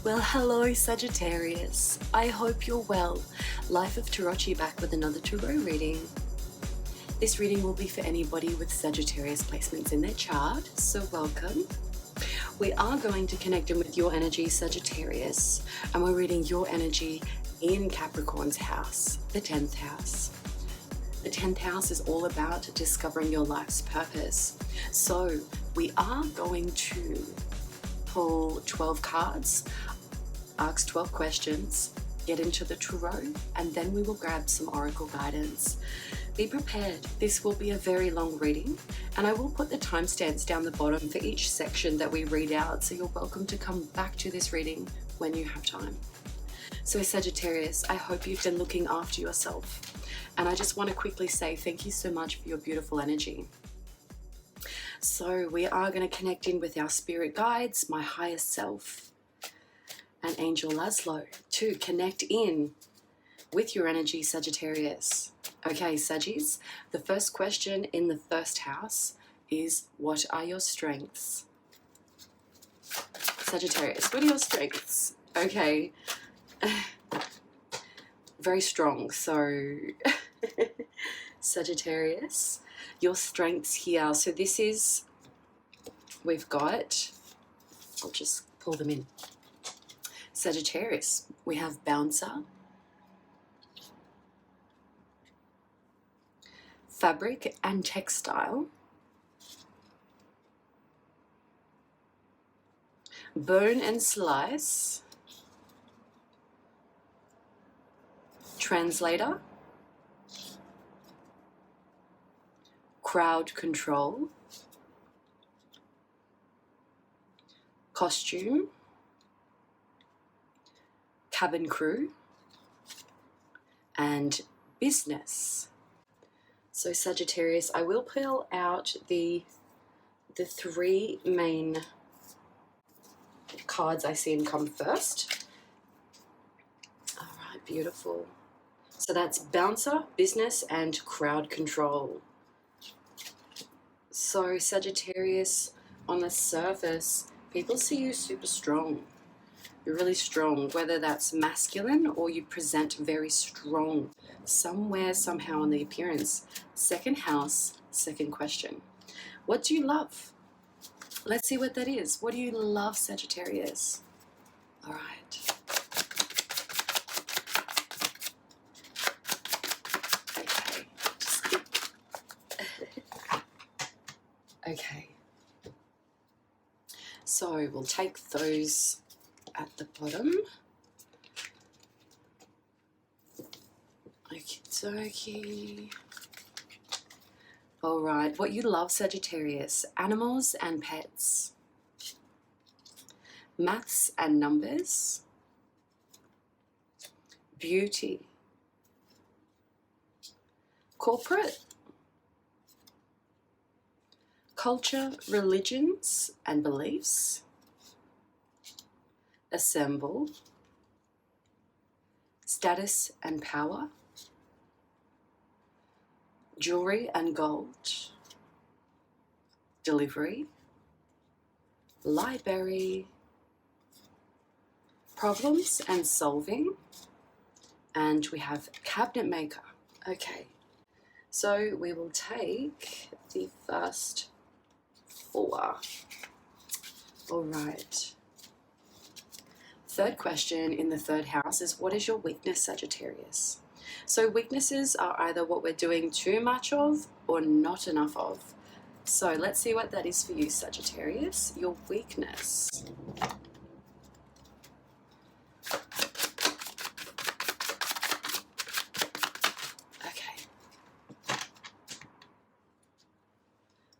Well, hello Sagittarius. I hope you're well. Life of Tarocchi back with another tarot reading. This reading will be for anybody with Sagittarius placements in their chart, so welcome. We are going to connect in with your energy, Sagittarius, and we're reading your energy in Capricorn's house, the 10th house. The 10th house is all about discovering your life's purpose. So we are going to pull 12 cards, ask 12 questions, get into the tarot, and then we will grab some oracle guidance. Be prepared. This will be a very long reading, and I will put the timestamps down the bottom for each section that we read out, so you're welcome to come back to this reading when you have time. So Sagittarius, I hope you've been looking after yourself, and I just want to quickly say thank you so much for your beautiful energy. So we are going to connect in with our spirit guides, my higher self, and Angel Laszlo to connect in with your energy, Sagittarius. Okay, Sagittarius, the first question in the first house is, what are your strengths? Sagittarius, what are your strengths? Okay, very strong. So Sagittarius, your strengths here. So this is, we've got, I'll just pull them in. Sagittarius, we have bouncer, fabric and textile, burn and slice, translator, crowd control, costume, cabin crew, and business. So Sagittarius, I will pull out the three main cards I see come first. All right, beautiful. So that's bouncer, business, and crowd control. So Sagittarius, on the surface, people see you super strong. You're really strong, whether that's masculine or you present very strong somewhere, somehow in the appearance. Second house, second question. What do you love? Let's see what that is. What do you love, Sagittarius? All right. Okay. Okay. So we'll take those at the bottom. Okie. All right, what you love, Sagittarius: animals and pets, maths and numbers, beauty, corporate, culture, religions and beliefs, assemble, status and power, jewelry and gold, delivery, library, problems and solving, and we have cabinet maker. Okay, so we will take the first four. All right. Third question in the third house is, what is your weakness, Sagittarius? So weaknesses are either what we're doing too much of or not enough of. So let's see what that is for you, Sagittarius, your weakness. Okay.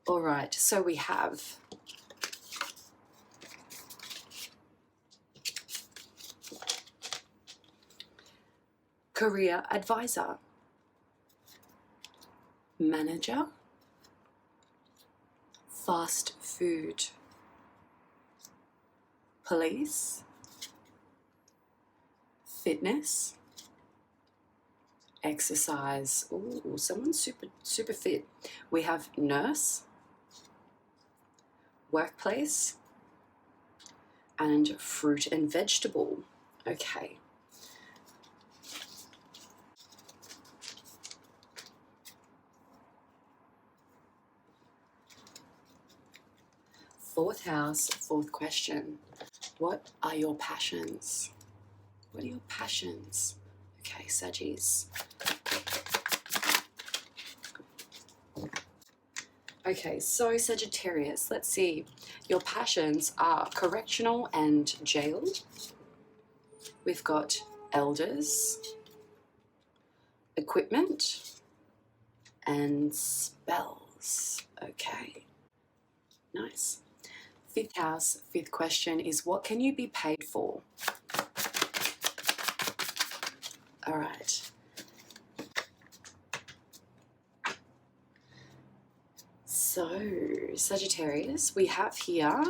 All right, so we have career advisor, manager, fast food, police, fitness, exercise. Ooh, someone's super fit. We have nurse, workplace, and fruit and vegetable. Okay. Fourth house, fourth question. What are your passions? What are your passions? Okay, Saggies. Okay, so Sagittarius, let's see. Your passions are correctional and jail. We've got elders, equipment, and spells. Okay, nice. Fifth house, fifth question is, what can you be paid for? All right. So, Sagittarius, we have here,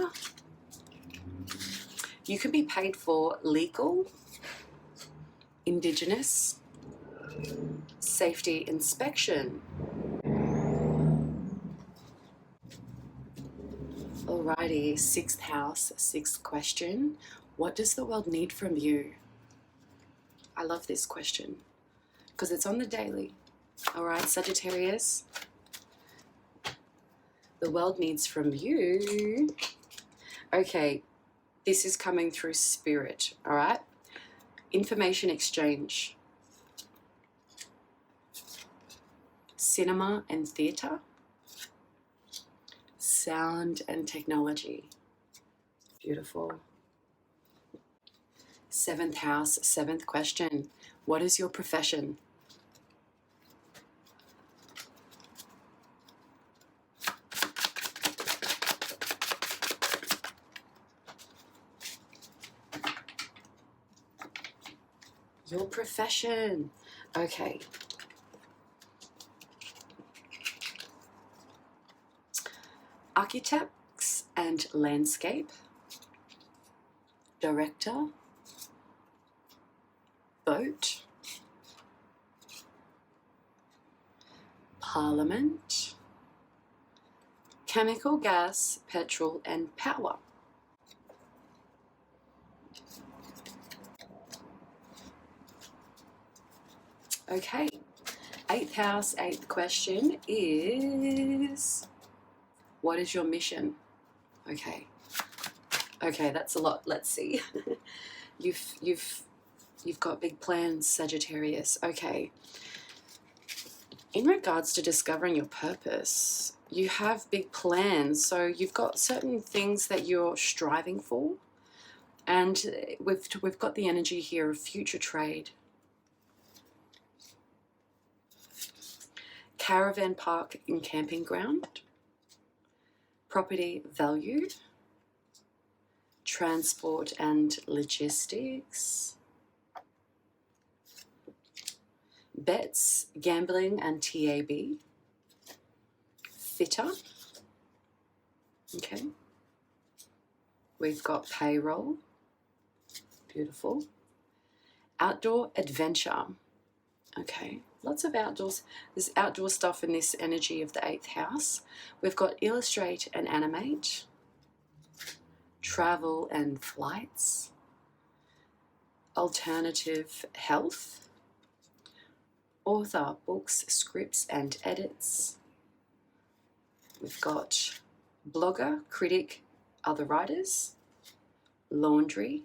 you can be paid for legal, indigenous, safety inspection. Alrighty, sixth house, sixth question. What does the world need from you? I love this question because it's on the daily. Alright, Sagittarius. The world needs from you. Okay, this is coming through spirit, all right? Information exchange. Cinema and theatre. Sound and technology. Beautiful. Seventh house, seventh question. What is your profession? Your profession. Okay. Architects and landscape. Director. Boat. Parliament. Chemical, gas, petrol, and power. Okay, eighth house, eighth question is, what is your mission? Okay, that's a lot. Let's see. You've got big plans, Sagittarius. Okay. In regards to discovering your purpose, you have big plans. So you've got certain things that you're striving for, and we've got the energy here of future trade. Caravan park and camping ground, property value, transport and logistics, bets, gambling and TAB, fitter, okay, we've got payroll, beautiful, outdoor adventure, okay. Lots of outdoors. There's outdoor stuff in this energy of the eighth house. We've got illustrate and animate, travel and flights, alternative health, author, books, scripts and edits. We've got blogger, critic, other writers, laundry,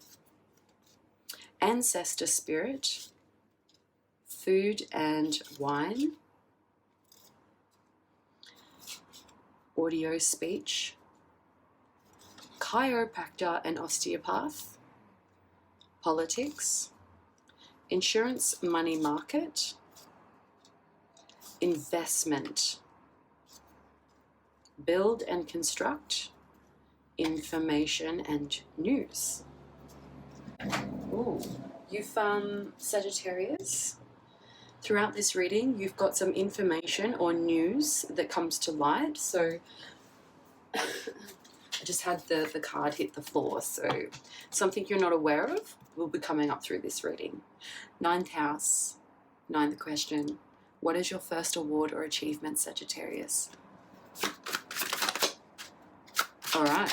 ancestor spirit, food and wine, audio speech, chiropractor and osteopath, politics, insurance, money market, investment, build and construct, information and news. Ooh, you've Sagittarius. Throughout this reading, you've got some information or news that comes to light. So I just had the card hit the floor. So something you're not aware of will be coming up through this reading. Ninth house, ninth question. What is your first award or achievement, Sagittarius? All right.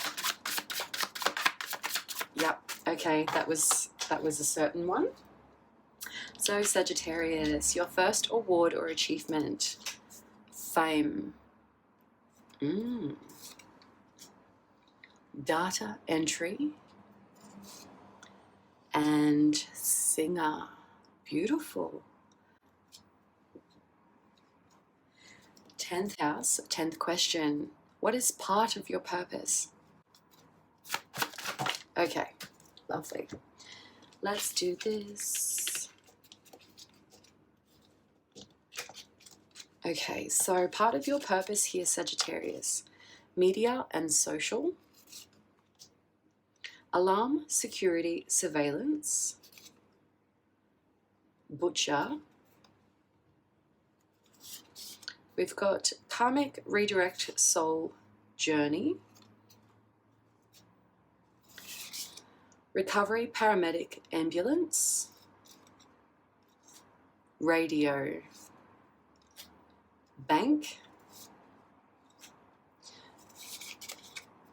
Yep. Okay, that was a certain one. So Sagittarius, your first award or achievement. Fame. Data entry. And singer. Beautiful. 10th house, 10th question. What is part of your purpose? Okay, lovely. Let's do this. Okay, so part of your purpose here, Sagittarius. Media and social. Alarm, security, surveillance. Butcher. We've got karmic redirect soul journey. Recovery, paramedic, ambulance. Radio. Bank.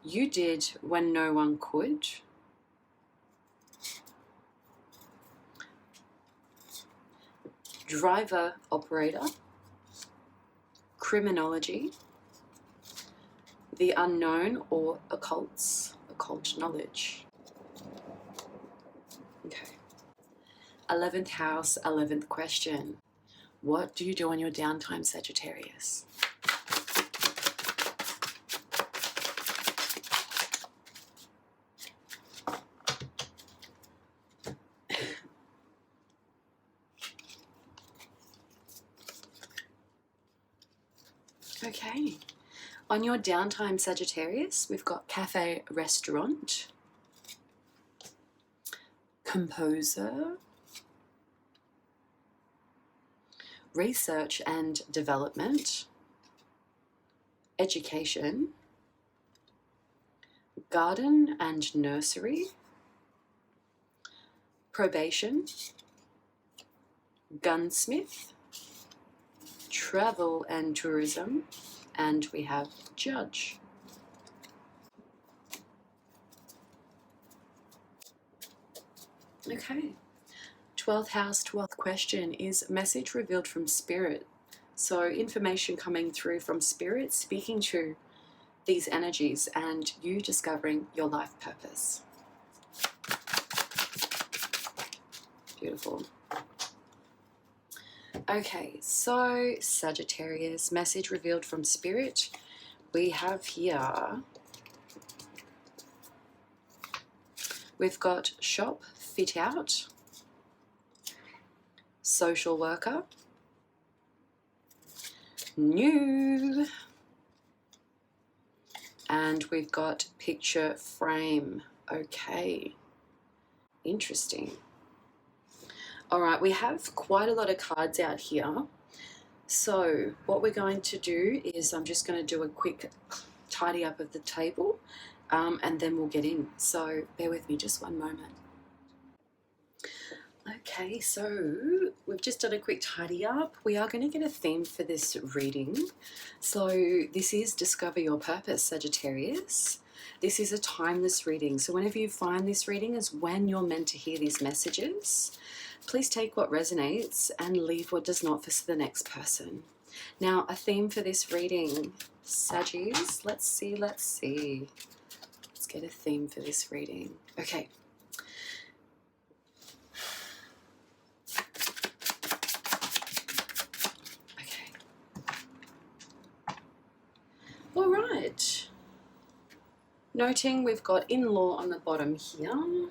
You did when no one could. Driver, operator. Criminology. The unknown or occults, occult knowledge. Okay. 11th house, 11th question. What do you do on your downtime, Sagittarius? Okay. On your downtime, Sagittarius, we've got cafe, restaurant, composer, research and development, education, garden and nursery, probation, gunsmith, travel and tourism, and we have judge. Okay. 12th house, 12th question is message revealed from spirit. So information coming through from spirit, speaking to these energies and you discovering your life purpose. Beautiful. Okay, so Sagittarius, message revealed from spirit. We have here, we've got shop, fit out, social worker, new, and we've got picture frame. Okay, interesting. All right, we have quite a lot of cards out here. So what we're going to do is I'm just going to do a quick tidy up of the table and then we'll get in. So bear with me just one moment. Okay, so we've just done a quick tidy up. We are going to get a theme for this reading. So this is Discover Your Purpose, Sagittarius. This is a timeless reading. So whenever you find this reading is when you're meant to hear these messages. Please take what resonates and leave what does not for the next person. Now, a theme for this reading, Saggies, let's see. Let's get a theme for this reading. Okay. All right. Noting we've got in-law on the bottom here.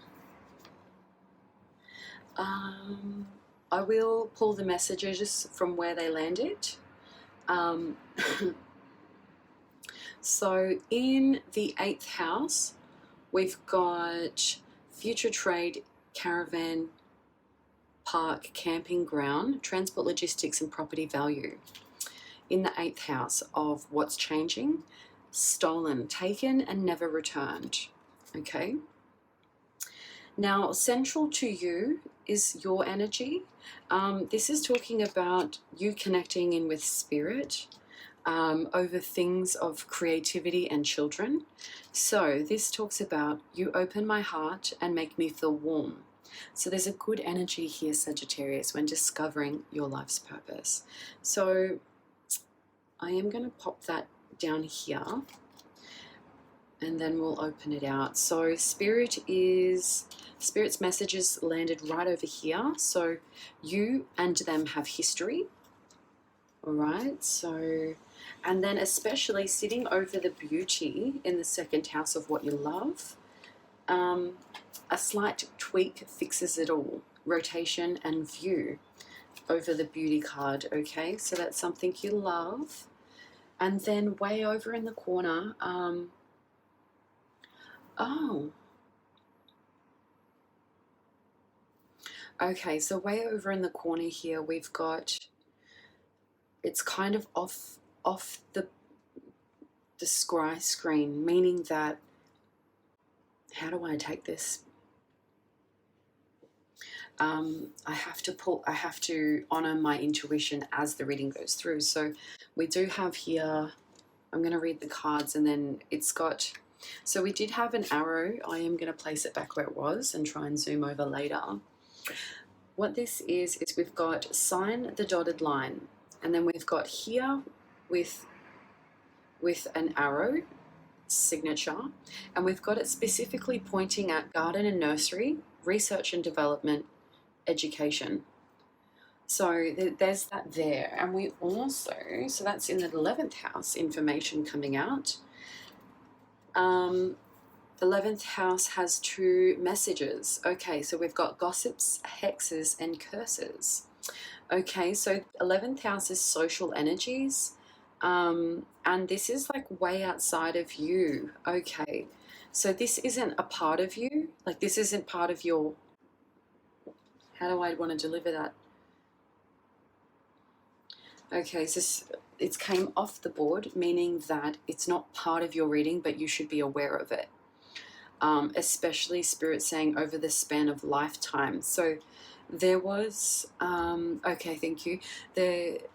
I will pull the messages from where they landed. So in the 8th house, we've got future trade, caravan, park, camping ground, transport, logistics, and property value. In the 8th house of what's changing, stolen, taken, and never returned. Okay. Now, central to you is your energy. This is talking about you connecting in with spirit. over things of creativity and children. So this talks about you open my heart and make me feel warm. So there's a good energy here, Sagittarius, when discovering your life's purpose. So I am going to pop that down here and then we'll open it out. So Spirit's messages landed right over here. So you and them have history. All right, so, and then especially sitting over the beauty in the second house of what you love, a slight tweak fixes it all. Rotation and view over the beauty card, okay? So that's something you love. And then way over in the corner, okay, so way over in the corner here, we've got, it's kind of off the screen, meaning that, how do I take this? I have to honor my intuition as the reading goes through. So we do have here, I'm going to read the cards, and then it's got, so we did have an arrow. I am going to place it back where it was and try and zoom over later. What this is we've got sign the dotted line, and then we've got here with an arrow signature, and we've got it specifically pointing at garden and nursery, research and development, education. So there's that there. And we also, so that's in the 11th house, information coming out. 11th house has two messages. Okay, so we've got gossips, hexes, and curses. Okay, so 11th house is social energies. And this is like way outside of you. Okay, so this isn't a part of you. Like this isn't part of your, how do I want to deliver that? Okay, so it came off the board, meaning that it's not part of your reading, but you should be aware of it. Especially Spirit saying over the span of lifetime. So there was, okay, thank you.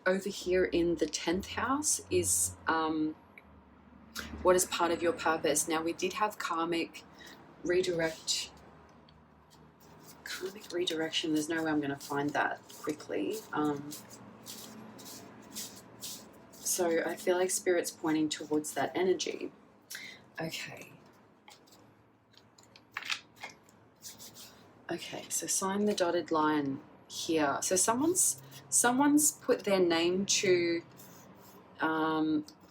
Over here in the 10th house is what is part of your purpose. Now we did have karmic redirection. There's no way I'm going to find that quickly. So I feel like Spirit's pointing towards that energy. Okay. Okay, so sign the dotted line here. So someone's put their name to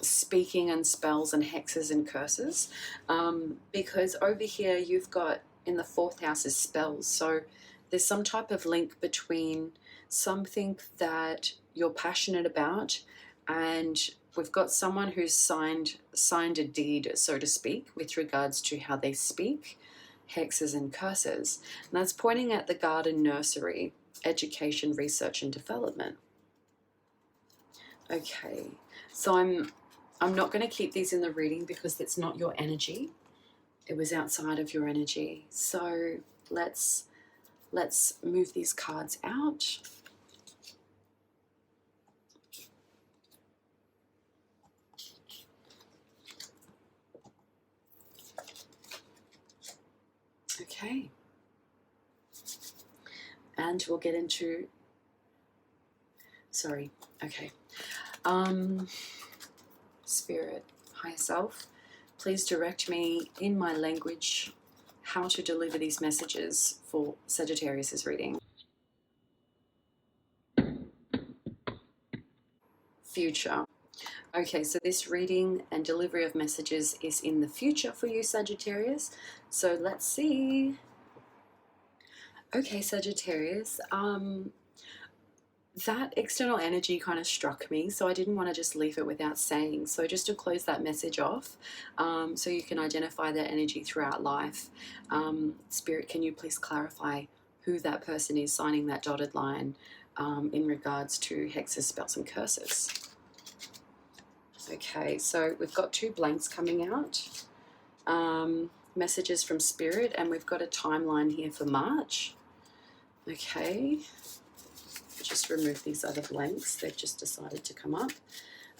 speaking and spells and hexes and curses, because over here you've got in the 4th house is spells. So there's some type of link between something that you're passionate about, and we've got someone who's signed a deed, so to speak, with regards to how they speak, hexes and curses. And that's pointing at the garden, nursery, education, research and development. Okay, so I'm not going to keep these in the reading because it's not your energy. It was outside of your energy. So let's move these cards out. Okay. And we'll get into, sorry, okay. Spirit, higher self, please direct me in my language how to deliver these messages for Sagittarius's reading. Future. Okay, so this reading and delivery of messages is in the future for you, Sagittarius. So let's see. Okay, Sagittarius, that external energy kind of struck me, so I didn't want to just leave it without saying. So just to close that message off, so you can identify that energy throughout life. Spirit, can you please clarify who that person is signing that dotted line in regards to hexes, spells and curses? Okay, so we've got 2 blanks coming out. Messages from Spirit, and we've got a timeline here for March. Okay, just remove these other blanks. They've just decided to come up.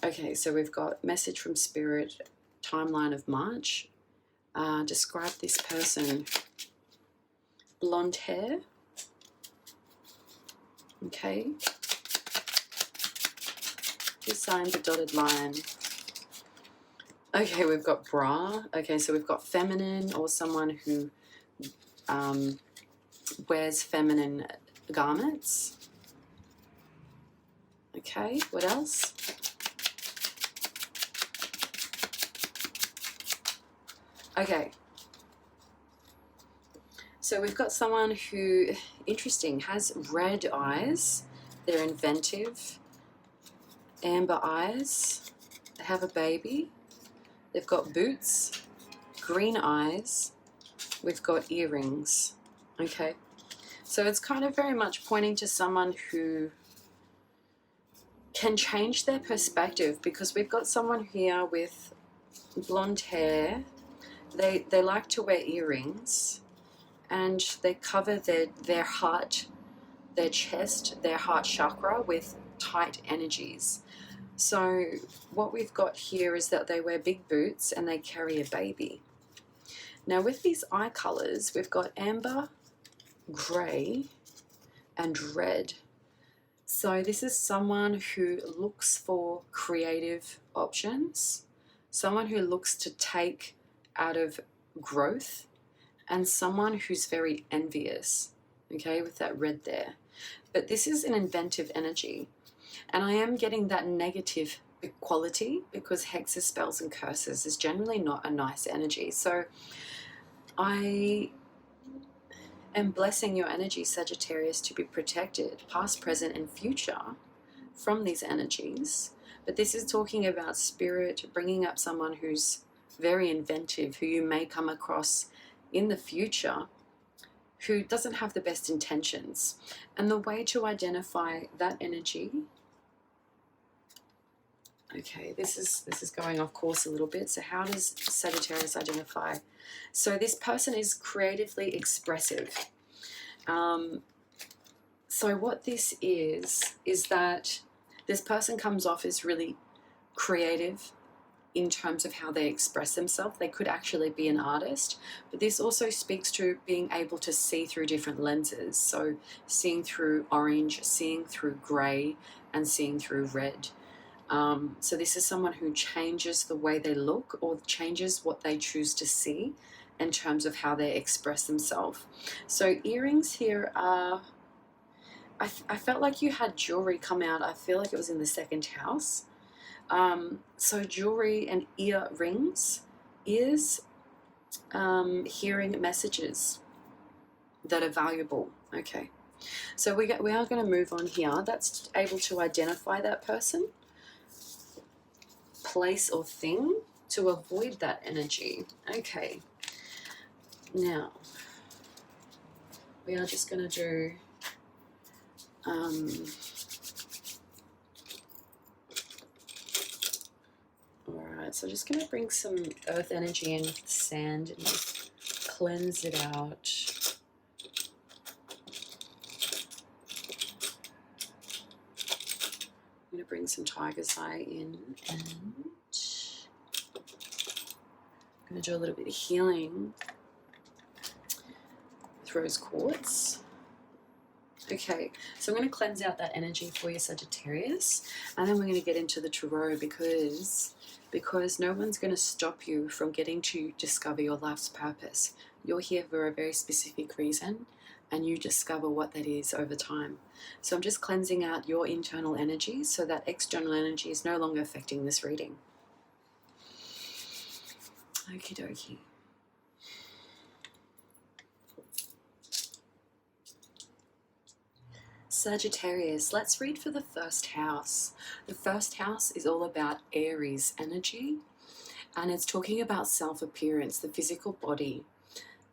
Okay, so we've got message from Spirit, timeline of March. Describe this person. Blonde hair. Okay. Just sign the dotted line. Okay, we've got bra. Okay, so we've got feminine, or someone who wears feminine garments. Okay, what else? Okay. So we've got someone who, interesting, has red eyes. They're inventive. Amber eyes. They have a baby. They've got boots. Green eyes. We've got earrings. Okay. So it's kind of very much pointing to someone who can change their perspective, because we've got someone here with blonde hair. They like to wear earrings, and they cover their heart, their chest, their heart chakra with tight energies. So what we've got here is that they wear big boots and they carry a baby. Now with these eye colors, we've got amber, grey, and red. So this is someone who looks for creative options, someone who looks to take out of growth, and someone who's very envious, okay, with that red there. But this is an inventive energy, and I am getting that negative quality, because hexes, spells, and curses is generally not a nice energy. So I am blessing your energy, Sagittarius, to be protected, past, present, and future, from these energies. But this is talking about Spirit bringing up someone who's very inventive, who you may come across in the future, who doesn't have the best intentions. And the way to identify that energy, okay, this is going off course a little bit. So how does Sagittarius identify? So this person is creatively expressive. So what this is that this person comes off as really creative in terms of how they express themselves. They could actually be an artist, but this also speaks to being able to see through different lenses. So seeing through orange, seeing through grey, and seeing through red. So this is someone who changes the way they look, or changes what they choose to see in terms of how they express themselves. So earrings here are, I felt like you had jewelry come out. I feel like it was in the second house. So jewelry and earrings is hearing messages that are valuable. Okay, so we are going to move on here. That's able to identify that person, place, or thing, to avoid that energy. Okay, now we are just going to do alright, so just going to bring some earth energy in with the sand and just cleanse it out. I'm going to bring some tiger's eye in, and I'm going to do a little bit of healing with rose quartz. Okay, so I'm going to cleanse out that energy for you, Sagittarius, and then we're going to get into the tarot, because no one's going to stop you from getting to discover your life's purpose. You're here for a very specific reason, and you discover what that is over time. So I'm just cleansing out your internal energy so that external energy is no longer affecting this reading. Okie dokie. Sagittarius, let's read for the first house. The first house is all about Aries energy, and it's talking about self-appearance, the physical body.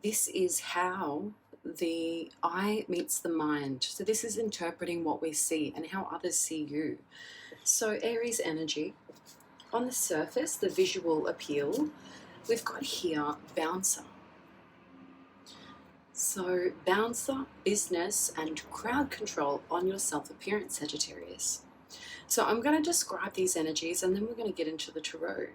This is how the eye meets the mind. So this is interpreting what we see and how others see you. So Aries energy, on the surface, the visual appeal, we've got here bouncer. So bouncer, business, and crowd control on your self-appearance, Sagittarius. So I'm going to describe these energies and then we're going to get into the tarot.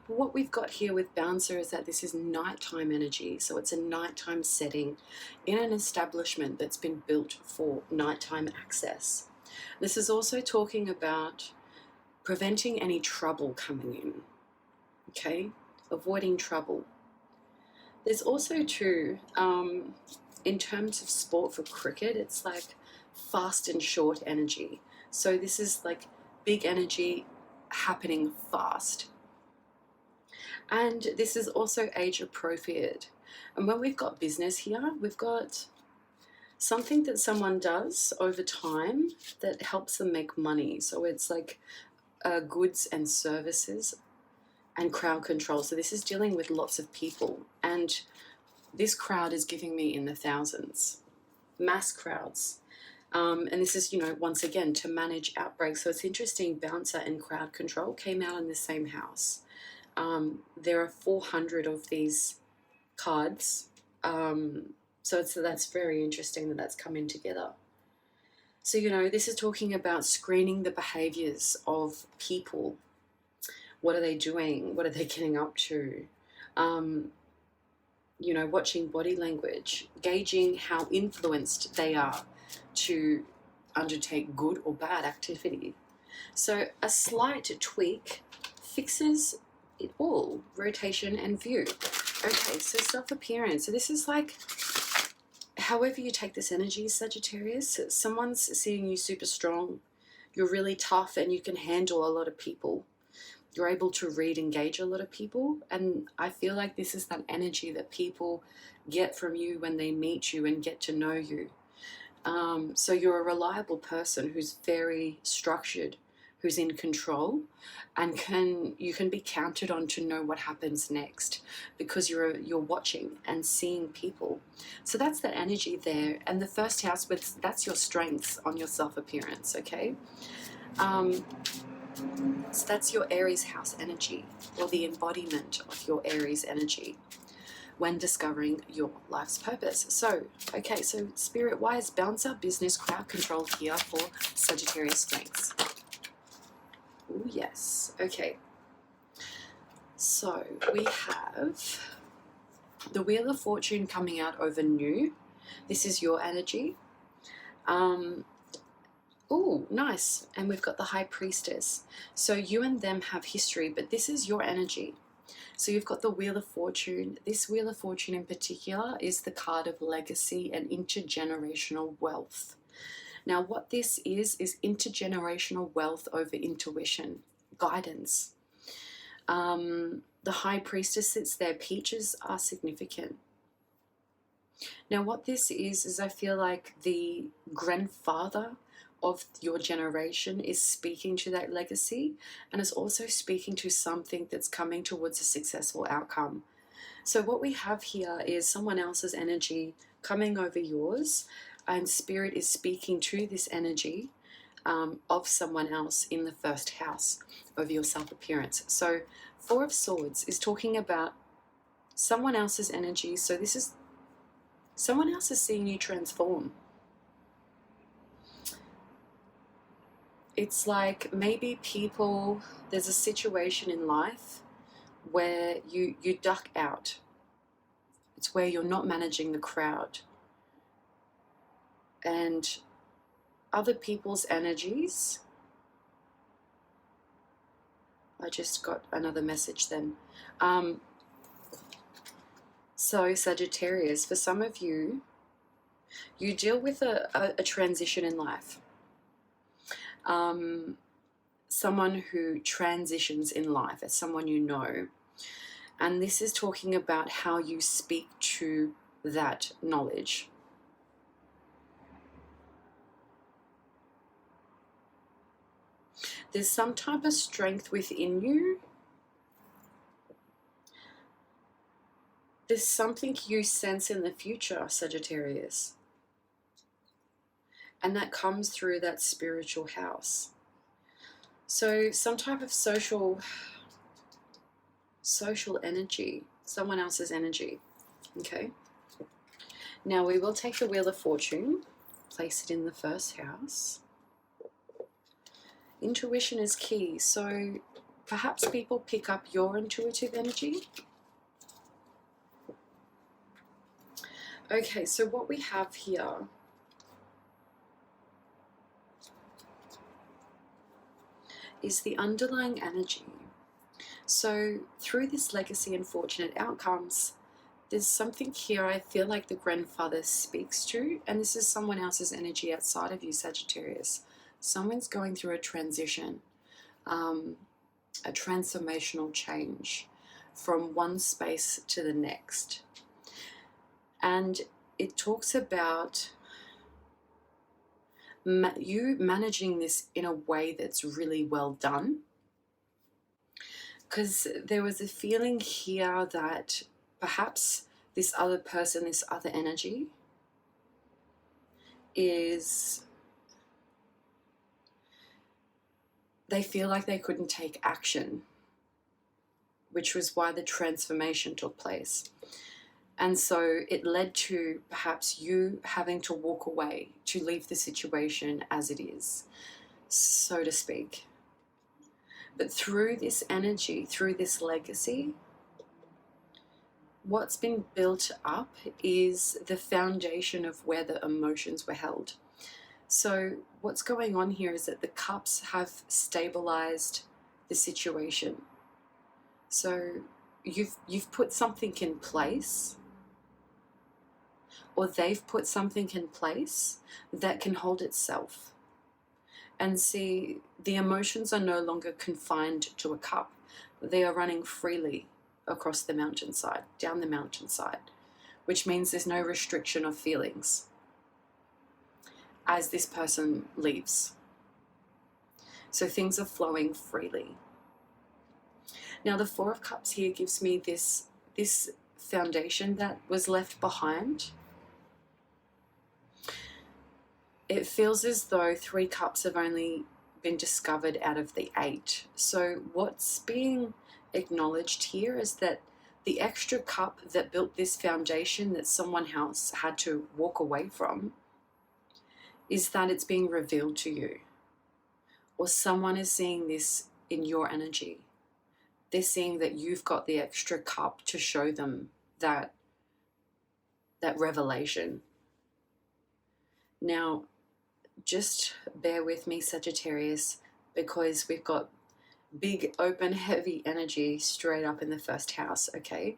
But what we've got here with Bouncer is that this is nighttime energy. So it's a nighttime setting in an establishment that's been built for nighttime access. This is also talking about preventing any trouble coming in, okay? Avoiding trouble. There's also too, in terms of sport for cricket, it's like fast and short energy. So this is like big energy happening fast. And this is also age appropriate. And when we've got business here, we've got something that someone does over time that helps them make money. So it's like goods and services and crowd control. So this is dealing with lots of people. And this crowd is giving me in the thousands, mass crowds. And this is, you know, once again, to manage outbreaks. So it's interesting, Bouncer and crowd control came out in the same house. There are 400 of these cards. So that's very interesting that that's coming together. So, you know, this is talking about screening the behaviors of people. What are they doing? What are they getting up to? You know, watching body language, gauging how influenced they are to undertake good or bad activity. So a slight tweak fixes it all, rotation and view. Okay, so self-appearance. So this is like, however you take this energy, Sagittarius, someone's seeing you super strong. You're really tough and you can handle a lot of people. You're able to read and gauge a lot of people. And I feel like this is that energy that people get from you when they meet you and get to know you. So you're a reliable person who's very structured, who's in control, and you can be counted on to know what happens next because you're watching and seeing people. So that's that energy there. And the first house, that's your strengths on your self-appearance, okay? So that's your Aries house energy, or the embodiment of your Aries energy when discovering your life's purpose. So, okay, so spirit-wise, Bouncer, business, crowd control here for Sagittarius strengths. Oh, yes. Okay. So we have the Wheel of Fortune coming out over new. This is your energy. Oh, nice. And we've got the High Priestess. So you and them have history, but this is your energy. So you've got the Wheel of Fortune. This Wheel of Fortune in particular is the card of legacy and intergenerational wealth. Now, what this is intergenerational wealth over intuition, guidance. The High Priestess sits there. Peaches are significant. Now, what this is I feel like the grandfather of your generation is speaking to that legacy and is also speaking to something that's coming towards a successful outcome. So what we have here is someone else's energy coming over yours, and spirit is speaking to this energy of someone else in the first house of your self-appearance. So Four of Swords is talking about someone else's energy. So this is someone else is seeing you transform. It's like maybe there's a situation in life where you duck out. It's where you're not managing the crowd. And other people's energies. I just got another message then. So Sagittarius, for some of you, you deal with a transition in life. Someone who transitions in life, as someone you know. And this is talking about how you speak to that knowledge. There's some type of strength within you. There's something you sense in the future, Sagittarius. And that comes through that spiritual house. So some type of social energy, someone else's energy, okay? Now we will take the Wheel of Fortune, place it in the first house. Intuition is key. So perhaps people pick up your intuitive energy. Okay, so what we have here is the underlying energy. So through this legacy and fortunate outcomes, there's something here I feel like the grandfather speaks to, and this is someone else's energy outside of you, Sagittarius. Someone's going through a transition, a transformational change from one space to the next. And it talks about you managing this in a way that's really well done. Because there was a feeling here that perhaps this other person, this other energy, they feel like they couldn't take action, which was why the transformation took place. And so it led to perhaps you having to walk away, to leave the situation as it is, so to speak. But through this energy, through this legacy, what's been built up is the foundation of where the emotions were held. So what's going on here is that the cups have stabilized the situation. So you've put something in place, or they've put something in place that can hold itself. And see, the emotions are no longer confined to a cup. They are running freely across the mountainside, down the mountainside, which means there's no restriction of feelings as this person leaves. So things are flowing freely. Now the Four of Cups here gives me this foundation that was left behind. It feels as though 3 cups have only been discovered out of the 8. So what's being acknowledged here is that the extra cup that built this foundation that someone else had to walk away from, is that it's being revealed to you. Or someone is seeing this in your energy. They're seeing that you've got the extra cup to show them that revelation. Now, just bear with me, Sagittarius, because we've got big, open, heavy energy straight up in the first house, okay?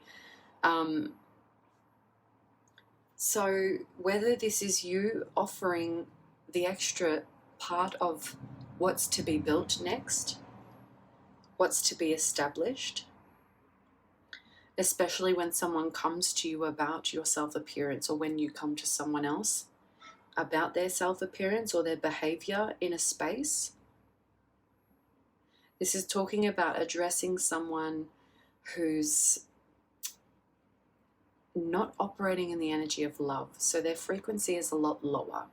So whether this is you offering the extra part of what's to be built next, what's to be established, especially when someone comes to you about your self-appearance, or when you come to someone else about their self-appearance or their behavior in a space. This is talking about addressing someone who's not operating in the energy of love. So their frequency is a lot lower.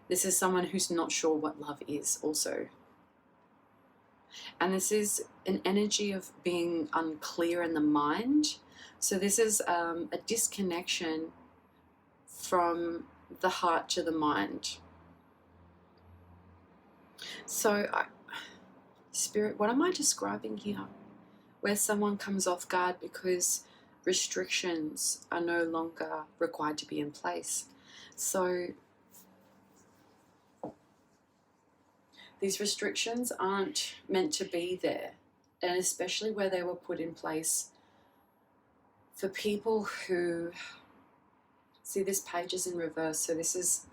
This is someone who's not sure what love is also. And this is an energy of being unclear in the mind. So this is a disconnection from the heart to the mind. So, Spirit, what am I describing here? Where someone comes off guard because restrictions are no longer required to be in place. So, these restrictions aren't meant to be there, and especially where they were put in place for people who, see, this page is in reverse, so this is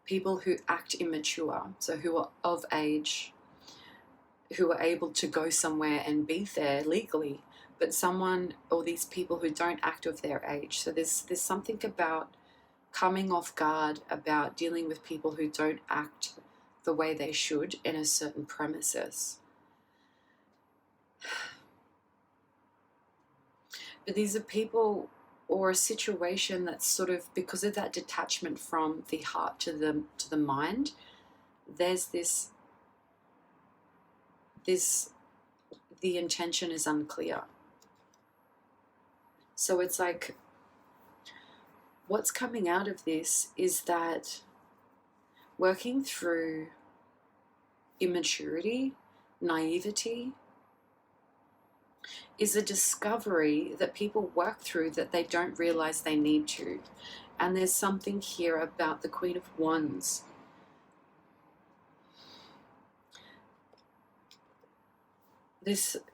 people who act immature, so who are of age, who are able to go somewhere and be there legally, but someone, or these people who don't act of their age. So there's something about coming off guard, about dealing with people who don't act the way they should in a certain premises. But these are people or a situation that's sort of, because of that detachment from the heart to the mind, there's the intention is unclear. So it's like, what's coming out of this is that working through immaturity, naivety, is a discovery that people work through that they don't realize they need to. And there's something here about the Queen of Wands.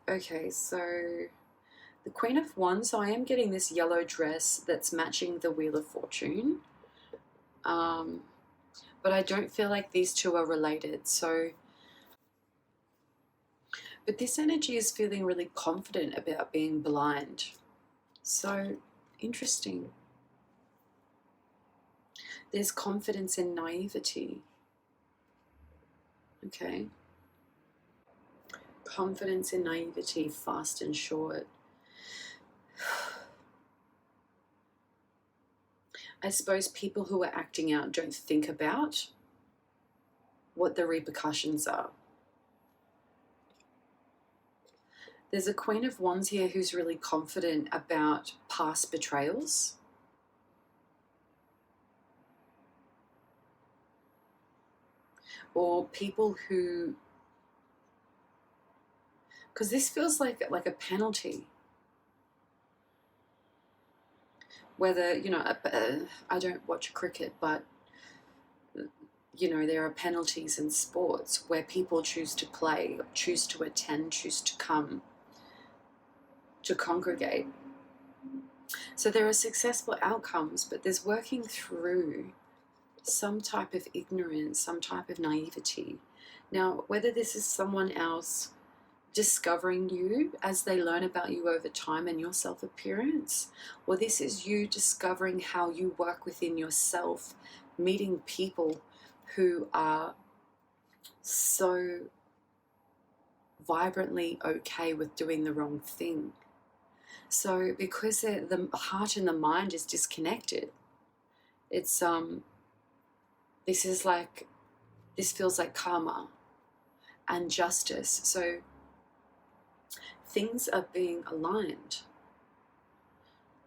Okay, so the Queen of Wands, I am getting this yellow dress that's matching the Wheel of Fortune. But I don't feel like these two are related. But this energy is feeling really confident about being blind. So interesting. There's confidence in naivety. Okay. Confidence in naivety, fast and short. I suppose people who are acting out don't think about what the repercussions are. There's a Queen of Wands here who's really confident about past betrayals. Or people who, because this feels like a penalty. Whether, you know, I don't watch cricket, but, you know, there are penalties in sports where people choose to play, choose to attend, choose to come, to congregate. So there are successful outcomes, but there's working through some type of ignorance, some type of naivety. Now, whether this is someone else discovering you as they learn about you over time and your self-appearance, or this is you discovering how you work within yourself, meeting people who are so vibrantly okay with doing the wrong thing. So because the heart and the mind is disconnected, it's this feels like karma and justice. So things are being aligned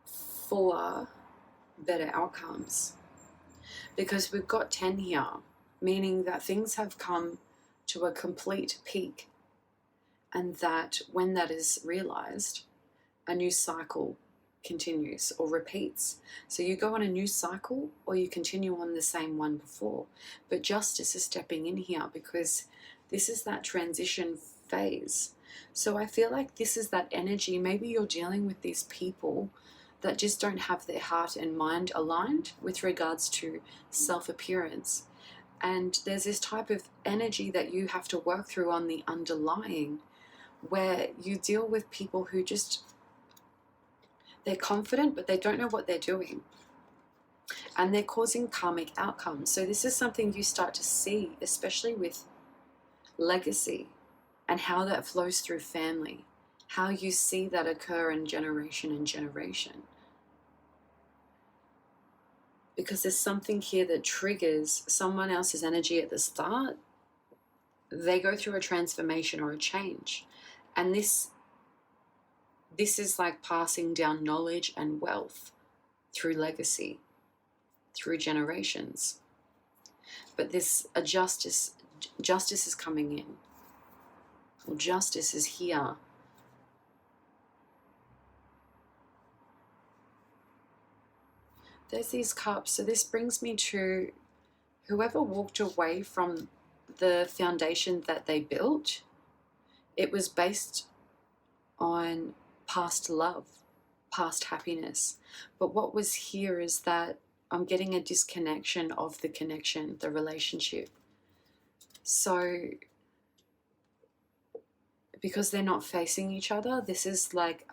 for better outcomes, because we've got 10 here, meaning that things have come to a complete peak, and that when that is realized, a new cycle continues or repeats. So you go on a new cycle or you continue on the same one before. But justice is stepping in here because this is that transition phase. So I feel like this is that energy. Maybe you're dealing with these people that just don't have their heart and mind aligned with regards to self-appearance. And there's this type of energy that you have to work through on the underlying, where you deal with people who just, they're confident, but they don't know what they're doing. And they're causing karmic outcomes. So this is something you start to see, especially with legacy and how that flows through family, how you see that occur in generation and generation. Because there's something here that triggers someone else's energy at the start. They go through a transformation or a change. And this is like passing down knowledge and wealth through legacy, through generations. But justice is coming in. Well, justice is here. There's these cups. So this brings me to whoever walked away from the foundation that they built. It was based on past love, past happiness. But what was here is that I'm getting a disconnection of the connection, the relationship. So because they're not facing each other, this is like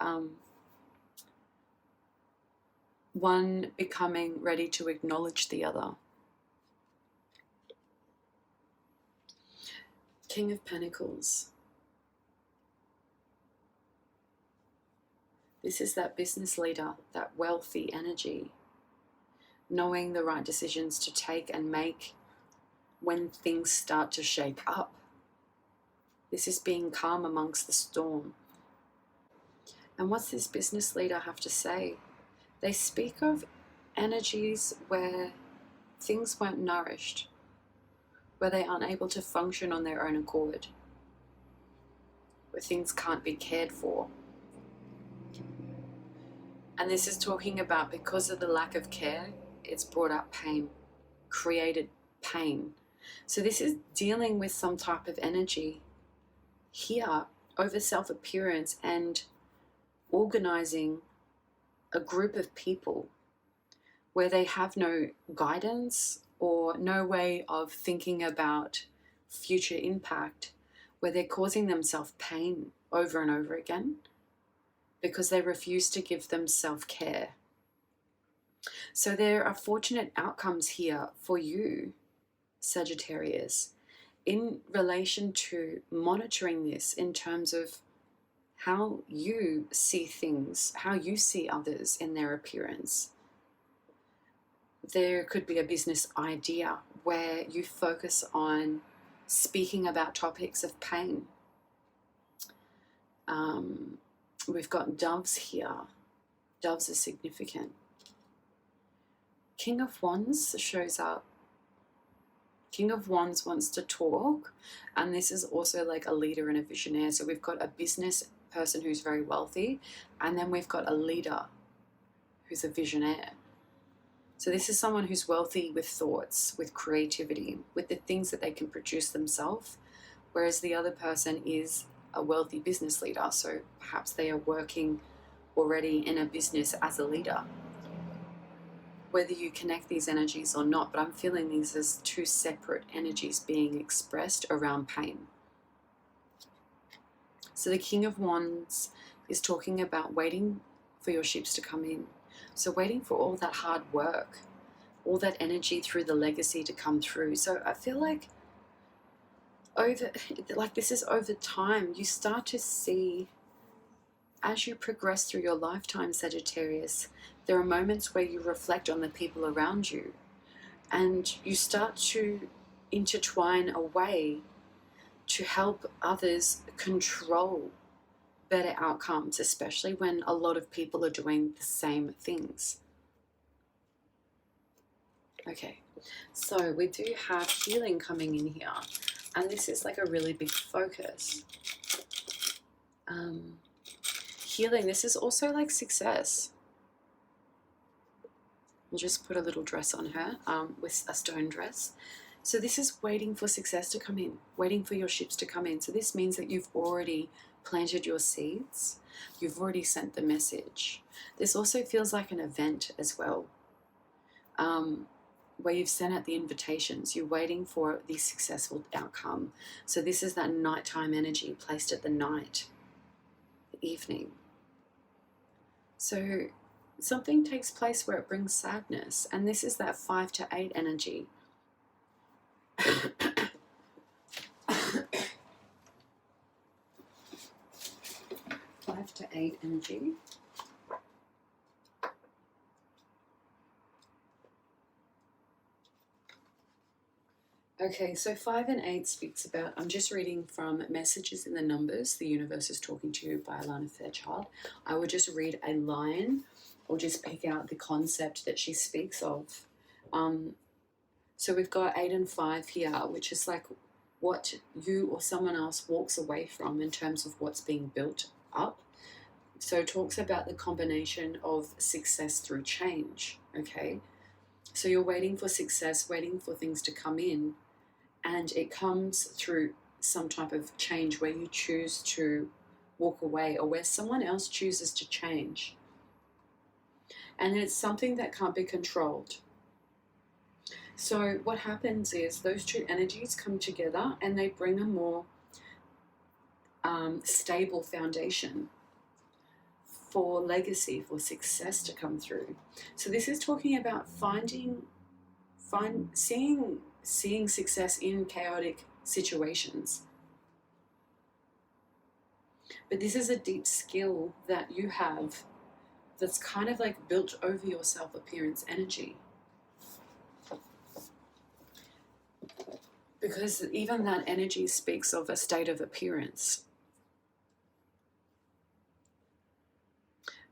one becoming ready to acknowledge the other. King of Pentacles. This is that business leader, that wealthy energy, knowing the right decisions to take and make when things start to shake up. This is being calm amongst the storm. And what's this business leader have to say? They speak of energies where things weren't nourished, where they aren't able to function on their own accord, where things can't be cared for. And this is talking about, because of the lack of care, it's brought up pain, created pain. So this is dealing with some type of energy here over self-appearance and organizing a group of people where they have no guidance or no way of thinking about future impact, where they're causing themselves pain over and over again because they refuse to give them self-care. So there are fortunate outcomes here for you, Sagittarius, in relation to monitoring this in terms of how you see things, how you see others in their appearance. There could be a business idea where you focus on speaking about topics of pain. We've got doves here. Doves are significant. King of Wands shows up. King of Wands wants to talk, and this is also like a leader and a visionary. So we've got a business person who's very wealthy, and then we've got a leader who's a visionary. So this is someone who's wealthy with thoughts, with creativity, with the things that they can produce themselves, whereas the other person is a wealthy business leader. So perhaps they are working already in a business as a leader. Whether you connect these energies or not, but I'm feeling these as two separate energies being expressed around pain. So the King of Wands is talking about waiting for your ships to come in. So waiting for all that hard work, all that energy through the legacy to come through. So I feel like this is over time. You start to see, as you progress through your lifetime, Sagittarius, there are moments where you reflect on the people around you and you start to intertwine a way to help others control better outcomes, especially when a lot of people are doing the same things. Okay, so we do have healing coming in here, and this is like a really big focus. Healing, this is also like success. We'll just put a little dress on her, with a stone dress. So this is waiting for success to come in, waiting for your ships to come in. So this means that you've already planted your seeds. You've already sent the message. This also feels like an event as well, where you've sent out the invitations. You're waiting for the successful outcome. So this is that nighttime energy placed at the night, the evening. So something takes place where it brings sadness, and this is that 5 to 8 energy. 5 to 8 energy. Okay, so 5 and 8 speaks about, I'm just reading from Messages in the Numbers, The Universe is Talking to You by Alana Fairchild. I will just read a line or just pick out the concept that she speaks of. So we've got 8 and 5 here, which is like what you or someone else walks away from in terms of what's being built up. So it talks about the combination of success through change, okay? So you're waiting for success, waiting for things to come in, and it comes through some type of change where you choose to walk away or where someone else chooses to change. And it's something that can't be controlled. So what happens is those two energies come together and they bring a more stable foundation for legacy, for success to come through. So this is talking about seeing success in chaotic situations. But this is a deep skill that you have that's kind of like built over your self-appearance energy. Because even that energy speaks of a state of appearance.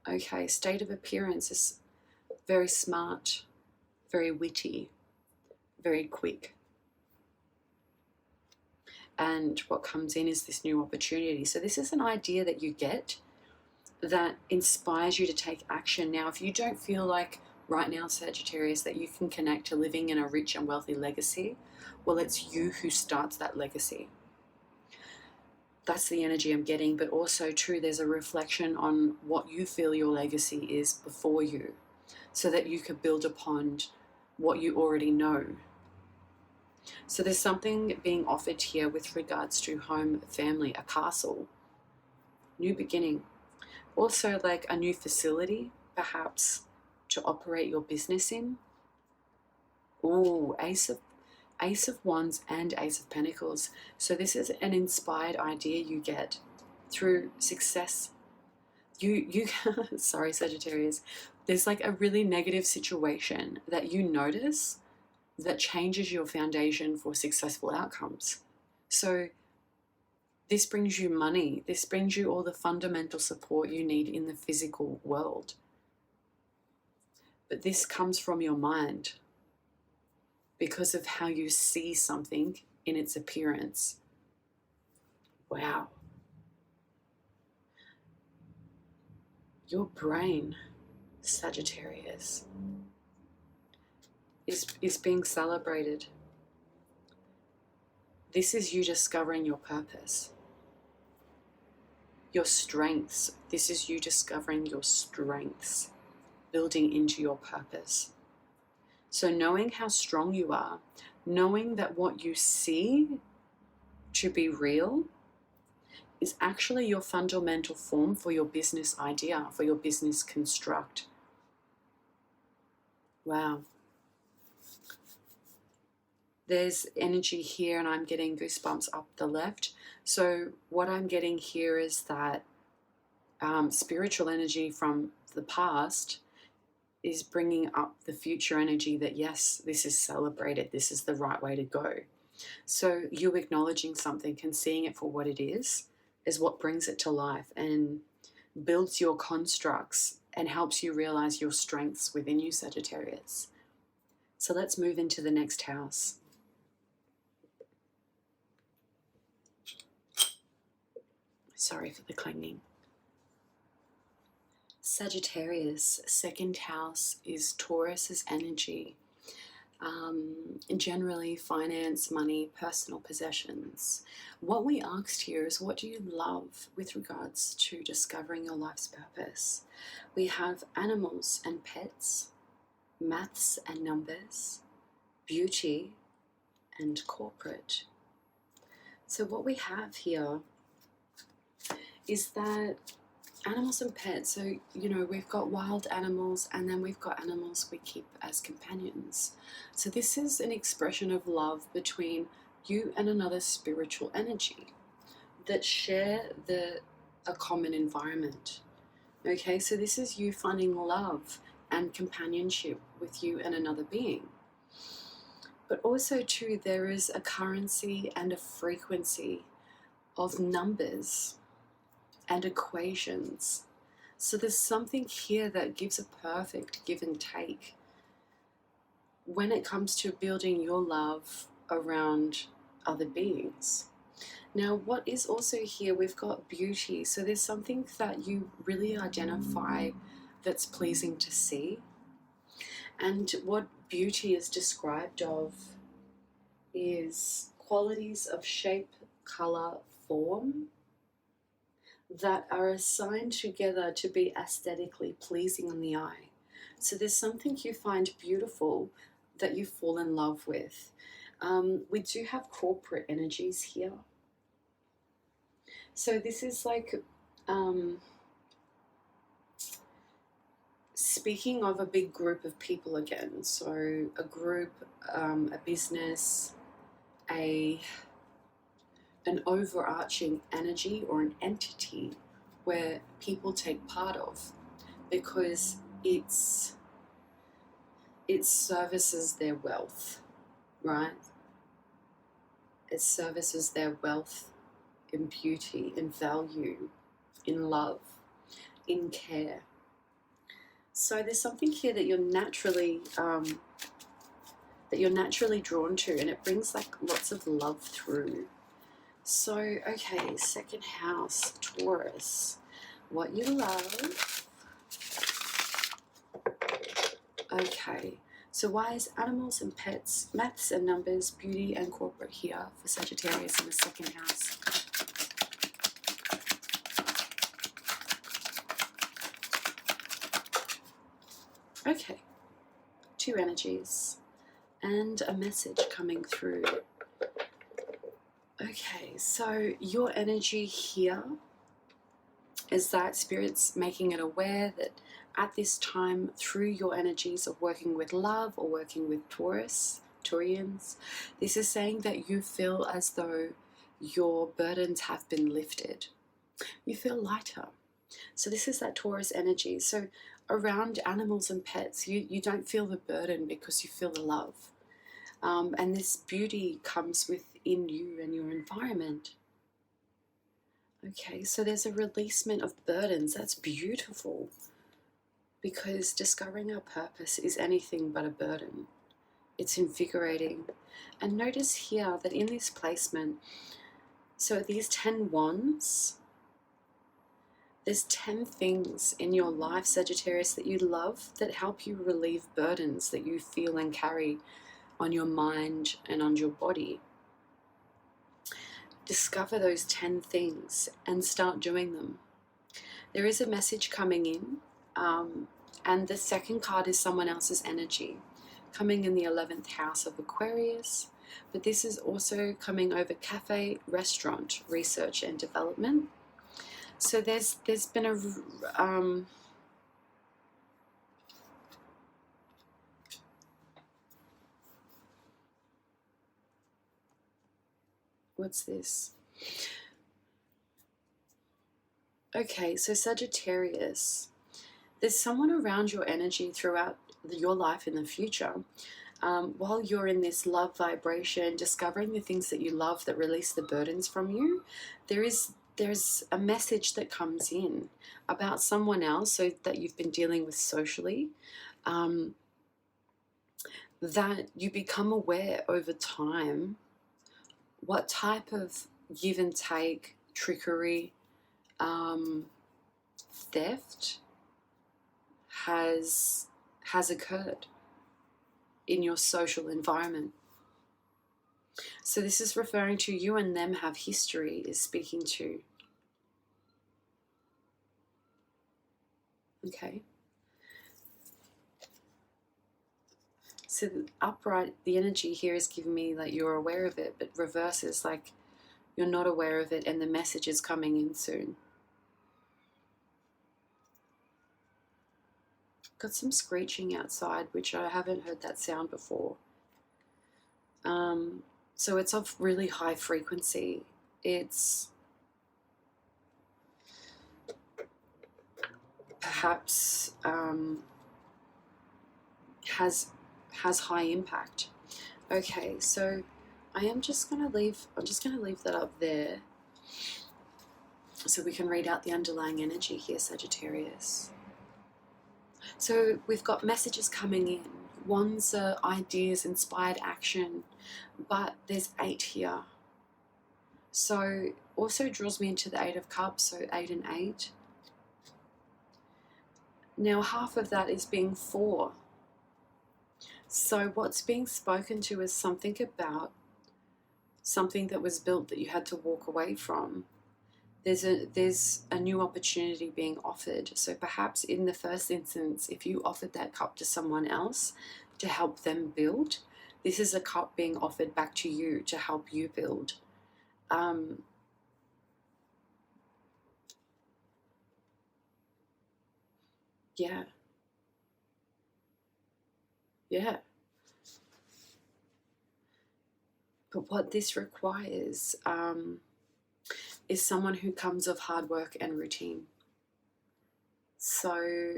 Okay, state of appearance is very smart, very witty, very quick. and what comes in is this new opportunity. So this is an idea that you get that inspires you to take action. Now, if you don't feel like right now, Sagittarius, that you can connect to living in a rich and wealthy legacy, well, it's you who starts that legacy. That's the energy I'm getting, but also too, there's a reflection on what you feel your legacy is before you, so that you could build upon what you already know. So there's something being offered here with regards to home, family, a castle, new beginning. Also like a new facility, perhaps, to operate your business in. Ooh, Ace of Wands and Ace of Pentacles. So this is an inspired idea you get through success. You sorry, Sagittarius. There's like a really negative situation that you notice that changes your foundation for successful outcomes. So this brings you money. This brings you all the fundamental support you need in the physical world. But this comes from your mind because of how you see something in its appearance. Wow. Your brain, Sagittarius, is being celebrated. This is you discovering your purpose. Your strengths. This is you discovering your strengths, building into your purpose. So knowing how strong you are, knowing that what you see to be real is actually your fundamental form for your business idea, for your business construct. Wow. There's energy here and I'm getting goosebumps up the left. So what I'm getting here is that spiritual energy from the past is bringing up the future energy that, yes, this is celebrated. This is the right way to go. So you acknowledging something and seeing it for what it is what brings it to life and builds your constructs and helps you realize your strengths within you, Sagittarius. So let's move into the next house. Sorry for the clanging. Sagittarius, second house is Taurus's energy. Generally finance, money, personal possessions. What we asked here is, what do you love with regards to discovering your life's purpose? We have animals and pets, maths and numbers, beauty and corporate. So what we have here is that animals and pets, so, you know, we've got wild animals and then we've got animals we keep as companions. So this is an expression of love between you and another spiritual energy that share a common environment. Okay, so this is you finding love and companionship with you and another being. But also too, there is a currency and a frequency of numbers and equations. So there's something here that gives a perfect give and take when it comes to building your love around other beings. Now, what is also here, we've got beauty. So there's something that you really identify that's pleasing to see. And what beauty is described of is qualities of shape, color, form, that are assigned together to be aesthetically pleasing on the eye. So there's something you find beautiful that you fall in love with. We do have corporate energies here. So this is like speaking of a big group of people again. So a group, a business, an overarching energy or an entity where people take part of, because it services their wealth, right? It services their wealth in beauty, in value, in love, in care. So there's something here that you're naturally drawn to, and it brings like lots of love through. So, okay, second house, Taurus. What you love. Okay, so why is animals and pets, maths and numbers, beauty and corporate here for Sagittarius in the second house? Okay, two energies and a message coming through. Okay, so your energy here is that Spirit's making it aware that at this time, through your energies of working with love or working with Taurians, this is saying that you feel as though your burdens have been lifted. You feel lighter. So this is that Taurus energy. So around animals and pets, you don't feel the burden because you feel the love. And this beauty comes within you and your environment. Okay, so there's a releasement of burdens. That's beautiful, because discovering our purpose is anything but a burden. It's invigorating. And notice here that in this placement, so these 10 wands, there's 10 things in your life, Sagittarius, that you love that help you relieve burdens that you feel and carry on your mind and on your body. Discover those 10 things and start doing them. There is a message coming in, and the second card is someone else's energy coming in the 11th house of Aquarius, but this is also coming over cafe, restaurant, research and development. So there's been a what's this? Okay, so Sagittarius, there's someone around your energy throughout your life in the future. While you're in this love vibration, discovering the things that you love that release the burdens from you, there's a message that comes in about someone else, so that you've been dealing with socially, that you become aware over time what type of give and take, trickery, theft has occurred in your social environment. So this is referring to you and them have history, is speaking to. Okay. So the upright, the energy here is giving me like you're aware of it, but reverse is like you're not aware of it and the message is coming in soon. Got some screeching outside, which I haven't heard that sound before. So it's of really high frequency. It's perhaps has high impact. Okay, so I'm just going to leave that up there so we can read out the underlying energy here, Sagittarius. So we've got messages coming in. Wands are ideas, inspired action, but there's 8 here. So also draws me into the 8 of Cups, so 8 and 8. Now half of that is being 4. So what's being spoken to is something about something that was built that you had to walk away from. There's a new opportunity being offered. So perhaps in the first instance, if you offered that cup to someone else to help them build, this is a cup being offered back to you to help you build. Yeah. But what this requires is someone who comes of hard work and routine. So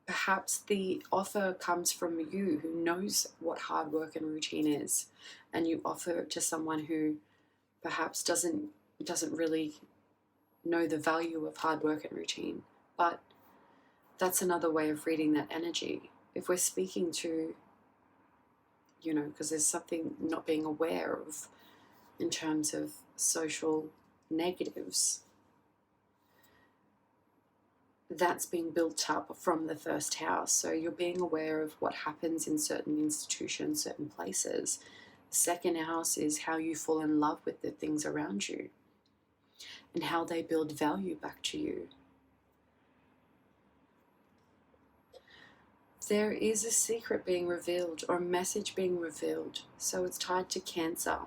perhaps the offer comes from you who knows what hard work and routine is, and you offer it to someone who perhaps doesn't really know the value of hard work and routine. But that's another way of reading that energy. If we're speaking to, because there's something not being aware of in terms of social negatives, that's being built up from the first house. So you're being aware of what happens in certain institutions, certain places. The second house is how you fall in love with the things around you and how they build value back to you. There is a secret being revealed or a message being revealed. So it's tied to Cancer.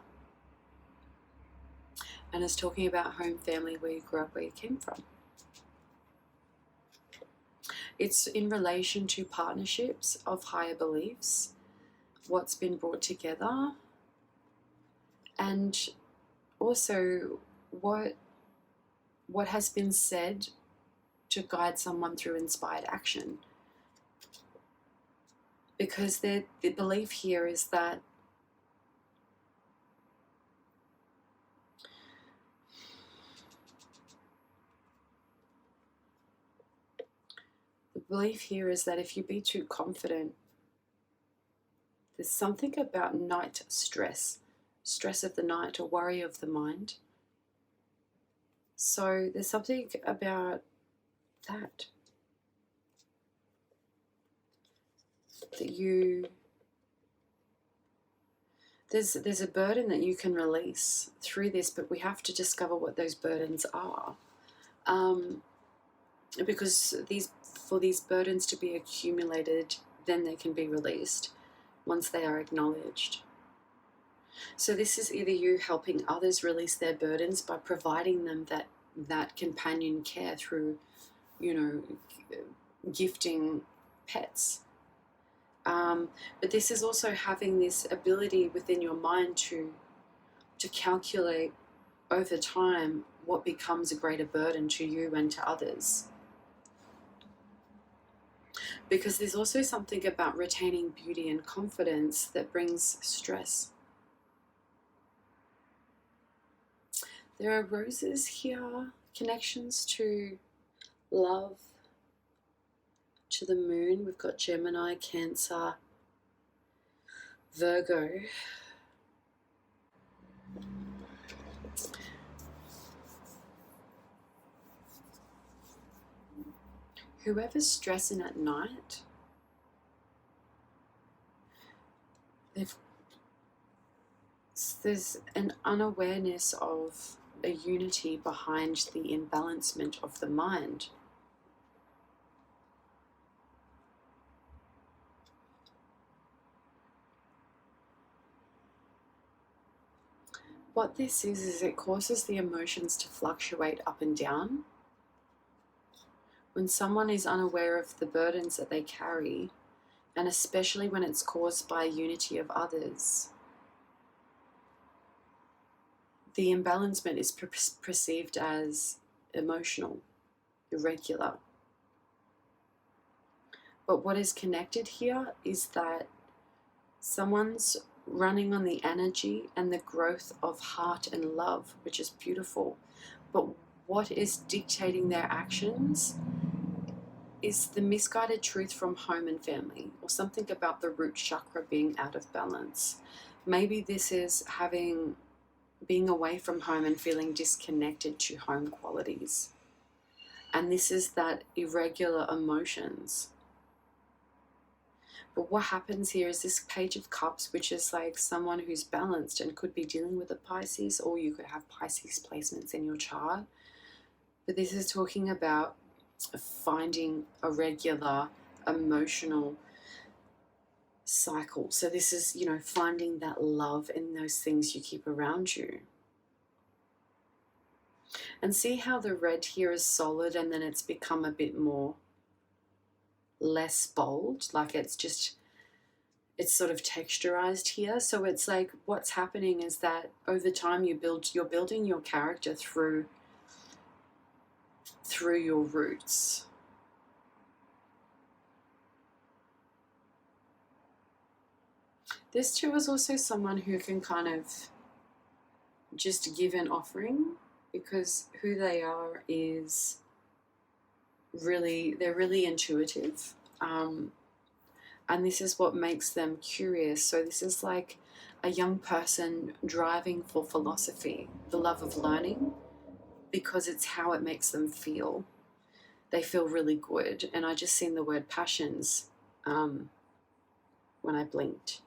And it's talking about home, family, where you grew up, where you came from. It's in relation to partnerships of higher beliefs, what's been brought together, and also what has been said to guide someone through inspired action. Because the belief here is that if you be too confident, there's something about night stress of the night, or worry of the mind. So there's something about that there's a burden that you can release through this, but we have to discover what those burdens are, because for these burdens to be accumulated, then they can be released once they are acknowledged. So this is either you helping others release their burdens by providing them that companion care through, gifting pets. But this is also having this ability within your mind to calculate over time what becomes a greater burden to you and to others. Because there's also something about retaining beauty and confidence that brings stress. There are roses here, connections to love, to the moon. We've got Gemini, Cancer, Virgo. Whoever's stressing at night, there's an unawareness of a unity behind the imbalancement of the mind. What this is it causes the emotions to fluctuate up and down. When someone is unaware of the burdens that they carry, and especially when it's caused by unity of others, the imbalancement is perceived as emotional, irregular. But what is connected here is that someone's running on the energy and the growth of heart and love, which is beautiful. But what is dictating their actions is the misguided truth from home and family, or something about the root chakra being out of balance. Maybe this is being away from home and feeling disconnected to home qualities. And this is that irregular emotions. But what happens here is this Page of Cups, which is like someone who's balanced and could be dealing with a Pisces, or you could have Pisces placements in your chart. But this is talking about finding a regular emotional cycle. So this is, finding that love in those things you keep around you. And see how the red here is solid and then it's become a bit more less bold, like it's sort of texturized here. So it's like what's happening is that over time you're building your character through your roots. This too is also someone who can kind of just give an offering, because who they are is they're really intuitive. And this is what makes them curious. So this is like a young person driving for philosophy, the love of learning, because it's how it makes them feel. They feel really good. And I just seen the word passions when I blinked.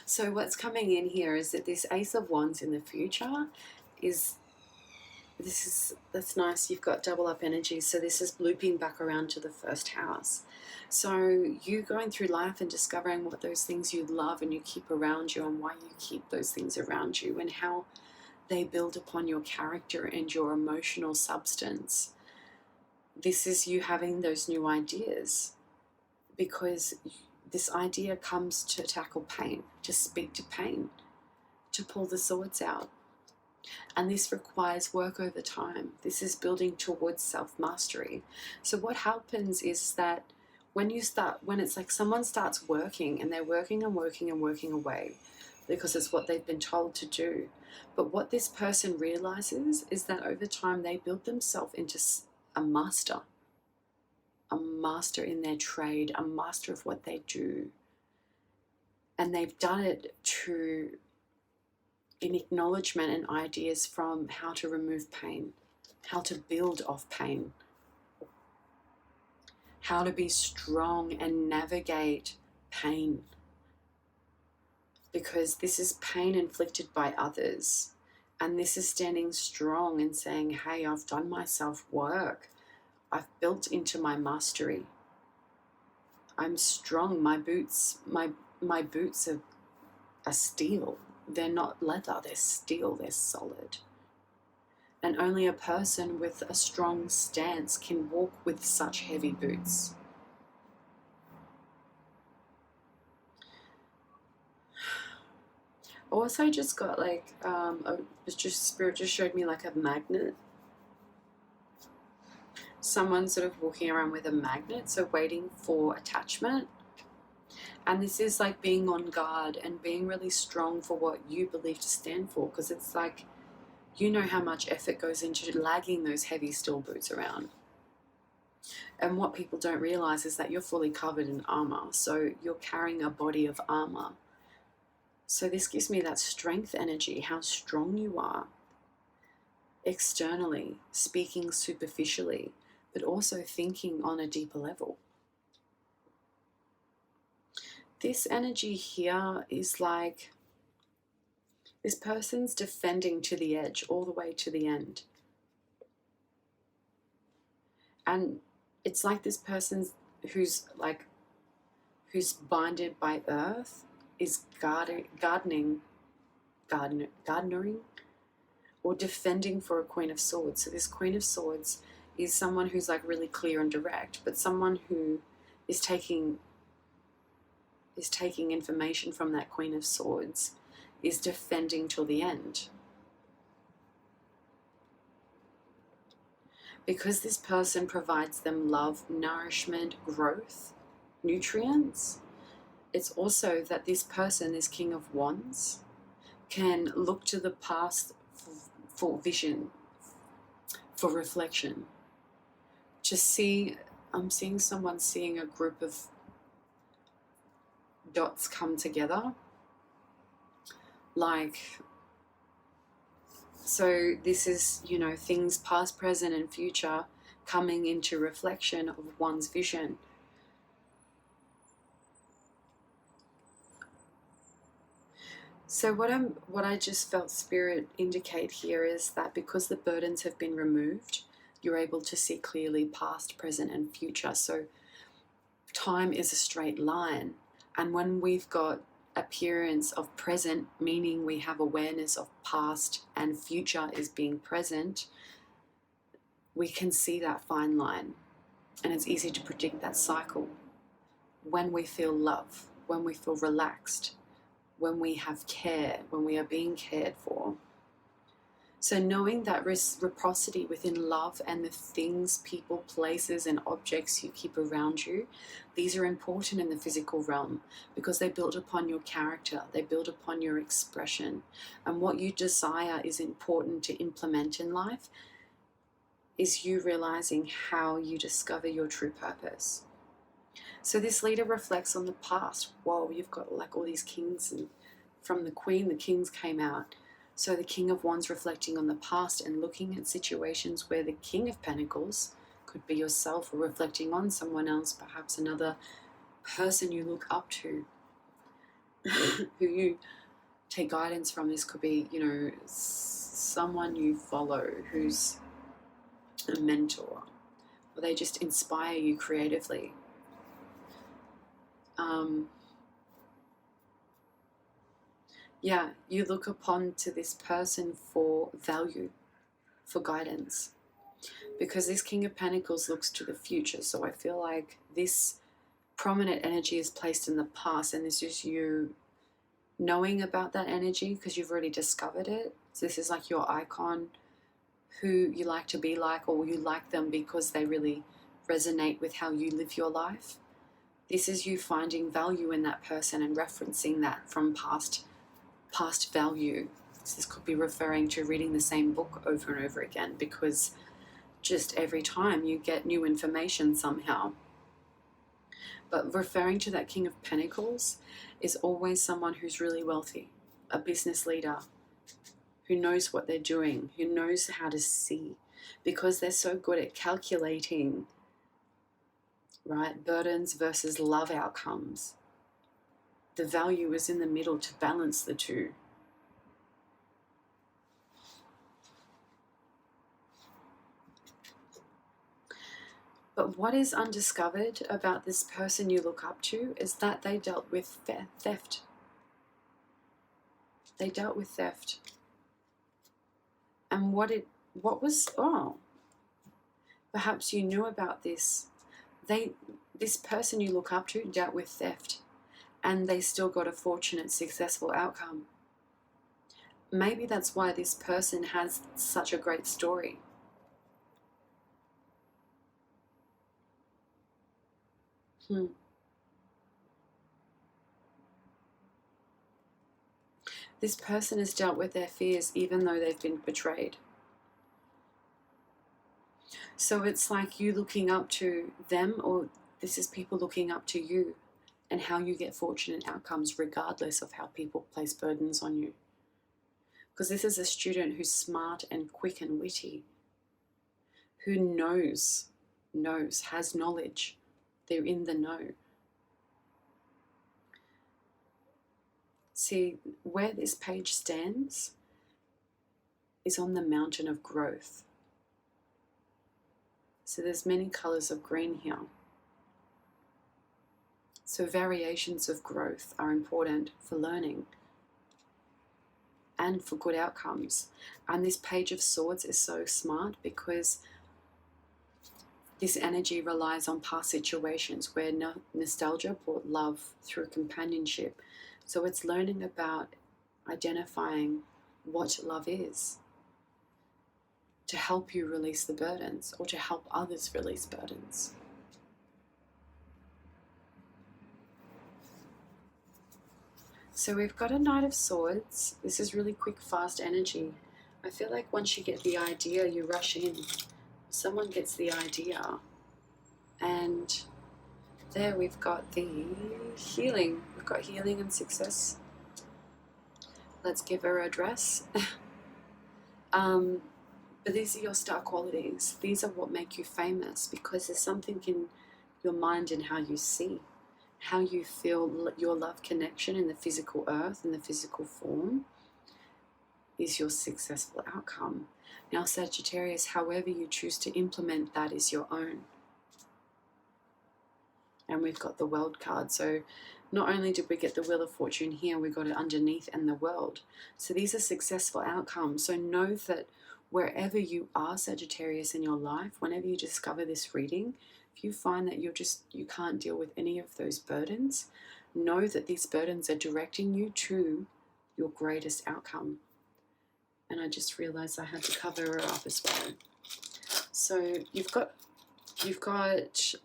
So what's coming in here is that this Ace of Wands in the future that's nice. You've got double up energy. So this is looping back around to the first house. So you going through life and discovering what those things you love and you keep around you, and why you keep those things around you, and how they build upon your character and your emotional substance. This is you having those new ideas, because this idea comes to tackle pain, to speak to pain, to pull the swords out. And this requires work over time. This is building towards self-mastery. So what happens is that when it's like someone starts working, and they're working and working and working away because it's what they've been told to do. But what this person realizes is that over time they build themselves into a master in their trade, a master of what they do. And they've done it in acknowledgement and ideas from how to remove pain, how to build off pain, how to be strong and navigate pain. Because this is pain inflicted by others. And this is standing strong and saying, hey, I've done my self-work. I've built into my mastery. I'm strong. My boots are steel. They're not leather, they're steel, they're solid. And only a person with a strong stance can walk with such heavy boots. Also just got like, Spirit just showed me like a magnet. Someone sort of walking around with a magnet, so waiting for attachment. And this is like being on guard and being really strong for what you believe to stand for, because it's like, you know how much effort goes into lagging those heavy steel boots around. And what people don't realize is that you're fully covered in armor. So you're carrying a body of armor. So this gives me that strength energy, how strong you are externally, speaking superficially, but also thinking on a deeper level. This energy here is like this person's defending to the edge, all the way to the end. And it's like this person who's binded by earth is garnering or defending for a Queen of Swords. So this Queen of Swords is someone who's like really clear and direct, but someone who is taking information from that Queen of Swords, is defending till the end. Because this person provides them love, nourishment, growth, nutrients, it's also that this person, this King of Wands, can look to the past for vision, for reflection. To see, I'm seeing someone seeing a group of dots come together, like, so this is, you know, things past, present and future coming into reflection of one's vision. So what I just felt Spirit indicate here is that because the burdens have been removed, you're able to see clearly past, present and future. So time is a straight line. And when we've got appearance of present, meaning we have awareness of past and future is being present, we can see that fine line. And it's easy to predict that cycle. When we feel love, when we feel relaxed, when we have care, when we are being cared for. So knowing that reciprocity within love and the things, people, places and objects you keep around you, these are important in the physical realm because they build upon your character, they build upon your expression. And what you desire is important to implement in life. is you realizing how you discover your true purpose. So this leader reflects on the past. Whoa, you've got like all these kings, and from the Queen, the kings came out. So the King of Wands reflecting on the past and looking at situations where the King of Pentacles could be yourself, or reflecting on someone else, perhaps another person you look up to, who you take guidance from. This could be, you know, someone you follow who's a mentor, or they just inspire you creatively. Yeah, you look upon to this person for value, for guidance, because this King of Pentacles looks to the future. So I feel like this prominent energy is placed in the past, and this is you knowing about that energy because you've already discovered it. So this is like your icon, who you like to be like, or you like them because they really resonate with how you live your life. This is you finding value in that person and referencing that from past value. This could be referring to reading the same book over and over again, because just every time you get new information somehow. But referring to that King of Pentacles is always someone who's really wealthy, a business leader, who knows what they're doing, who knows how to see, because they're so good at calculating, right, burdens versus love outcomes. The value is in the middle to balance the two. But what is undiscovered about this person you look up to is that they dealt with theft. They dealt with theft. And perhaps you knew about this. This person you look up to dealt with theft, and they still got a fortunate, successful outcome. Maybe that's why this person has such a great story. This person has dealt with their fears even though they've been betrayed. So it's like you looking up to them, or this is people looking up to you, and how you get fortunate outcomes regardless of how people place burdens on you. Because this is a student who's smart and quick and witty, who knows, has knowledge. They're in the know. See, where this page stands is on the mountain of growth. So there's many colors of green here. So variations of growth are important for learning and for good outcomes. And this Page of Swords is so smart because this energy relies on past situations where nostalgia brought love through companionship. So it's learning about identifying what love is to help you release the burdens, or to help others release burdens. So we've got a Knight of Swords. This is really quick, fast energy. I feel like once you get the idea, you rush in. Someone gets the idea. And there we've got the healing. We've got healing and success. Let's give her a dress. But these are your star qualities. These are what make you famous, because there's something in your mind and how you see, how you feel. Your love connection in the physical earth, in the physical form, is your successful outcome. Now, Sagittarius, however you choose to implement that is your own. And we've got the World card. So not only did we get the Wheel of Fortune here, we got it underneath and the World. So these are successful outcomes. So know that wherever you are, Sagittarius, in your life, whenever you discover this reading, if you find that you can't deal with any of those burdens, know that these burdens are directing you to your greatest outcome. And I just realized I had to cover her up as well. So you've got,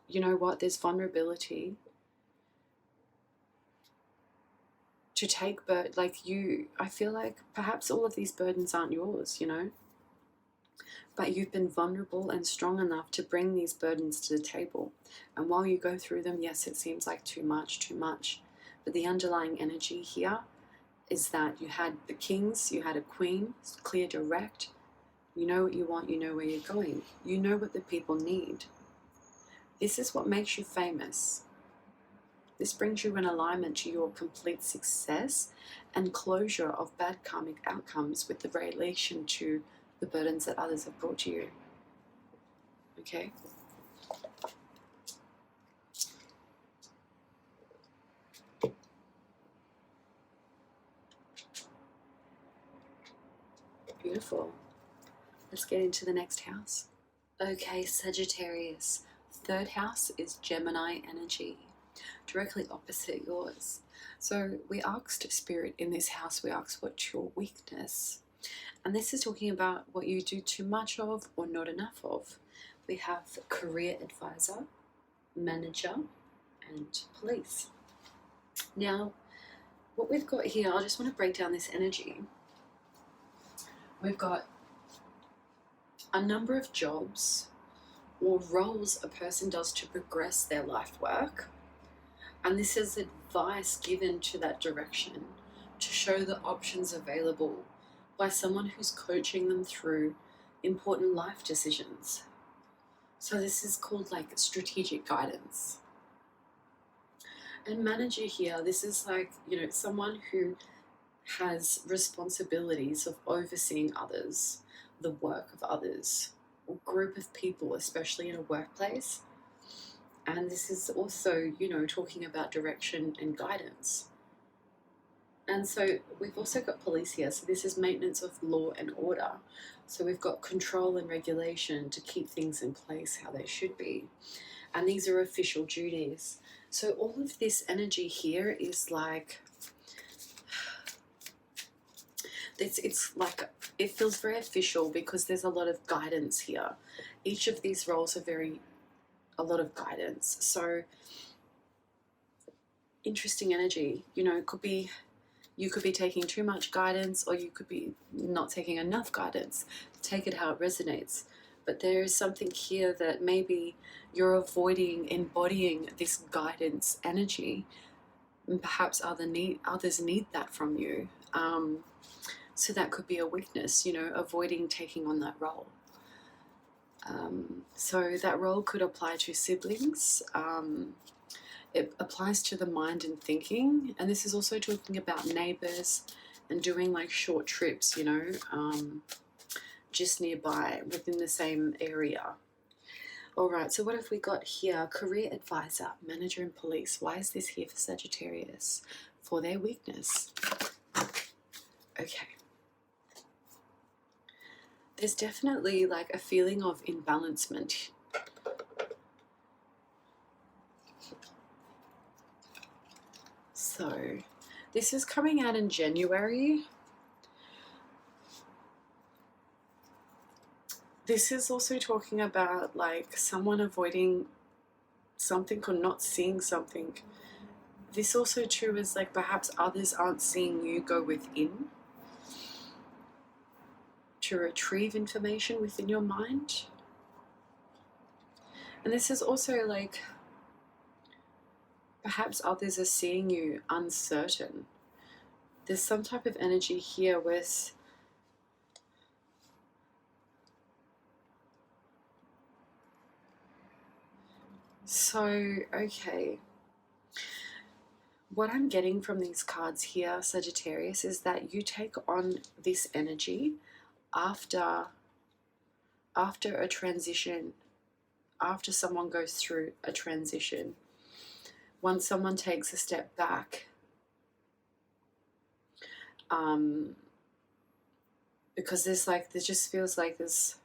you know what, there's vulnerability to take, but I feel like perhaps all of these burdens aren't yours, you know. But you've been vulnerable and strong enough to bring these burdens to the table. And while you go through them, yes, it seems like too much. But the underlying energy here is that you had the kings, you had a queen, clear, direct. You know what you want, you know where you're going. You know what the people need. This is what makes you famous. This brings you in alignment to your complete success and closure of bad karmic outcomes with the relation to the burdens that others have brought to you. Okay? Beautiful. Let's get into the next house. Okay, Sagittarius. Third house is Gemini energy, directly opposite yours. So we asked Spirit in this house, we asked what's your weakness? And this is talking about what you do too much of or not enough of. We have career advisor, manager, and police. Now, what we've got here, I just want to break down this energy. We've got a number of jobs or roles a person does to progress their life work. And this is advice given to that direction to show the options available by someone who's coaching them through important life decisions. So this is called like strategic guidance. And manager here, this is like, someone who has responsibilities of overseeing others, the work of others, or group of people, especially in a workplace. And this is also, talking about direction and guidance. And so we've also got police here. So this is maintenance of law and order. So we've got control and regulation to keep things in place how they should be. And these are official duties. So all of this energy here is like, it's like, it feels very official because there's a lot of guidance here. Each of these roles are a lot of guidance. So interesting energy, it could be, you could be taking too much guidance or you could be not taking enough guidance. Take it how it resonates. But there is something here that maybe you're avoiding embodying this guidance energy. And perhaps others need that from you. So that could be a weakness, avoiding taking on that role. So that role could apply to siblings. It applies to the mind and thinking. And this is also talking about neighbors and doing like short trips, just nearby within the same area. All right, so what have we got here? Career advisor, manager and police. Why is this here for Sagittarius? For their weakness. Okay. There's definitely like a feeling of imbalancement. So this is coming out in January. This is also talking about like someone avoiding something or not seeing something. This also too is like perhaps others aren't seeing you go within to retrieve information within your mind. And this is also like perhaps others are seeing you uncertain. There's some type of energy here with okay. What I'm getting from these cards here, Sagittarius, is that you take on this energy after a transition, after someone goes through a transition. Once someone takes a step back, because there just feels like there's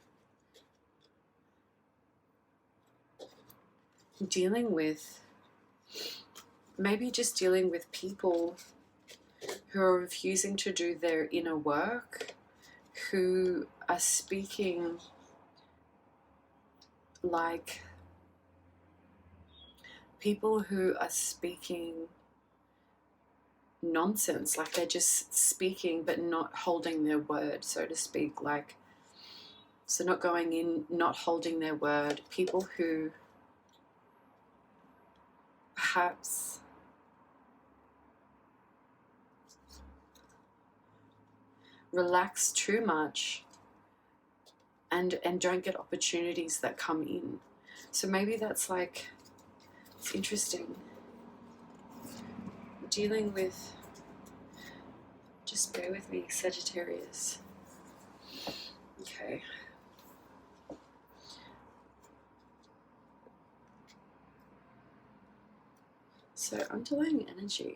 dealing with people who are refusing to do their inner work, who are speaking like people who are speaking nonsense, like they're just speaking but not holding their word, so to speak. Like So not going in, not holding their word. People who perhaps relax too much and don't get opportunities that come in. So maybe that's like, it's interesting. Dealing with, just bear with me, Sagittarius. Okay. So underlying energy.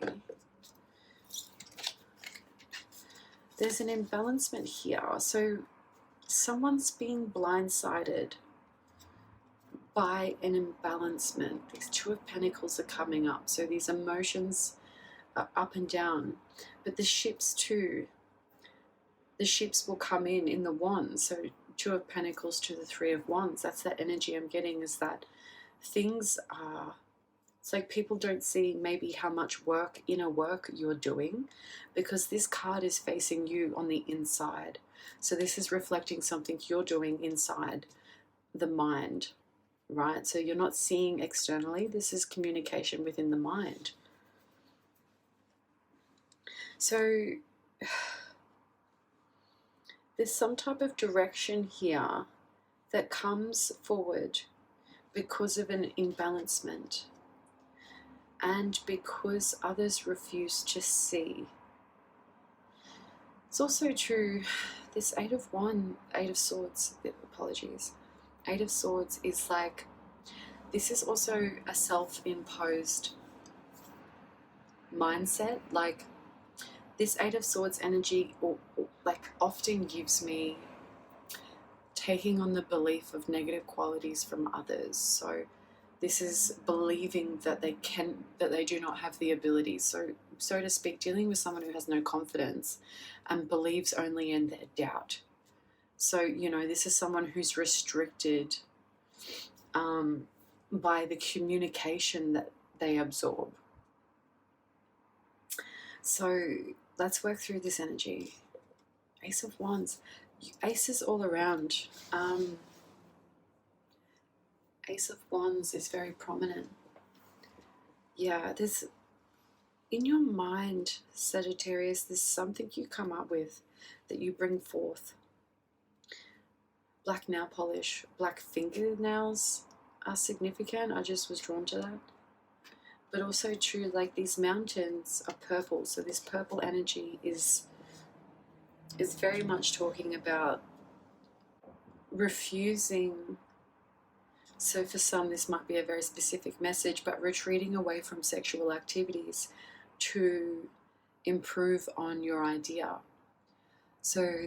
There's an imbalancement here. So someone's being blindsided by an imbalancement. These Two of Pentacles are coming up. So these emotions are up and down. But the ships too. The ships will come in the Wands. So Two of Pentacles to the Three of Wands. That's that energy I'm getting, is that things are, it's like people don't see maybe how much work, inner work you're doing, because this card is facing you on the inside. So this is reflecting something you're doing inside the mind, right? So you're not seeing externally. This is communication within the mind. So there's some type of direction here that comes forward because of an imbalancement, and because others refuse to see. It's also true, this Eight of Swords, apologies, Eight of Swords is like, this is also a self-imposed mindset. Like this Eight of Swords energy like often gives me taking on the belief of negative qualities from others. So this is believing that they do not have the ability. So to speak, dealing with someone who has no confidence and believes only in their doubt. So, you know, this is someone who's restricted by the communication that they absorb. So let's work through this energy. Ace of Wands. Aces all around. Ace of Wands is very prominent. Yeah, there's, in your mind, Sagittarius, there's something you come up with that you bring forth. Black nail polish, black fingernails are significant. I just was drawn to that. But also true, like these mountains are purple. So this purple energy is very much talking about refusing. So for some, this might be a very specific message, but retreating away from sexual activities to improve on your idea. So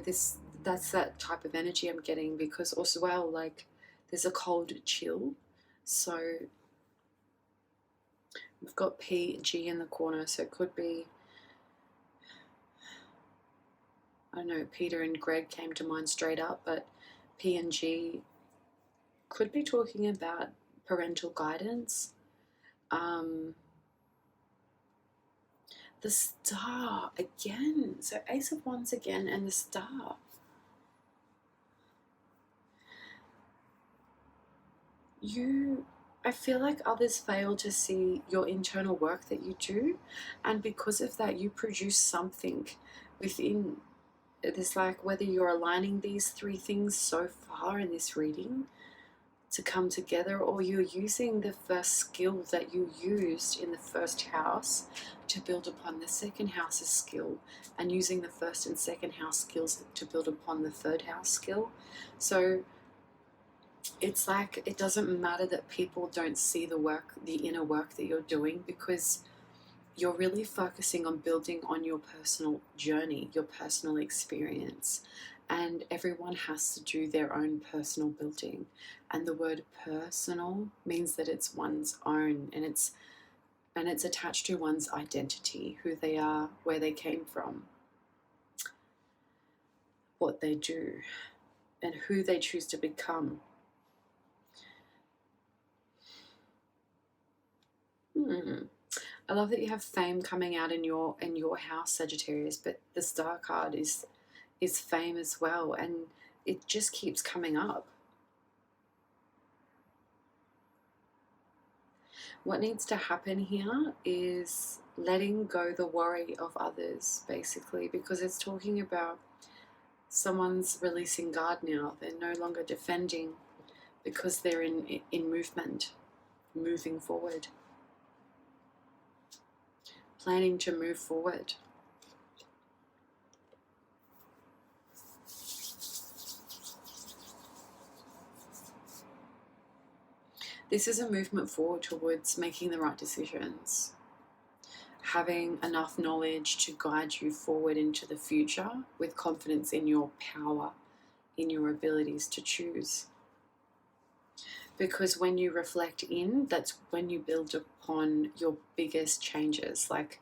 that's that type of energy I'm getting, because also, well, like there's a cold chill. So we've got P, G in the corner, so it could be, I don't know, Peter and Greg came to mind straight up, but P and G could be talking about parental guidance. The Star again. So Ace of Wands again, and the Star. I feel like others fail to see your internal work that you do, and because of that you produce something within. It's like whether you're aligning these three things so far in this reading to come together, or you're using the first skill that you used in the first house to build upon the second house's skill, and using the first and second house skills to build upon the third house skill. So it's like it doesn't matter that people don't see the work, the inner work that you're doing, because you're really focusing on building on your personal journey, your personal experience. And everyone has to do their own personal building. And the word personal means that it's one's own, and it's attached to one's identity, who they are, where they came from, what they do, and who they choose to become. I love that you have fame coming out in your house, Sagittarius, but the Star card is fame as well. And it just keeps coming up. What needs to happen here is letting go the worry of others, basically, because it's talking about someone's releasing guard now. They're no longer defending because they're in movement, moving forward, planning to move forward. This is a movement forward towards making the right decisions, having enough knowledge to guide you forward into the future with confidence in your power, in your abilities to choose. Because when you reflect in, that's when you build upon your biggest changes. Like,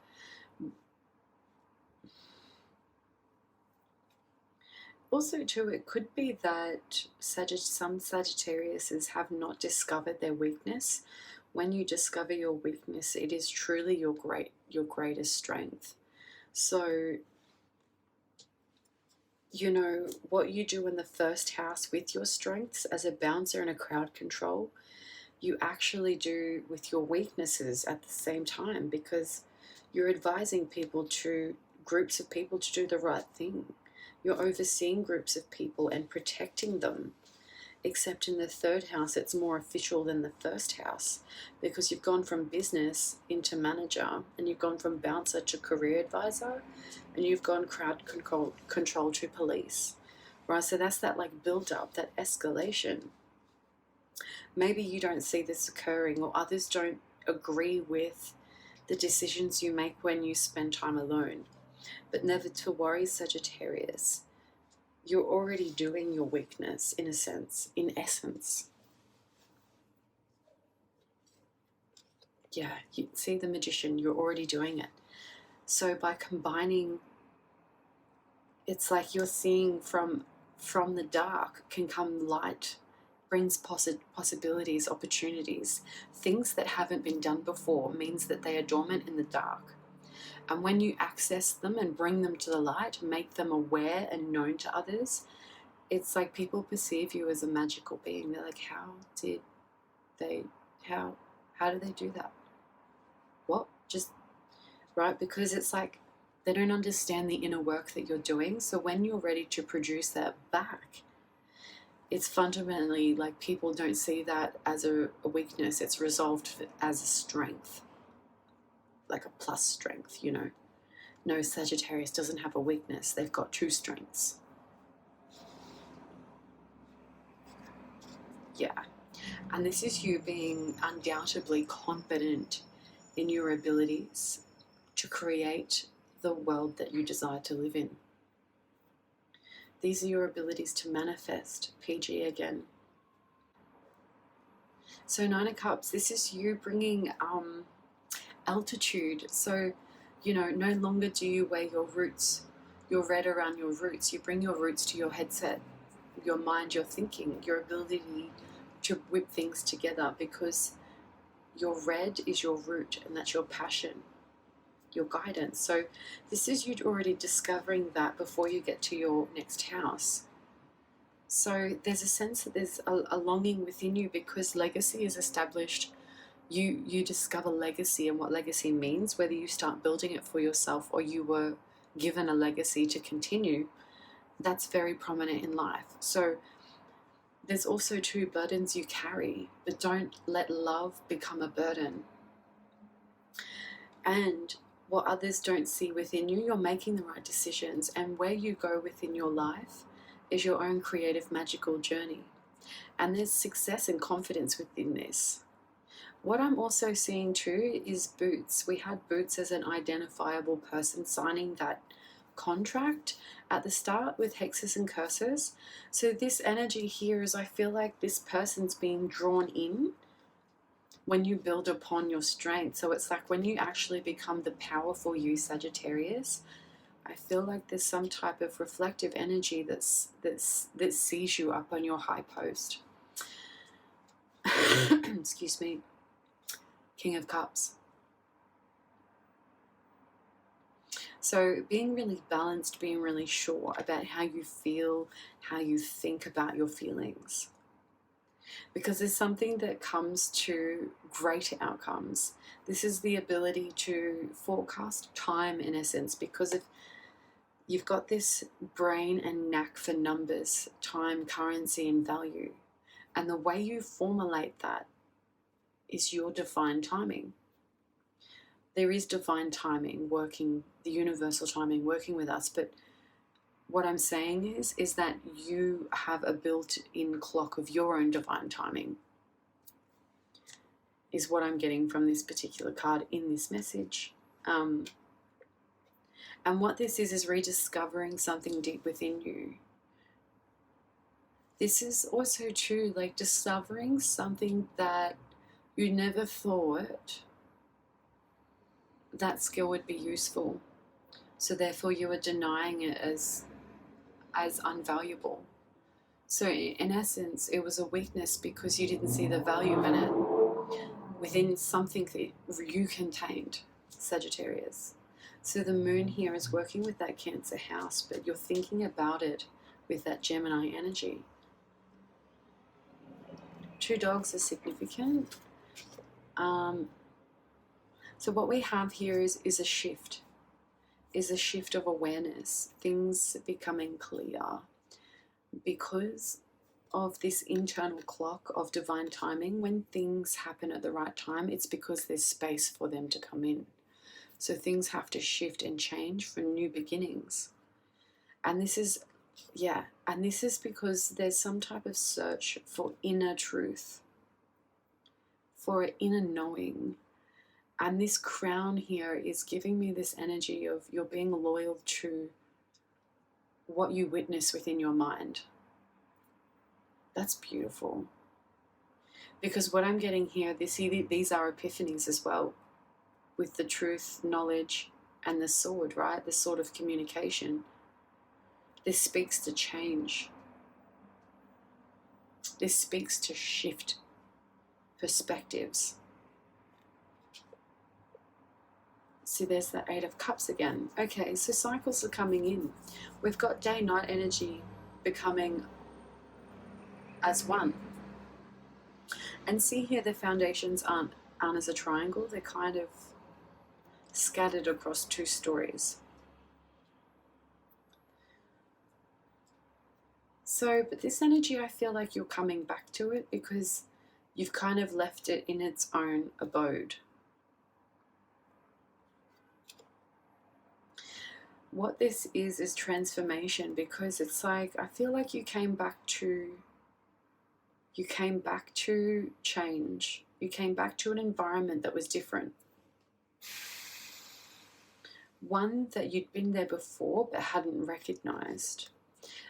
also too, it could be that some Sagittariuses have not discovered their weakness. When you discover your weakness, it is truly your greatest strength. So, you know, what you do in the first house with your strengths as a bouncer and a crowd control, you actually do with your weaknesses at the same time, because you're advising groups of people to do the right thing. You're overseeing groups of people and protecting them. Except in the third house, it's more official than the first house, because you've gone from business into manager, and you've gone from bouncer to career advisor, and you've gone crowd control to police, right? So that's that like build up, that escalation. Maybe you don't see this occurring, or others don't agree with the decisions you make when you spend time alone. But never to worry, Sagittarius. You're already doing your weakness in a sense, in essence. Yeah, you see the Magician, you're already doing it. So by combining, it's like you're seeing from the dark can come light, brings possibilities, opportunities. Things that haven't been done before means that they are dormant in the dark. And when you access them and bring them to the light, make them aware and known to others, it's like people perceive you as a magical being. They're like, how do they do that? What? Just, right? Because it's like they don't understand the inner work that you're doing. So when you're ready to produce that back, it's fundamentally like people don't see that as a weakness. It's resolved as a strength. Like a plus strength, you know. No, Sagittarius doesn't have a weakness. They've got two strengths. Yeah. And this is you being undoubtedly confident in your abilities to create the world that you desire to live in. These are your abilities to manifest. PG again. So 9 of Cups, this is you bringing altitude. So, you know, no longer do you wear your roots, your red around your roots. You bring your roots to your headset, your mind, your thinking, your ability to whip things together, because your red is your root, and that's your passion, your guidance. So this is you already discovering that before you get to your next house. So there's a sense that there's a longing within you, because legacy is established. You discover legacy and what legacy means, whether you start building it for yourself or you were given a legacy to continue. That's very prominent in life. So there's also 2 burdens you carry, but don't let love become a burden. And what others don't see within you, you're making the right decisions, and where you go within your life is your own creative, magical journey. And there's success and confidence within this. What I'm also seeing too is Boots. We had Boots as an identifiable person signing that contract at the start with hexes and curses. So this energy here is, I feel like this person's being drawn in when you build upon your strength. So it's like when you actually become the powerful you, Sagittarius, I feel like there's some type of reflective energy that sees you up on your high post. Excuse me. King of Cups. So being really balanced, being really sure about how you feel, how you think about your feelings. Because there's something that comes to great outcomes. This is the ability to forecast time, in essence, because if you've got this brain and knack for numbers, time, currency, and value. And the way you formulate that is your divine timing. There is divine timing working, the universal timing working with us, but what I'm saying is that you have a built-in clock of your own divine timing, is what I'm getting from this particular card in this message. And what this is rediscovering something deep within you. This is also too like discovering something that you never thought that skill would be useful. So therefore you are denying it as unvaluable. So in essence, it was a weakness because you didn't see the value in it within something that you contained, Sagittarius. So the moon here is working with that Cancer house, but you're thinking about it with that Gemini energy. 2 dogs are significant. So what we have here is a shift. Is a shift of awareness, things becoming clear because of this internal clock of divine timing. When things happen at the right time, it's because there's space for them to come in. So things have to shift and change for new beginnings. And this is, and this is because there's some type of search for inner truth, for inner knowing. And this crown here is giving me this energy of you're being loyal to what you witness within your mind. That's beautiful. Because what I'm getting here, these are epiphanies as well, with the truth, knowledge, and the sword, right? The sword of communication. This speaks to change. This speaks to shift perspectives. See, there's the 8 of Cups again. Okay, so cycles are coming in. We've got day-night energy becoming as one. And see here, the foundations aren't as a triangle. They're kind of scattered across 2 stories. So, but this energy, I feel like you're coming back to it because you've kind of left it in its own abode. What this is transformation, because it's like, I feel like you came back to change. You came back to an environment that was different. One that you'd been there before but hadn't recognized.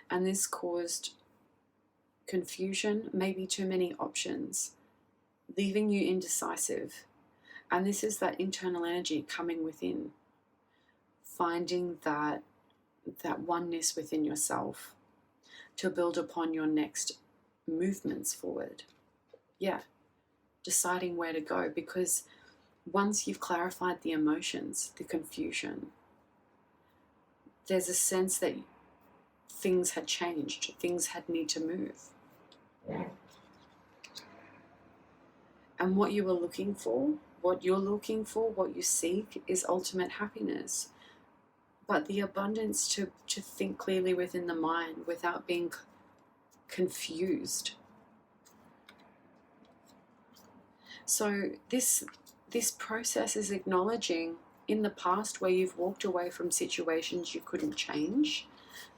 And this caused confusion, maybe too many options, leaving you indecisive. And this is that internal energy coming within. Finding that oneness within yourself to build upon your next movements forward. Yeah, deciding where to go, because once you've clarified the emotions, the confusion, there's a sense that things had changed, things had need to move. And what you were looking for, what you're looking for, what you seek is ultimate happiness. But the abundance to think clearly within the mind without being confused. So this process is acknowledging in the past where you've walked away from situations you couldn't change,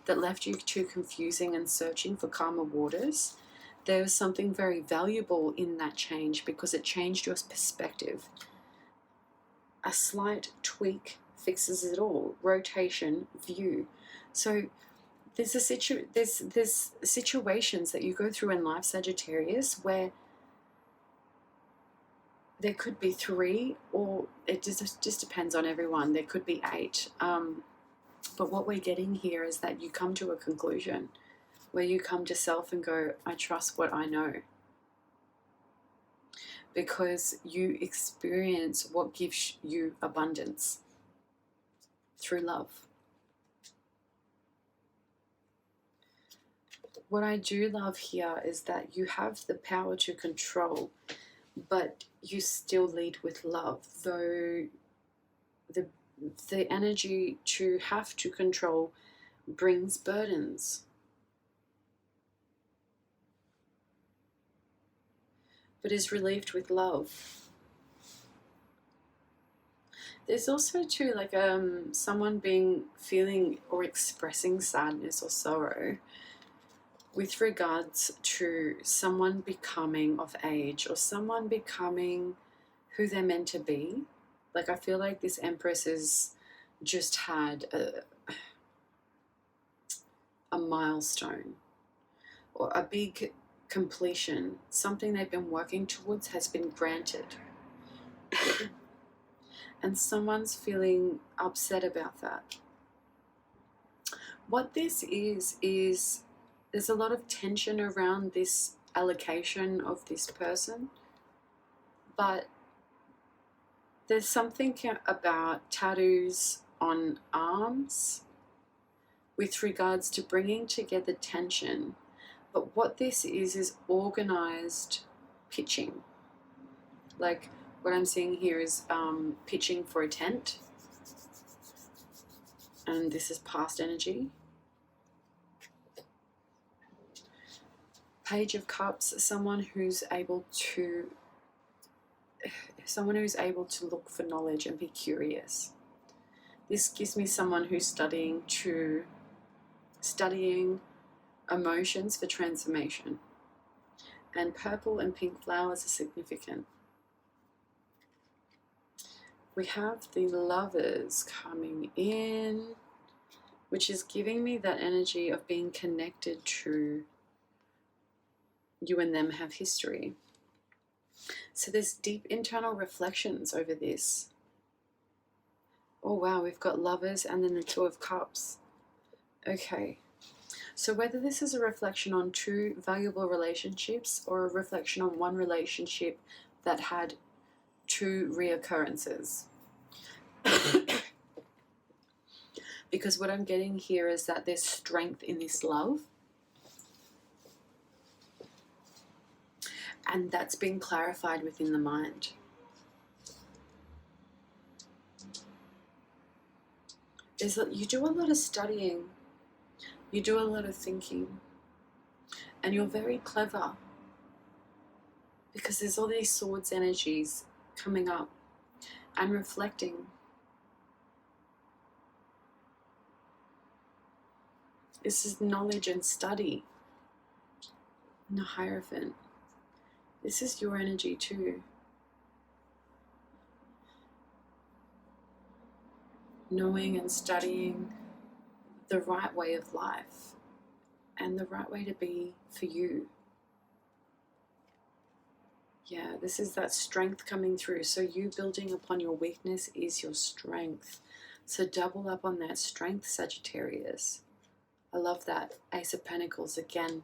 that left you too confusing and searching for calmer waters. There was something very valuable in that change because it changed your perspective. A slight tweak fixes it all. Rotation, view. So there's situations that you go through in life, Sagittarius, where there could be 3, or it just depends on everyone. There could be 8. But what we're getting here is that you come to a conclusion where you come to self and go, I trust what I know. Because you experience what gives you abundance through love. What I do love here is that you have the power to control, but you still lead with love, though the energy to have to control brings burdens. But is relieved with love. There's also too like someone feeling or expressing sadness or sorrow with regards to someone becoming of age or someone becoming who they're meant to be. Like I feel like this Empress has just had a milestone or a big completion. Something they've been working towards has been granted. And someone's feeling upset about that. What this is there's a lot of tension around this allocation of this person, but there's something about tattoos on arms with regards to bringing together tension. But what this is organized pitching. Like what I'm seeing here is pitching for a tent. And this is past energy. Page of Cups, someone who's able to look for knowledge and be curious. This gives me someone who's studying emotions for transformation. And purple and pink flowers are significant. We have the Lovers coming in, which is giving me that energy of being connected to you and them have history. So there's deep internal reflections over this. Oh wow, we've got Lovers and then the Two of Cups. Okay. So whether this is a reflection on two valuable relationships or a reflection on one relationship that had two reoccurrences. Because what I'm getting here is that there's strength in this love. And that's been clarified within the mind. You do a lot of studying. You do a lot of thinking. And you're very clever. Because there's all these swords energies coming up and reflecting. This is knowledge and study. And the Hierophant. This is your energy too. Knowing and studying the right way of life and the right way to be for you. Yeah, this is that strength coming through. So you building upon your weakness is your strength. So double up on that strength, Sagittarius. I love that. Ace of Pentacles again.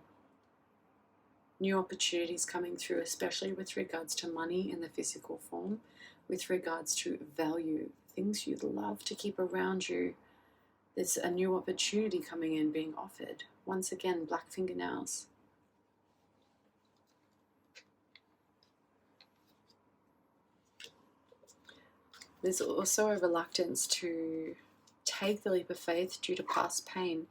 New opportunities coming through, especially with regards to money in the physical form, with regards to value, things you'd love to keep around you. There's a new opportunity coming in, being offered. Once again, black fingernails. There's also a reluctance to take the leap of faith due to past pain.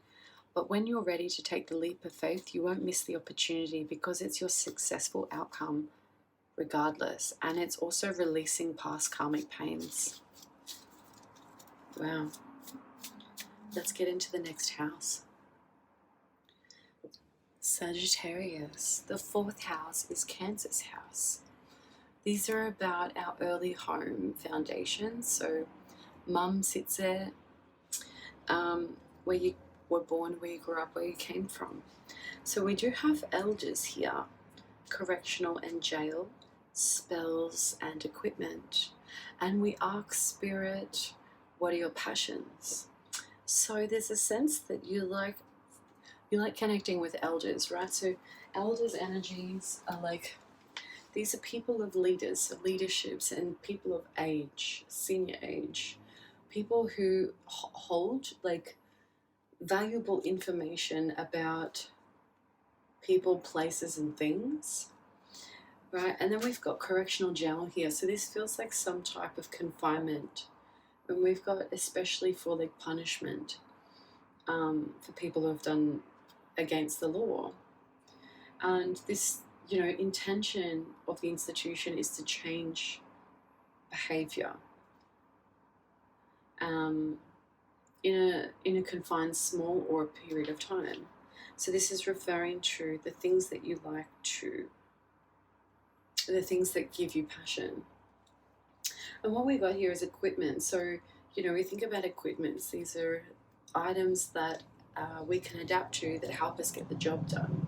But when you're ready to take the leap of faith, you won't miss the opportunity because it's your successful outcome regardless. And it's also releasing past karmic pains. Wow. Let's get into the next house. Sagittarius. The fourth house is Cancer's house. These are about our early home foundations. So mum sits there where you were born, where you grew up, where you came from. So we do have elders here, correctional and jail, spells and equipment. And we ask spirit, what are your passions? So there's a sense that you like connecting with elders, right? So elders' energies are like, these are people of leaderships and people of age, senior age, people who hold like valuable information about people, places, and things. Right, and then we've got correctional jail here. So this feels like some type of confinement. And we've got especially for like punishment for people who have done against the law. And this, you know, intention of the institution is to change behavior in a confined small or a period of time. So this is referring to the things that you like to, the things that give you passion. And what we got here is equipment. So, you know, we think about equipments. These are items that we can adapt to that help us get the job done.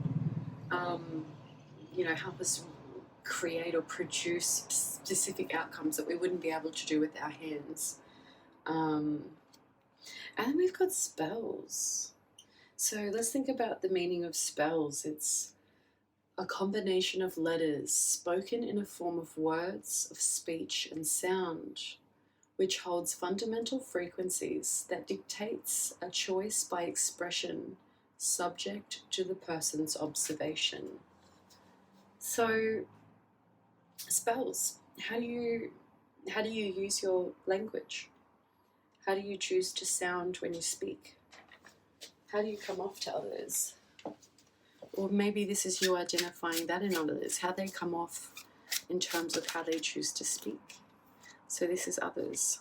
You know, help us create or produce specific outcomes that we wouldn't be able to do with our hands. And then we've got spells. So let's think about the meaning of spells. It's a combination of letters spoken in a form of words, of speech and sound, which holds fundamental frequencies that dictates a choice by expression subject to the person's observation. So, spells. How do you use your language? How do you choose to sound when you speak? How do you come off to others? Or maybe this is you identifying that in others, how they come off in terms of how they choose to speak. So this is others.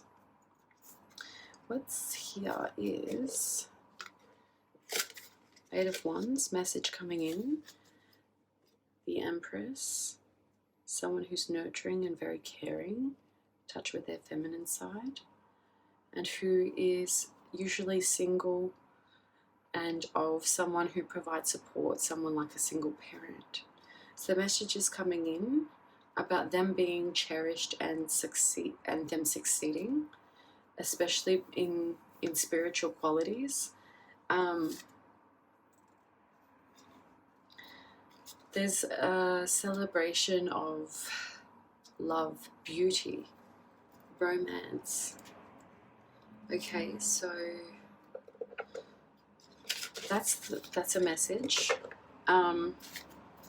What's here is Eight of Wands, message coming in. The Empress, someone who's nurturing and very caring, touch with their feminine side, and who is usually single and of someone who provides support, someone like a single parent. So the message is coming in about them being cherished and them succeeding, especially in spiritual qualities. There's a celebration of love, beauty, romance. Okay, so that's a message. All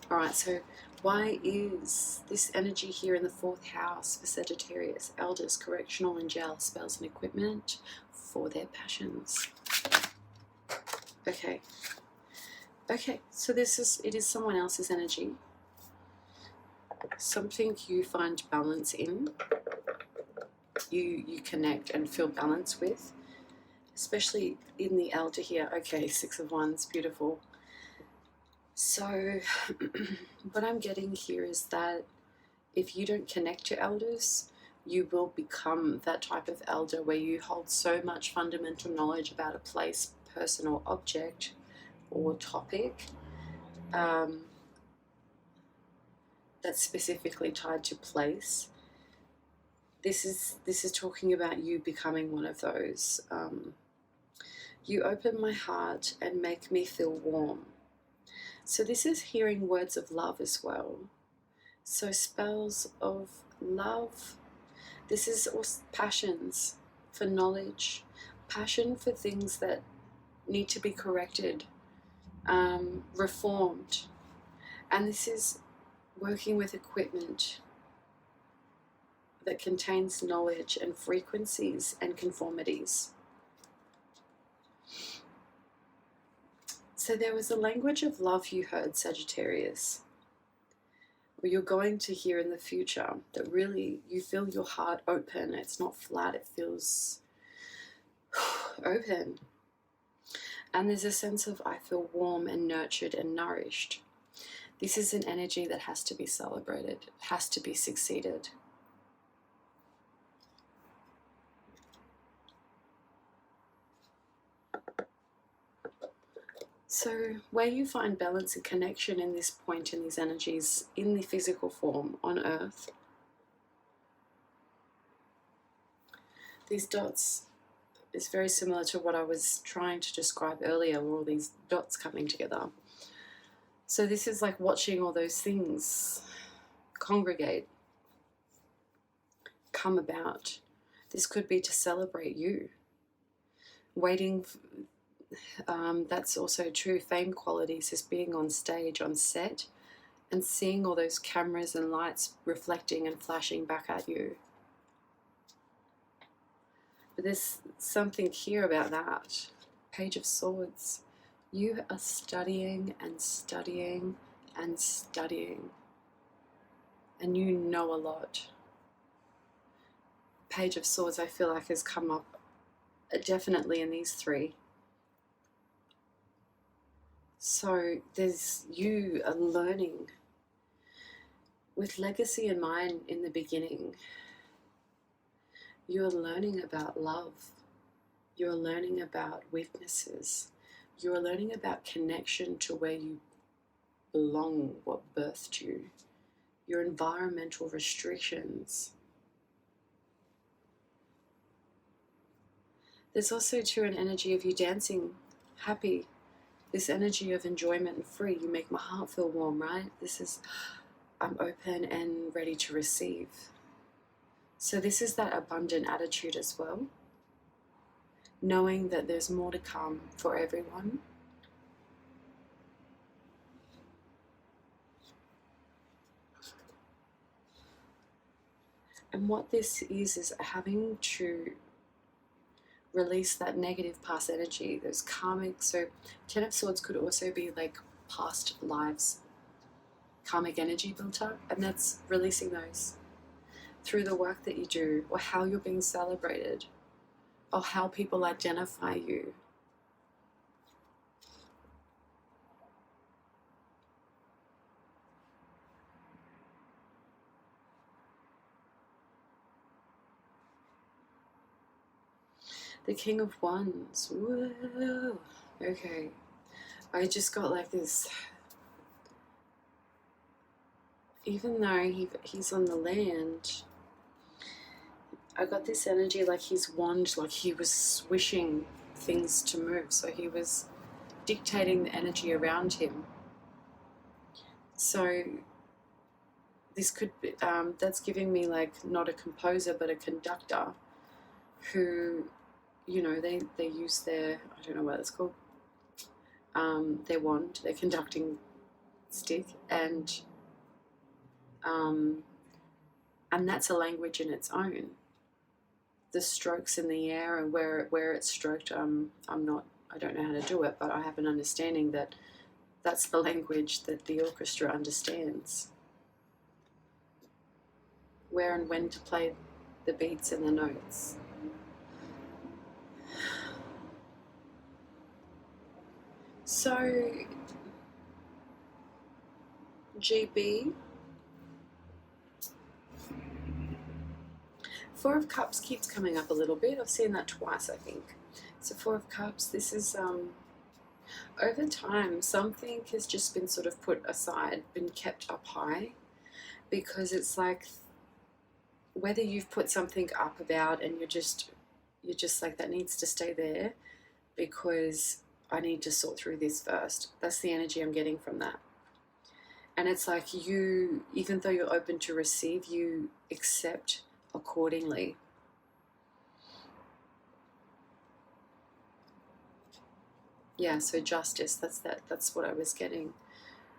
right, so why is this energy here in the 4th house for Sagittarius? Elders, correctional and jail, spells and equipment for their passions. Okay. Okay, so it is someone else's energy. Something you find balance in. You connect and feel balance with. Especially in the elder here. Okay, 6 of Wands, beautiful. So what I'm getting here is that if you don't connect to elders, you will become that type of elder where you hold so much fundamental knowledge about a place, person or object or topic that's specifically tied to place. This is talking about you becoming one of those. You open my heart and make me feel warm. So this is hearing words of love as well. So spells of love. This is also passions for knowledge, passion for things that need to be corrected, reformed. And this is working with equipment that contains knowledge and frequencies and conformities. So there was a language of love you heard, Sagittarius, or you're going to hear in the future, that really you feel your heart open. It's not flat, it feels open. And there's a sense of I feel warm and nurtured and nourished. This is an energy that has to be celebrated, has to be succeeded. So where you find balance and connection in this point, in these energies, in the physical form on Earth, these dots is very similar to what I was trying to describe earlier, all these dots coming together. So this is like watching all those things congregate, come about. This could be to celebrate you. waiting. That's also true. Fame qualities is being on stage, on set, and seeing all those cameras and lights reflecting and flashing back at you. But there's something here about that. Page of Swords. You are studying and studying and studying. And you know a lot. Page of Swords, I feel like, has come up definitely in these three. So you are learning with legacy in mind in the beginning. You're learning about love. You're learning about weaknesses. You're learning about connection to where you belong, what birthed you, your environmental restrictions. There's also too an energy of you dancing, happy, this energy of enjoyment and free. You make my heart feel warm, right? This is, I'm open and ready to receive. So this is that abundant attitude as well, knowing that there's more to come for everyone. And what this is having to release that negative past energy, those karmic. So 10 of Swords could also be like past lives, karmic energy built up, and that's releasing those through the work that you do, or how you're being celebrated, or how people identify you. The King of Wands. Whoa. Okay. I just got like this. Even though he's on the land, I got this energy like his wand, like he was swishing things to move. So he was dictating the energy around him. So this could be, that's giving me like not a composer but a conductor who, you know, they use their, I don't know what it's called, their wand, their conducting stick, and that's a language in its own. The strokes in the air and where it's stroked, I don't know how to do it, but I have an understanding that that's the language that the orchestra understands. Where and when to play the beats and the notes. So, GB, Four of Cups keeps coming up a little bit. I've seen that twice, I think. So Four of Cups, this is, over time, something has just been sort of put aside, been kept up high, because it's like, whether you've put something up about and you're just like, that needs to stay there because I need to sort through this first. That's the energy I'm getting from that. And it's like you, even though you're open to receive, you accept accordingly. Yeah, so justice, that's what I was getting.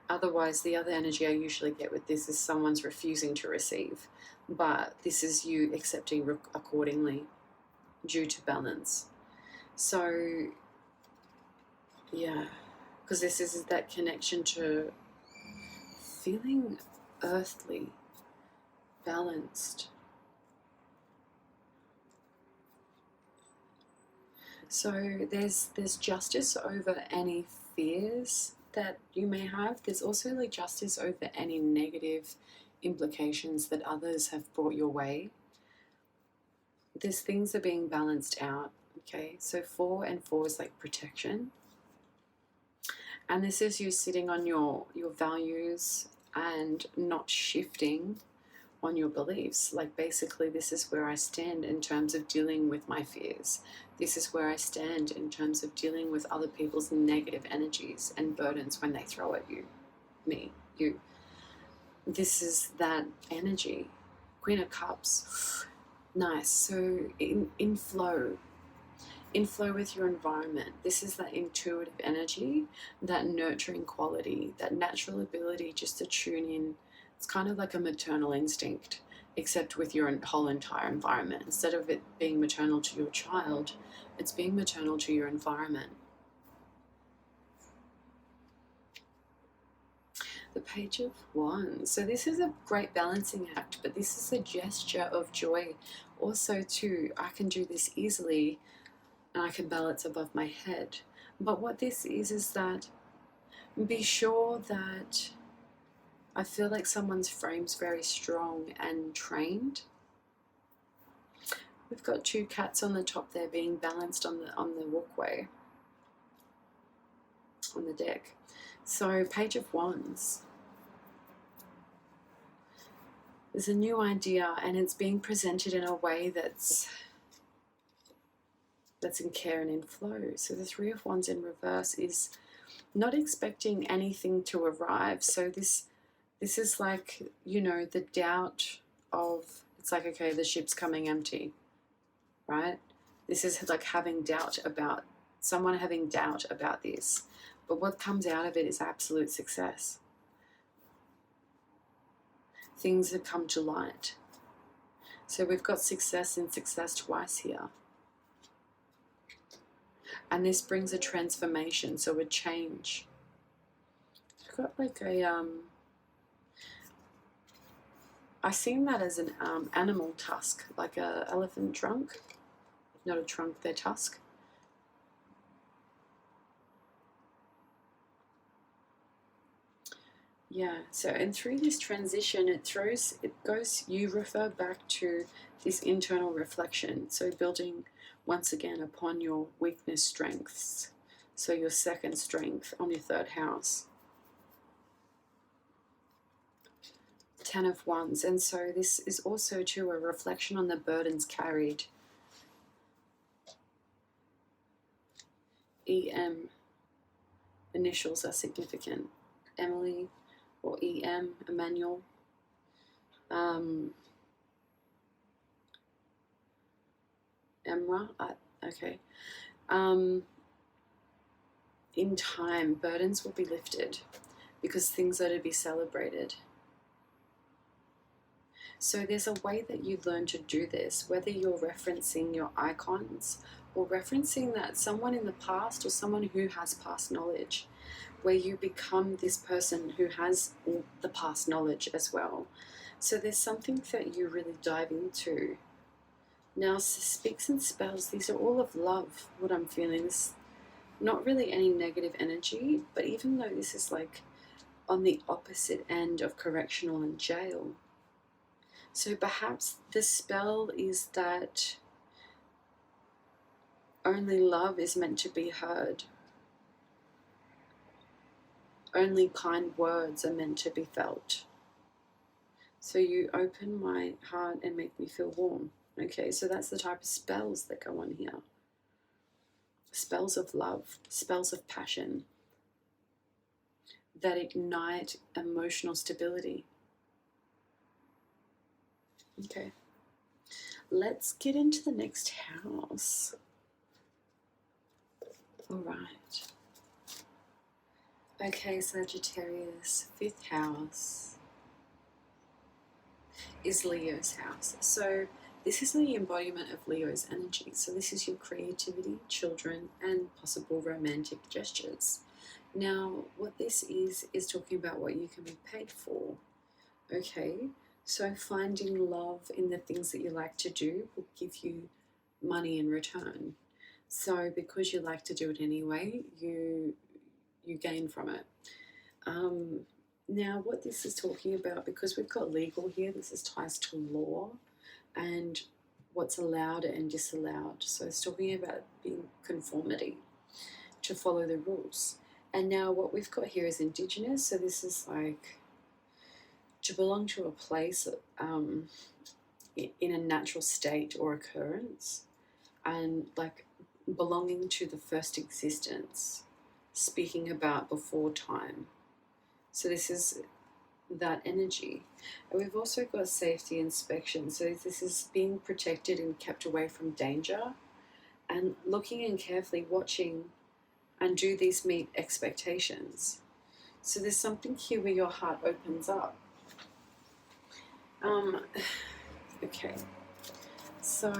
Otherwise, the other energy I usually get with this is someone's refusing to receive. But this is you accepting accordingly due to balance. So, yeah, because this is that connection to feeling earthly, balanced. So there's justice over any fears that you may have. There's also like justice over any negative implications that others have brought your way. There's things that are being balanced out. Okay, so 4 and 4 is like protection. And this is you sitting on your values and not shifting on your beliefs. Like basically, this is where I stand in terms of dealing with my fears. This is where I stand in terms of dealing with other people's negative energies and burdens when they throw at you. You. This is that energy. Queen of Cups. Nice. So in flow. in flow with your environment. This is that intuitive energy, that nurturing quality, that natural ability just to tune in. It's kind of like a maternal instinct, except with your whole entire environment. Instead of it being maternal to your child, it's being maternal to your environment. The Page of Wands. So this is a great balancing act, but this is a gesture of joy. Also too, I can do this easily and I can balance above my head. But what this is that be sure that I feel like someone's frame's very strong and trained. We've got two cats on the top there being balanced on the walkway, on the deck. So Page of Wands. There's a new idea and it's being presented in a way that's in care and in flow. So the Three of Wands in reverse is not expecting anything to arrive. So this is like, you know, the doubt of, it's like, okay, the ship's coming empty, right? This is like having doubt about, someone having doubt about this. But what comes out of it is absolute success. Things have come to light. So we've got success and success twice here. And this brings a transformation, so a change. I've got like a, I seen that as an animal tusk, like a elephant trunk. Not a trunk, their tusk. Yeah, so and through this transition, you refer back to this internal reflection. So building once again upon your weakness strengths. So your second strength on your third house. Ten of Wands. And so this is also too a reflection on the burdens carried. EM initials are significant. Emily or EM, Emmanuel. Emra, okay. In time, burdens will be lifted because things are to be celebrated. So there's a way that you learn to do this, whether you're referencing your icons or referencing that someone in the past or someone who has past knowledge, where you become this person who has the past knowledge as well. So there's something that you really dive into. Now, speaks and spells, these are all of love, what I'm feeling. This, not really any negative energy, but even though this is like on the opposite end of correctional and jail. So perhaps the spell is that only love is meant to be heard. Only kind words are meant to be felt. So you open my heart and make me feel warm. Okay, so that's the type of spells that go on here. Spells of love, spells of passion that ignite emotional stability. Okay, let's get into the next house. All right. Okay, Sagittarius, 5th house is Leo's house. So this is the embodiment of Leo's energy. So this is your creativity, children, and possible romantic gestures. Now, what this is talking about what you can be paid for. Okay, so finding love in the things that you like to do will give you money in return. So because you like to do it anyway, you gain from it. Now, what this is talking about, because we've got legal here, this is ties to law and what's allowed and disallowed. So it's talking about being conformity, to follow the rules. And now what we've got here is Indigenous. So this is like to belong to a place in a natural state or occurrence, and like belonging to the first existence, speaking about before time. So this is that energy. And we've also got safety inspection. So this is being protected and kept away from danger. and looking and carefully watching, and do these meet expectations? So there's something here where your heart opens up. Okay, so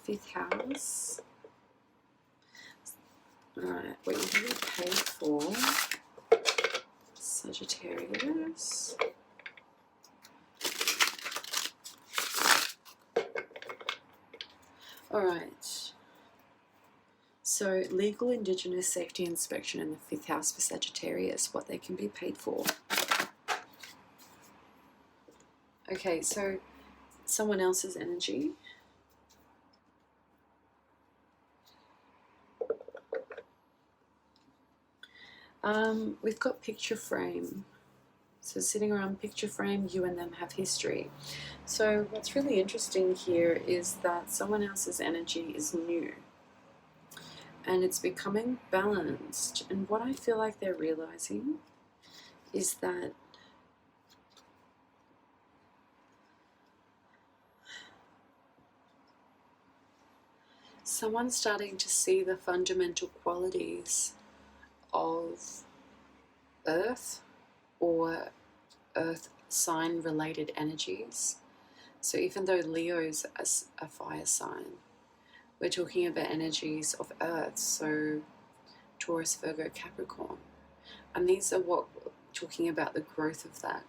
5th house. Alright, what you can be paid for, Sagittarius. Alright, so legal, indigenous, safety, inspection in the 5th house for Sagittarius, what they can be paid for. Okay, so someone else's energy. We've got picture frame. So sitting around picture frame, you and them have history. So what's really interesting here is that someone else's energy is new and it's becoming balanced. And what I feel like they're realizing is that someone's starting to see the fundamental qualities of Earth or Earth sign related energies. So even though Leo's a fire sign, we're talking about energies of Earth, so Taurus, Virgo, Capricorn. And these are what we're talking about, the growth of that.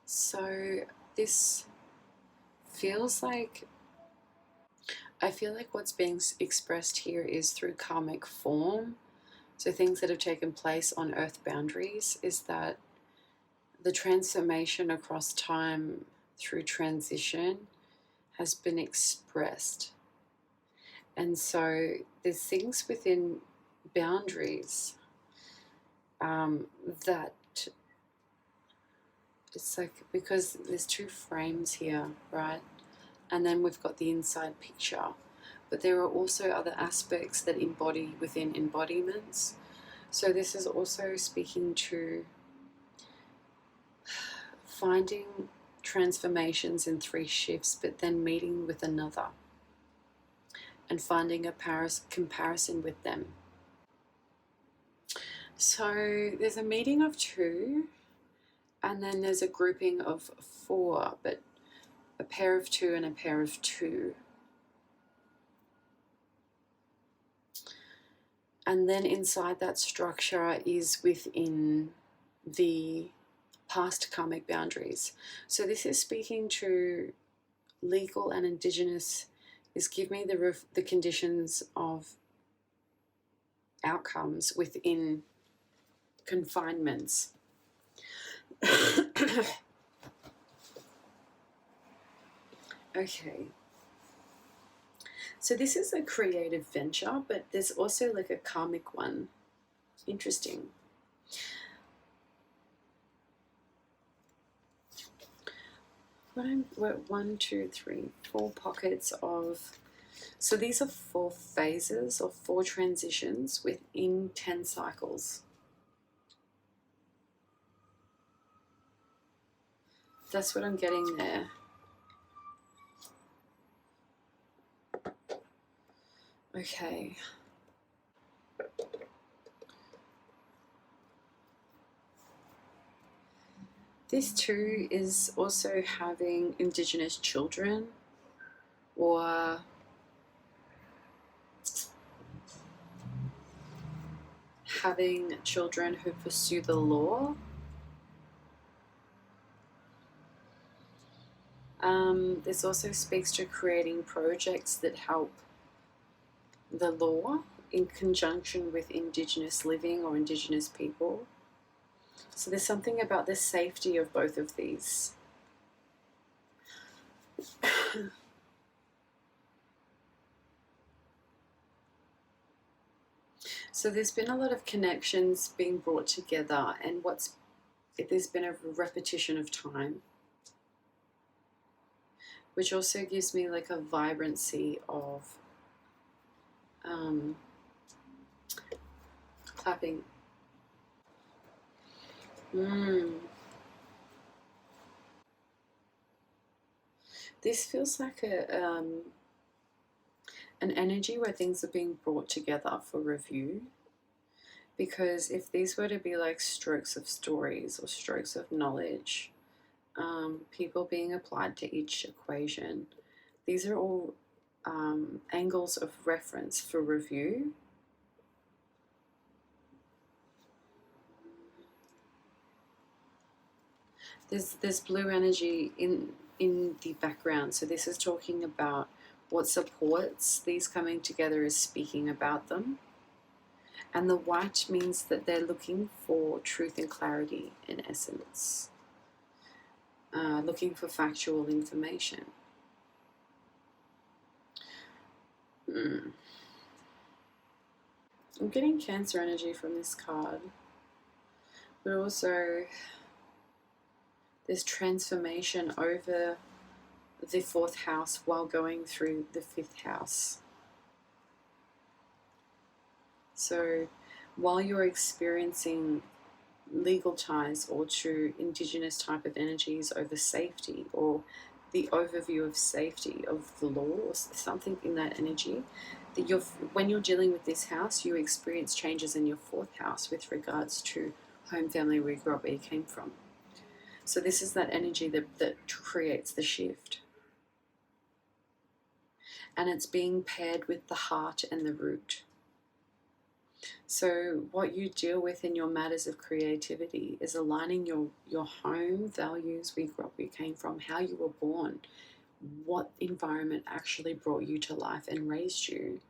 So this feels like, I feel like what's being expressed here is through karmic form. So things that have taken place on Earth boundaries, is that the transformation across time through transition has been expressed. And so there's things within boundaries that it's like, because there's 2 frames here, right? And then we've got the inside picture. But there are also other aspects that embody within embodiments. So this is also speaking to finding transformations in 3 shifts, but then meeting with another and finding a comparison with them. So there's a meeting of 2, and then there's a grouping of 4, but a pair of 2 and a pair of 2. And then inside that structure is within the past karmic boundaries. So this is speaking to legal and indigenous, is give me the conditions of outcomes within confinements. Okay. So this is a creative venture, but there's also like a karmic one. Interesting. What 1, 2, 3, 4 pockets of, so these are 4 phases or 4 transitions within 10 cycles. That's what I'm getting there. Okay. This too is also having indigenous children, or having children who pursue the law. This also speaks to creating projects that help the law in conjunction with indigenous living or indigenous people. So there's something about the safety of both of these. So there's been a lot of connections being brought together, and there's been a repetition of time, which also gives me like a vibrancy of clapping. This feels like an energy where things are being brought together for review. Because if these were to be like strokes of stories or strokes of knowledge, people being applied to each equation, these are all angles of reference for review. There's blue energy in the background, so this is talking about what supports these coming together, is speaking about them. And the white means that they're looking for truth and clarity, in essence, looking for factual information. I'm getting Cancer energy from this card, but also there's transformation over the 4th house while going through the 5th house. So while you're experiencing legal ties or to indigenous type of energies over safety, or the overview of safety of the law, or something in that energy, that when you're dealing with this house, you experience changes in your 4th house with regards to home, family, where you grew up, where you came from. So this is that energy that creates the shift. And it's being paired with the heart and the root. So what you deal with in your matters of creativity is aligning your home values, where you grew up, where you came from, how you were born, what environment actually brought you to life and raised you,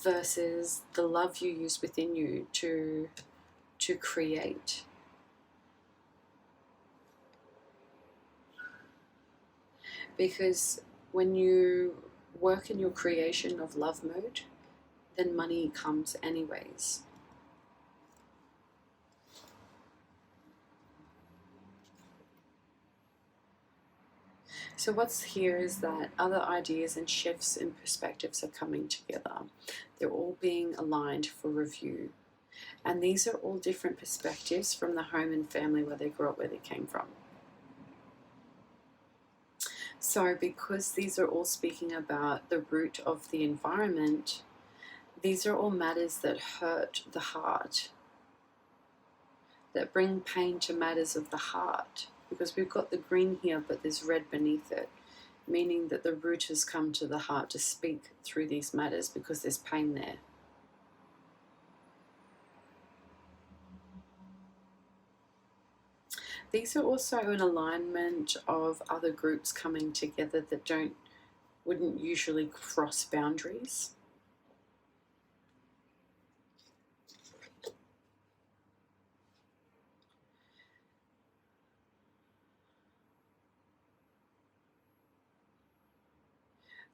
versus the love you use within you to create. Because when you work in your creation of love mode, then money comes anyways. So what's here is that other ideas and shifts and perspectives are coming together. They're all being aligned for review. And these are all different perspectives from the home and family where they grew up, where they came from. So because these are all speaking about the root of the environment, these are all matters that hurt the heart, that bring pain to matters of the heart. Because we've got the green here, but there's red beneath it, meaning that the root has come to the heart to speak through these matters because there's pain there. These are also an alignment of other groups coming together that wouldn't usually cross boundaries.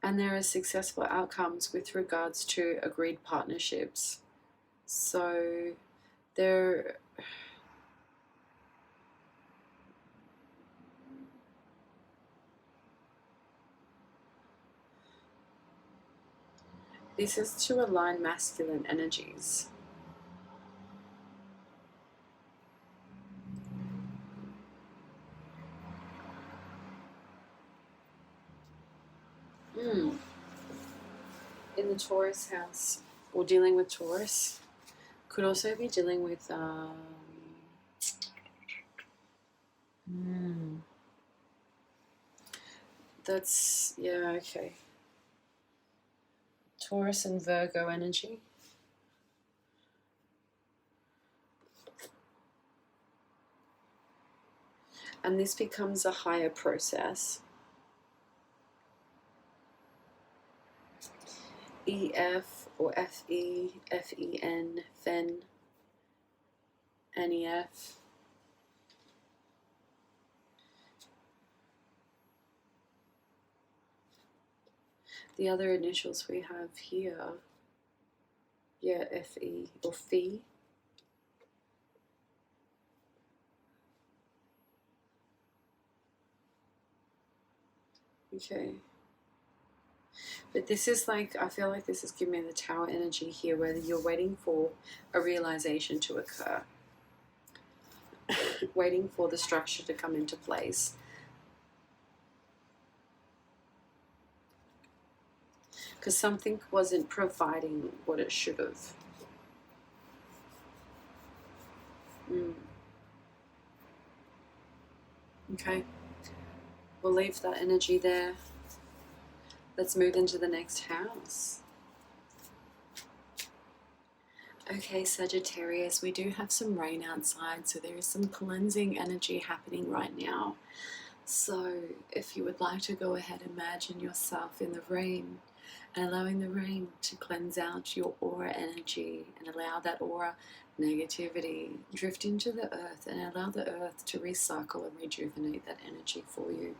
And there are successful outcomes with regards to agreed partnerships. So this is to align masculine energies. In the Taurus house, or dealing with Taurus, could also be dealing with that's, yeah, okay. Taurus and Virgo energy. And this becomes a higher process. EF or FE, FEN, FEN, NEF. The other initials we have here, yeah, FE or FE. Okay. But this is like, I feel like this is giving me the Tower energy here, where you're waiting for a realization to occur. waiting for the structure to come into place. Because something wasn't providing what it should have. Okay, we'll leave that energy there. Let's move into the next house. Okay, Sagittarius, we do have some rain outside, so there is some cleansing energy happening right now. So if you would like to go ahead, imagine yourself in the rain and allowing the rain to cleanse out your aura energy and allow that aura negativity drift into the earth and allow the earth to recycle and rejuvenate that energy for you.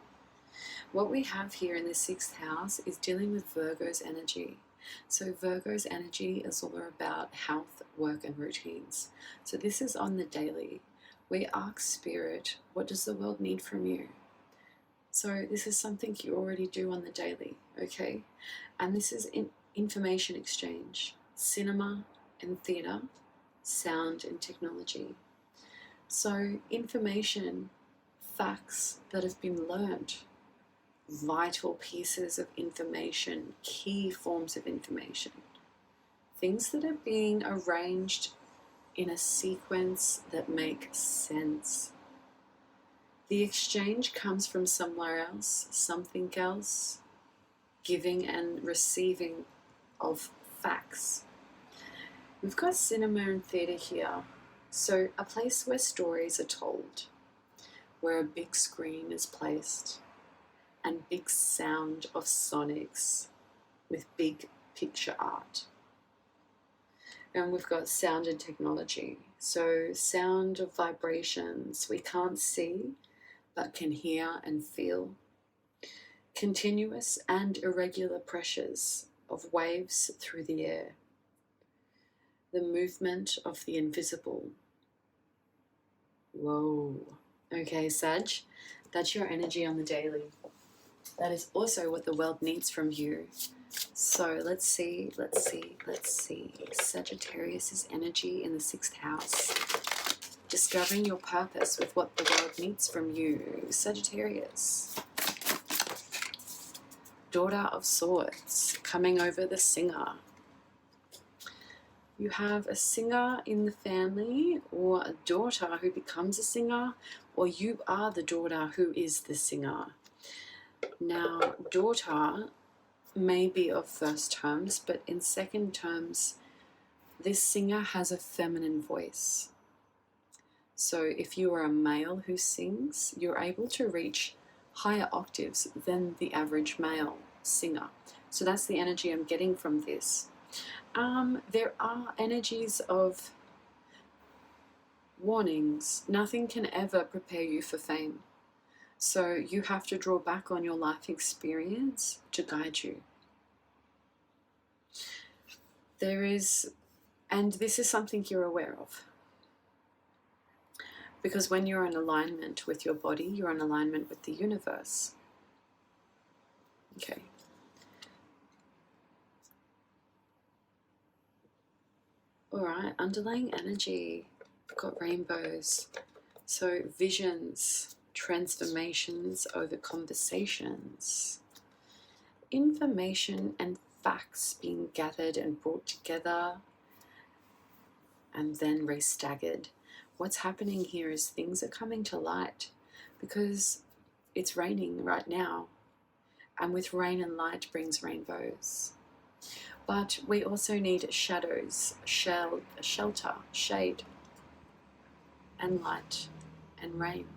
What we have here in the 6th house is dealing with Virgo's energy. So Virgo's energy is all about health, work and routines. So this is on the daily. We ask Spirit, what does the world need from you? So this is something you already do on the daily, okay? And this is information exchange, cinema and theatre, sound and technology. So information, facts that have been learned, vital pieces of information, key forms of information, things that are being arranged in a sequence that make sense. The exchange comes from somewhere else, something else, giving and receiving of facts. We've got cinema and theatre here, so a place where stories are told, where a big screen is placed, and big sound of sonics with big picture art. And we've got sound and technology, so sound of vibrations we can't see but can hear and feel. Continuous and irregular pressures of waves through the air. The movement of the invisible. Whoa. Okay, Sag, that's your energy on the daily. That is also what the world needs from you. So let's see. Sagittarius' energy in the 6th house. Discovering your purpose with what the world needs from you. Sagittarius. Daughter of Swords, coming over the singer. You have a singer in the family, or a daughter who becomes a singer, or you are the daughter who is the singer. Now, daughter may be of first terms, but in second terms, this singer has a feminine voice. So if you are a male who sings, you're able to reach higher octaves than the average male singer. So that's the energy I'm getting from this. There are energies of warnings. Nothing can ever prepare you for fame. So you have to draw back on your life experience to guide you. And this is something you're aware of. Because when you're in alignment with your body, you're in alignment with the universe. Okay. Alright, underlying energy. We've got rainbows. So visions, transformations over conversations. Information and facts being gathered and brought together and then restaggered. What's happening here is things are coming to light because it's raining right now. And with rain and light brings rainbows. But we also need shadows, shelter, shade, and light and rain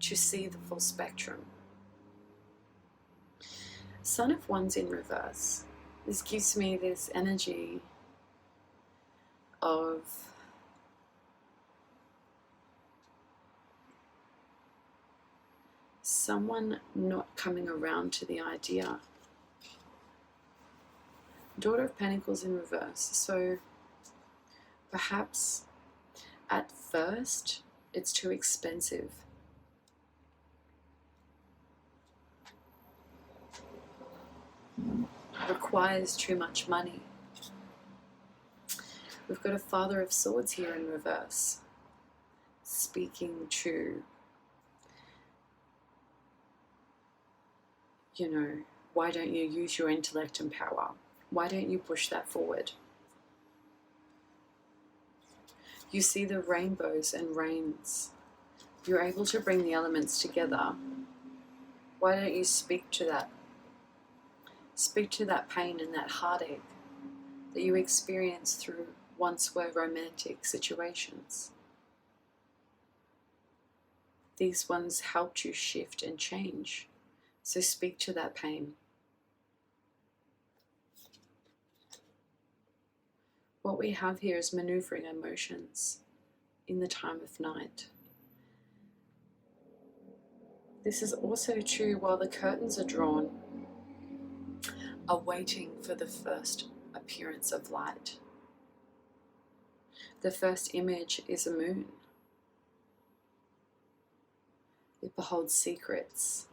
to see the full spectrum. Son of Wands in reverse. This gives me this energy of someone not coming around to the idea. Daughter of Pentacles in reverse. So perhaps at first it's too expensive. Requires too much money. We've got a Father of Swords here in reverse. speaking to, you know, why don't you use your intellect and power? Why don't you push that forward? You see the rainbows and rains. You're able to bring the elements together. Why don't you speak to that? Speak to that pain and that heartache that you experienced through once were romantic situations. These ones helped you shift and change. So speak to that pain. What we have here is maneuvering emotions in the time of night. This is also true while the curtains are drawn, awaiting for the first appearance of light. The first image is a moon. It beholds secrets,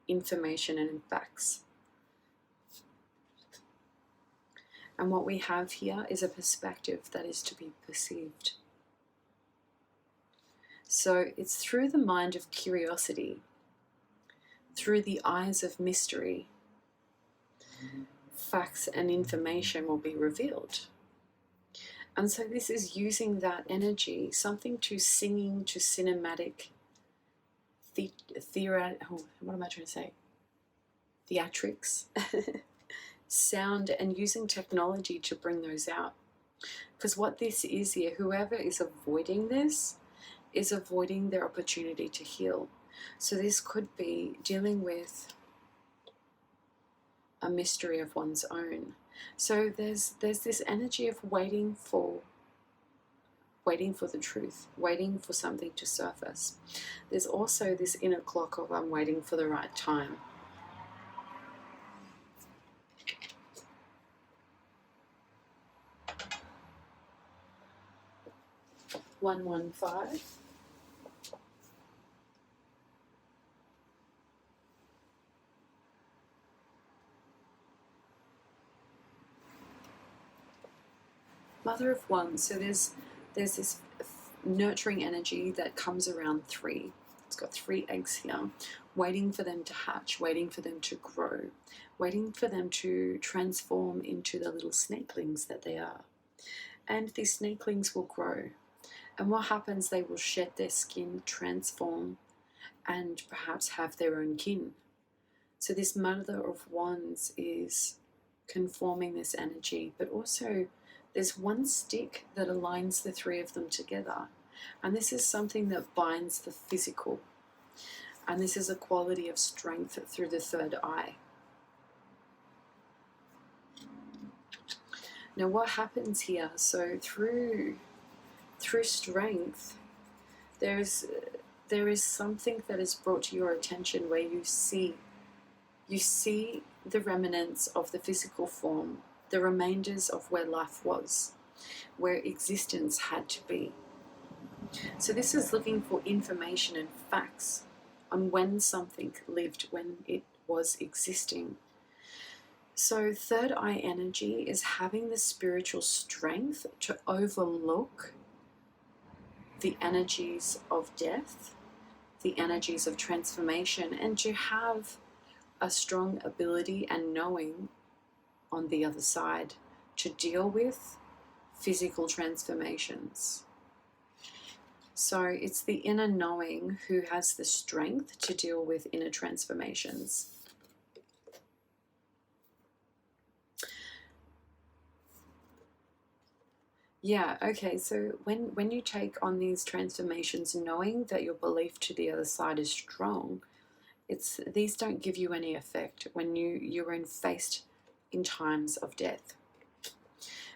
information, and facts. And what we have here is a perspective that is to be perceived. So it's through the mind of curiosity, through the eyes of mystery, facts and information will be revealed. And so this is using that energy, something to singing, to cinematic, theatrics, sound, and using technology to bring those out. Because what this is here, whoever is avoiding this is avoiding their opportunity to heal. So this could be dealing with a mystery of one's own. So there's this energy of waiting for the truth, waiting for something to surface. There's also this inner clock of I'm waiting for the right time. One, 5. Mother of Wands. So there's this nurturing energy that comes around 3. It's got 3 eggs here, waiting for them to hatch, waiting for them to grow, waiting for them to transform into the little snakelings that they are. And these snakelings will grow. And what happens, they will shed their skin, transform, and perhaps have their own kin. So this Mother of Wands is conforming this energy, but also there's one stick that aligns the 3 of them together. And this is something that binds the physical. And this is a quality of strength through the 3rd eye. Now what happens here, so through strength, there is something that is brought to your attention where you see the remnants of the physical form, the remainders of where life was, where existence had to be. So this is looking for information and facts on when something lived, when it was existing. So 3rd eye energy is having the spiritual strength to overlook the energies of death, the energies of transformation, and to have a strong ability and knowing on the other side to deal with physical transformations. So it's the inner knowing who has the strength to deal with inner transformations. Yeah, okay, so when you take on these transformations, knowing that your belief to the other side is strong, these don't give you any effect when you're faced in times of death.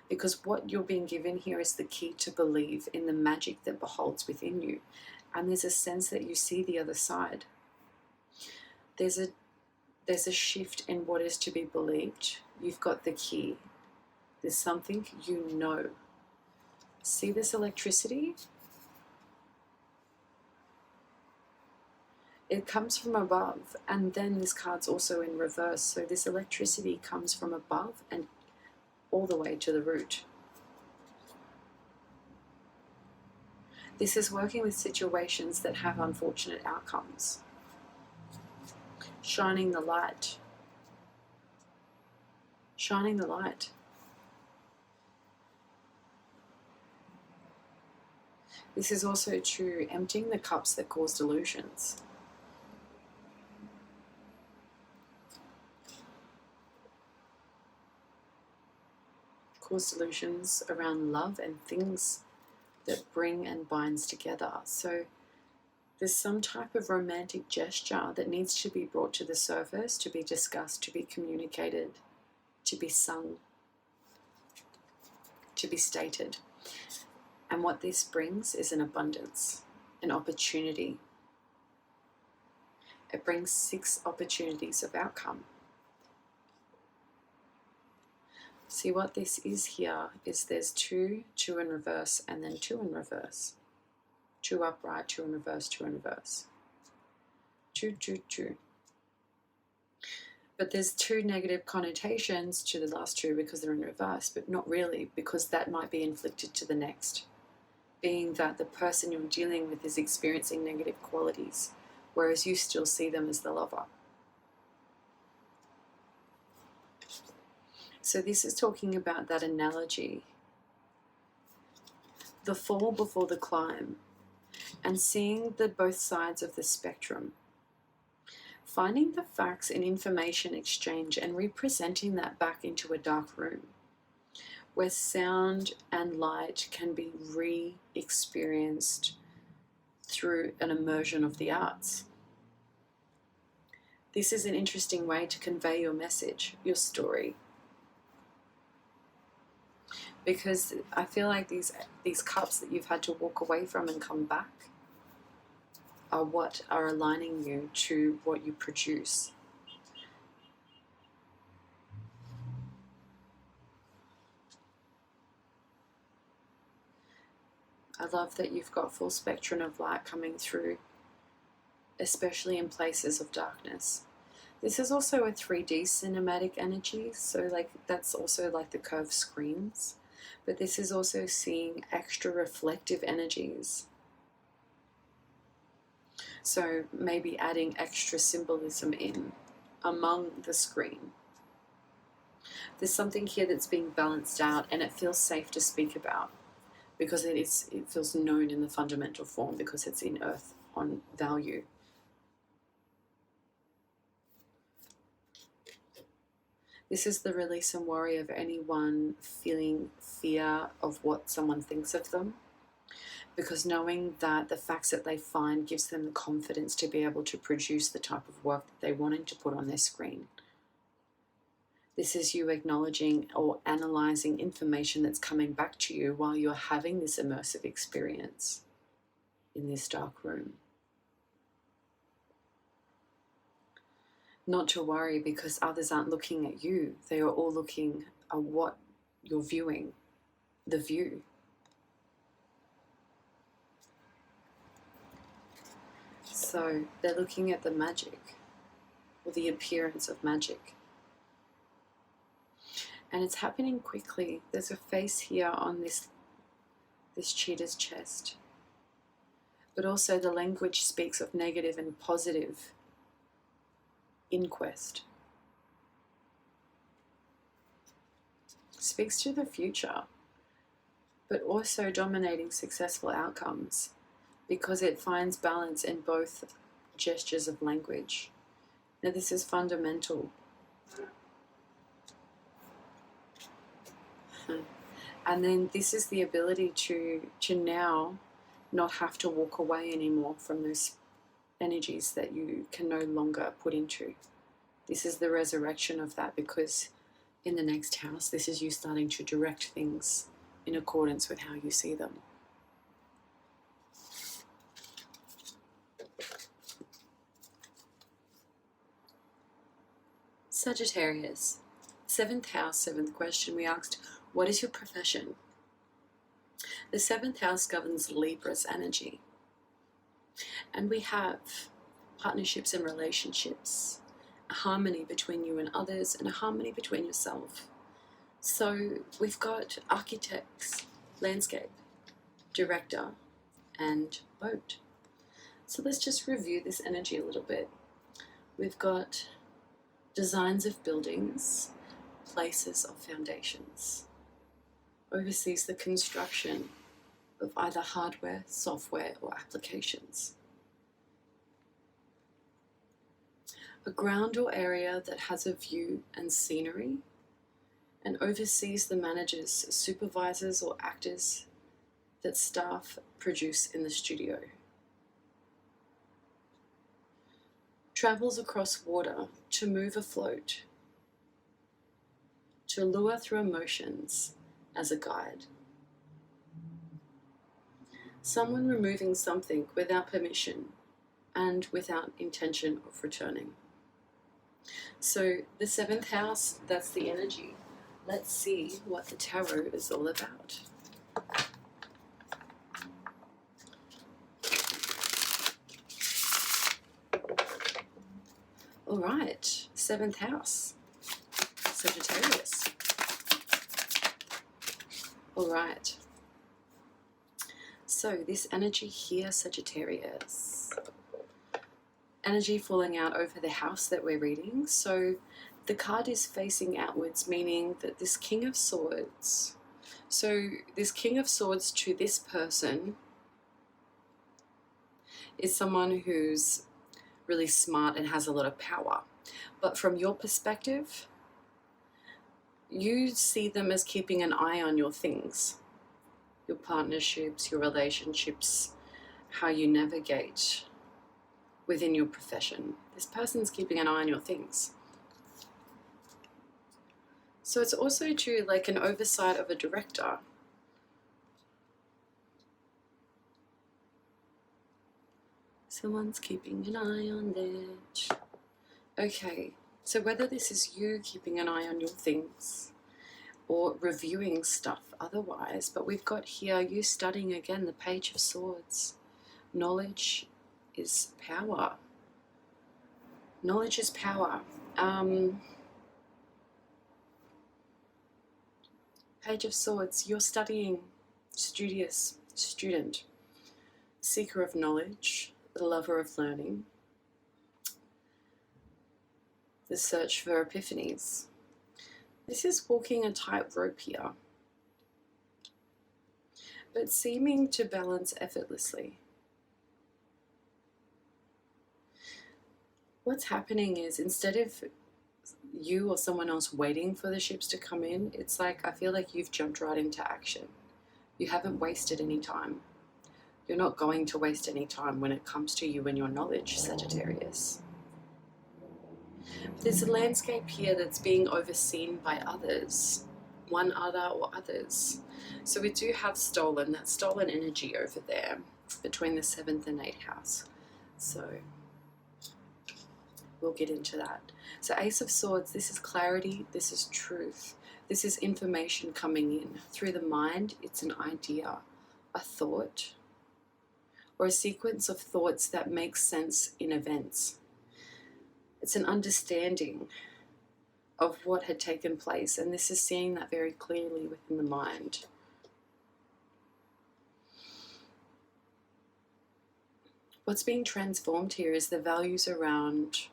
Because what you're being given here is the key to believe in the magic that beholds within you. And there's a sense that you see the other side. There's a shift in what is to be believed. You've got the key. There's something you know. See this electricity? It comes from above, and then this card's also in reverse. So this electricity comes from above and all the way to the root. This is working with situations that have unfortunate outcomes. Shining the light. Shining the light. This is also true, emptying the cups that cause delusions. Cause delusions around love and things that bring and binds together. So there's some type of romantic gesture that needs to be brought to the surface, to be discussed, to be communicated, to be sung, to be stated. And what this brings is an abundance, an opportunity. It brings 6 opportunities of outcome. See, what this is here is there's 2, 2 in reverse, and then 2 in reverse. 2 upright, 2 in reverse, 2 in reverse. 2, 2, 2. But there's 2 negative connotations to the last 2 because they're in reverse, but not really, because that might be inflicted to the next. Being that the person you're dealing with is experiencing negative qualities, whereas you still see them as the lover. So this is talking about that analogy, the fall before the climb, and seeing the both sides of the spectrum, finding the facts and information exchange and representing that back into a dark room where sound and light can be re-experienced through an immersion of the arts. This is an interesting way to convey your message, your story. Because I feel like these cups that you've had to walk away from and come back are what are aligning you to what you produce. I love that you've got full spectrum of light coming through, especially in places of darkness. This is also a 3D cinematic energy, so like that's also like the curved screens. But this is also seeing extra reflective energies. So maybe adding extra symbolism in among the screen. There's something here that's being balanced out and it feels safe to speak about because it feels known in the fundamental form because it's in earth on value. This is the release and worry of anyone feeling fear of what someone thinks of them, because knowing that the facts that they find gives them the confidence to be able to produce the type of work that they wanted to put on their screen. This is you acknowledging or analysing information that's coming back to you while you're having this immersive experience in this dark room. Not to worry because others aren't looking at you. They are all looking at what you're viewing, the view. So they're looking at the magic or the appearance of magic. And it's happening quickly. There's a face here on this cheetah's chest. But also the language speaks of negative and positive inquest. Speaks to the future, but also dominating successful outcomes because it finds balance in both gestures of language. Now this is fundamental. And then this is the ability to now not have to walk away anymore from those energies that you can no longer put into. This is the resurrection of that because in the next house, this is you starting to direct things in accordance with how you see them. Sagittarius, 7th house, 7th question, we asked, what is your profession? The 7th house governs Libra's energy. And we have partnerships and relationships, a harmony between you and others, and a harmony between yourself. So we've got architects, landscape, director, and boat. So let's just review this energy a little bit. We've got designs of buildings, places of foundations. Oversees the construction of either hardware, software, or applications. A ground or area that has a view and scenery, and oversees the managers, supervisors, or actors that staff produce in the studio. Travels across water to move afloat, to lure through emotions as a guide. Someone removing something without permission and without intention of returning. So the 7th house, that's the energy. Let's see what the tarot is all about. All right, 7th house, Sagittarius. All right. So this energy here, Sagittarius. Energy falling out over the house that we're reading. So the card is facing outwards, meaning that this King of Swords. So this King of Swords to this person is someone who's really smart and has a lot of power. But from your perspective, you see them as keeping an eye on your things, your partnerships, your relationships, how you navigate within your profession. This person's keeping an eye on your things. So it's also too like an oversight of a director. Someone's keeping an eye on that. Okay, so whether this is you keeping an eye on your things or reviewing stuff otherwise, but we've got here you studying again the Page of Swords. Knowledge is power. Knowledge is power. Page of Swords, you're studying, studious, student, seeker of knowledge, the lover of learning, the search for epiphanies. This is walking a tightrope here, but seeming to balance effortlessly. What's happening is instead of you or someone else waiting for the ships to come in, it's like I feel like you've jumped right into action. You haven't wasted any time. You're not going to waste any time when it comes to you and your knowledge, Sagittarius. There's a landscape here that's being overseen by others, one other or others. So we do have that stolen energy over there between the 7th and 8th house. So we'll get into that. So Ace of Swords, this is clarity, this is truth. This is information coming in. Through the mind, it's an idea, a thought, or a sequence of thoughts that make sense in events. It's an understanding of what had taken place, and this is seeing that very clearly within the mind. What's being transformed here is the values around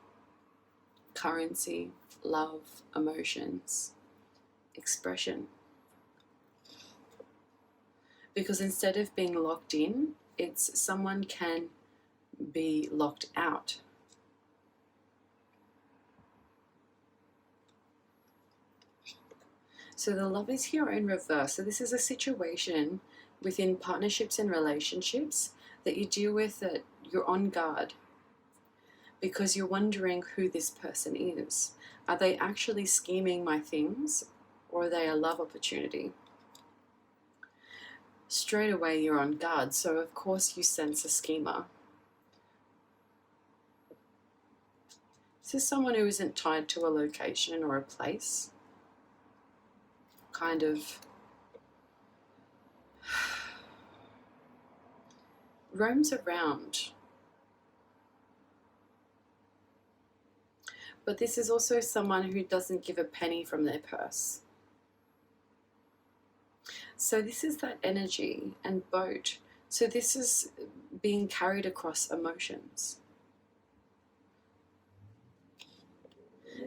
currency, love, emotions, expression. Because instead of being locked in, it's someone can be locked out. So the love is here in reverse. So this is a situation within partnerships and relationships that you deal with that you're on guard because you're wondering who this person is. Are they actually scheming my things, or are they a love opportunity? Straight away you're on guard, so of course you sense a schemer. This is someone who isn't tied to a location or a place. Kind of roams around. But this is also someone who doesn't give a penny from their purse. So this is that energy and boat. So this is being carried across emotions.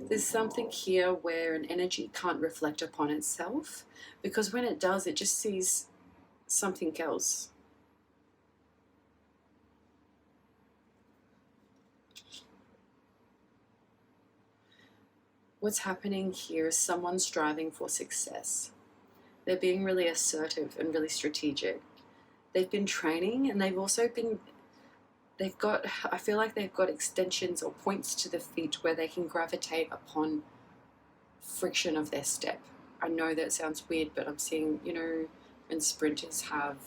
There's something here where an energy can't reflect upon itself, because when it does, it just sees something else. What's happening here is someone striving for success. They're being really assertive and really strategic. They've been training, and they've also been, I feel like they've got extensions or points to the feet where they can gravitate upon friction of their step. I know that sounds weird, but I'm seeing, when sprinters have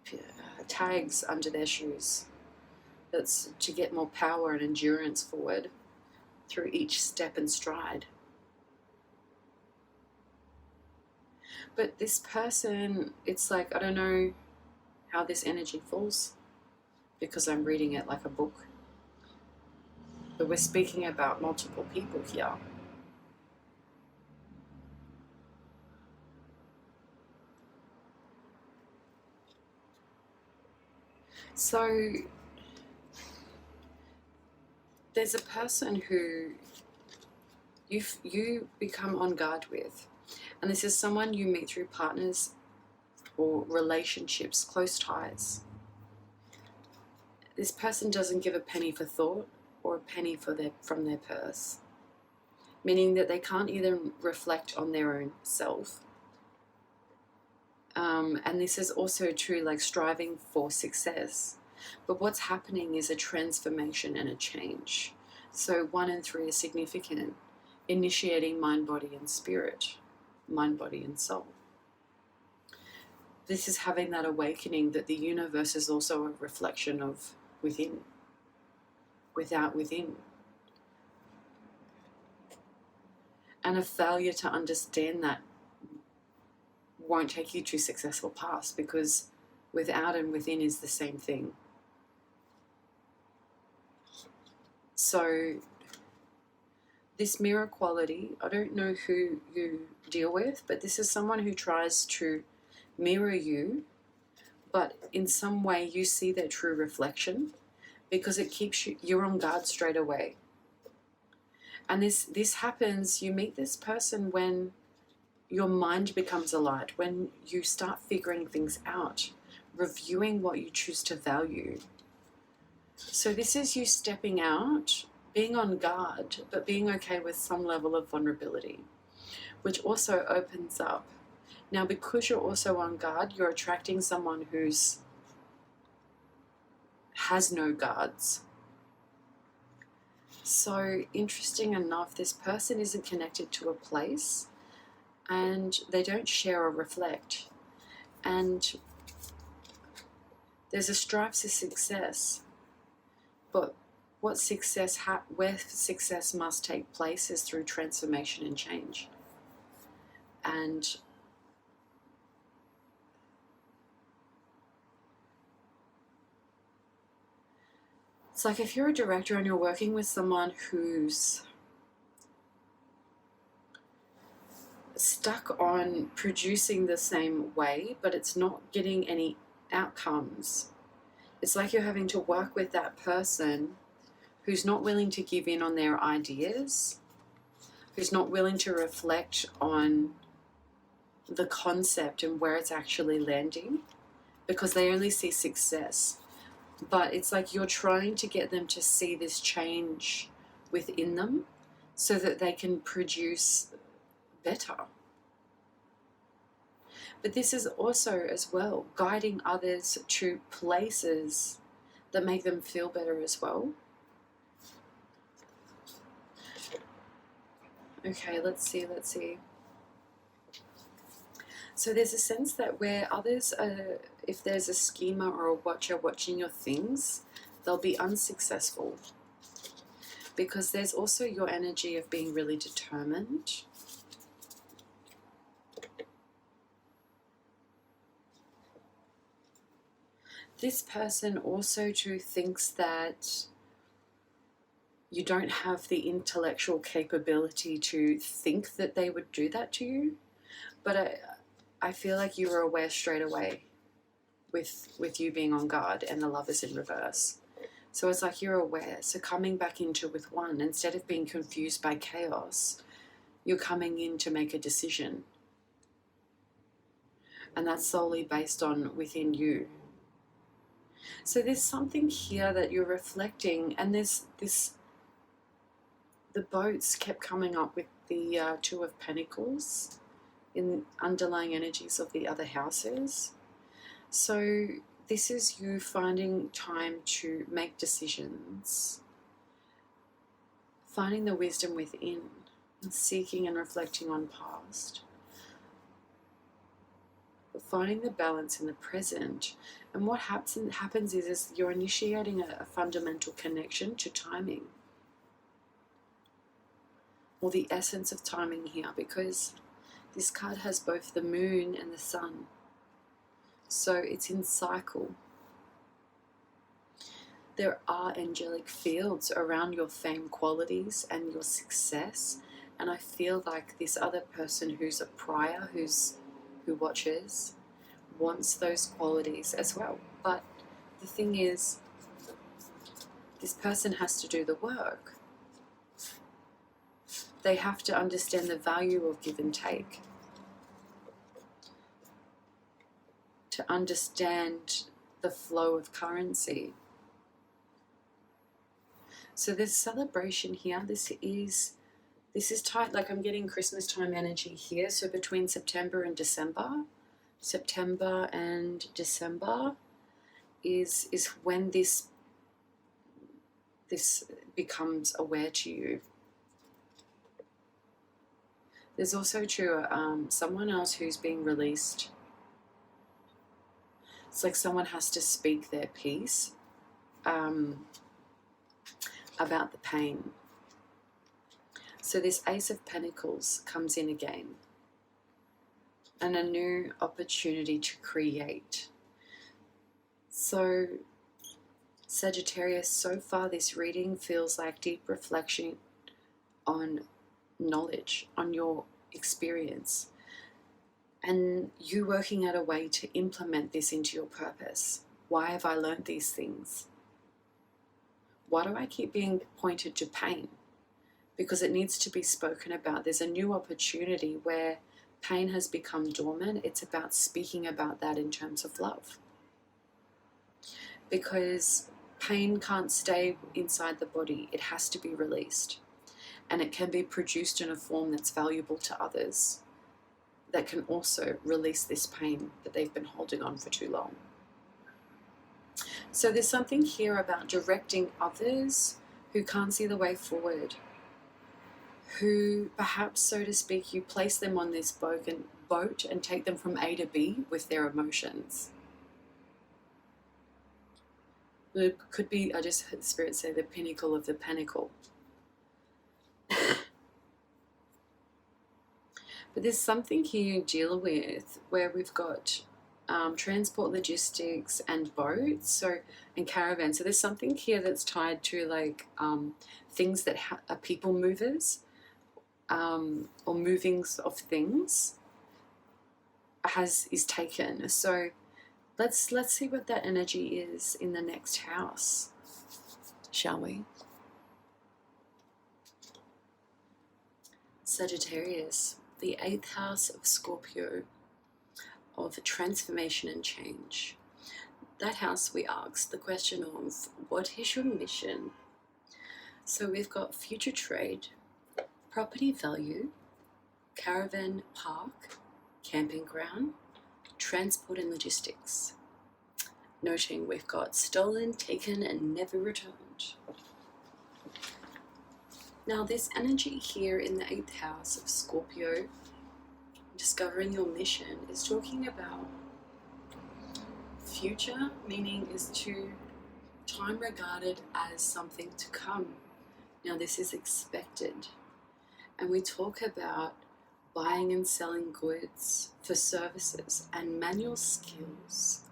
the tags under their shoes, that's to get more power and endurance forward through each step and stride. But this person, it's like, I don't know how this energy falls, because I'm reading it like a book. But we're speaking about multiple people here. So there's a person who you become on guard with. And this is someone you meet through partners or relationships, close ties. This person doesn't give a penny for thought or a penny from their purse, meaning that they can't even reflect on their own self. And this is also true, like striving for success. But what's happening is a transformation and a change. So 1 and 3 is significant, initiating mind, body, and spirit, mind, body, and soul. This is having that awakening that the universe is also a reflection of within, without within. And a failure to understand that won't take you to successful paths, because without and within is the same thing. So this mirror quality, I don't know who you deal with, but this is someone who tries to mirror you, but in some way you see their true reflection, because it keeps you're on guard straight away. And this happens, you meet this person when your mind becomes aligned, when you start figuring things out, reviewing what you choose to value. So this is you stepping out, being on guard, but being okay with some level of vulnerability, which also opens up. Now, because you're also on guard, you're attracting someone who's has no guards. So interesting enough, this person isn't connected to a place, and they don't share or reflect. And there's a strive for success, but where success must take place is through transformation and change. And it's like if you're a director and you're working with someone who's stuck on producing the same way, but it's not getting any outcomes. It's like you're having to work with that person who's not willing to give in on their ideas, who's not willing to reflect on the concept and where it's actually landing, because they only see success. But it's like you're trying to get them to see this change within them so that they can produce better. But this is also as well guiding others to places that make them feel better as well. Okay, let's see. So there's a sense that where others are, if there's a schemer or a watcher watching your things, they'll be unsuccessful. Because there's also your energy of being really determined. This person also too thinks that you don't have the intellectual capability to think that they would do that to you. But I feel like you were aware straight away. with you being on guard and the Lovers in reverse. So it's like you're aware. So coming back into with one, instead of being confused by chaos, you're coming in to make a decision. And that's solely based on within you. So there's something here that you're reflecting, and there's this, the boats kept coming up with the Two of Pentacles in underlying energies of the other houses. So this is you finding time to make decisions, finding the wisdom within, and seeking and reflecting on past, but finding the balance in the present. And what happens is you're initiating a fundamental connection to timing, or the essence of timing here, because this card has both the moon and the sun. So it's in cycle. There are angelic fields around your fame qualities and your success. And I feel like this other person who's a prior, who watches, wants those qualities as well. But the thing is, this person has to do the work. They have to understand the value of give and take, to understand the flow of currency. So there's celebration here. This is tight, like I'm getting Christmas time energy here. So between September and December is when this becomes aware to you. There's also too someone else who's being released. It's like someone has to speak their piece about the pain. So this Ace of Pentacles comes in again, and a new opportunity to create. So Sagittarius, so far this reading feels like deep reflection on knowledge, on your experience, and you working out a way to implement this into your purpose. Why have I learned these things? Why do I keep being pointed to pain? Because it needs to be spoken about. There's a new opportunity where pain has become dormant. It's about speaking about that in terms of love. Because pain can't stay inside the body. It has to be released. And it can be produced in a form that's valuable to others, that can also release this pain that they've been holding on for too long. So there's something here about directing others who can't see the way forward, who perhaps, so to speak, you place them on this boat and take them from A to B with their emotions. It could be, I just heard the Spirit say, the pinnacle of the pinnacle. But there's something here you deal with where we've got transport, logistics, and boats, and caravans. So there's something here that's tied to like things that are people movers, or movings of things is taken. So let's see what that energy is in the next house, shall we? Sagittarius, the 8th house of Scorpio, of transformation and change. That house, we asked the question of, what is your mission? So we've got future trade, property value, caravan park, camping ground, transport and logistics. Noting we've got stolen, taken, and never returned. Now this energy here in the 8th house of Scorpio, discovering your mission, is talking about future, meaning is to time regarded as something to come. Now this is expected. And we talk about buying and selling goods for services and manual skills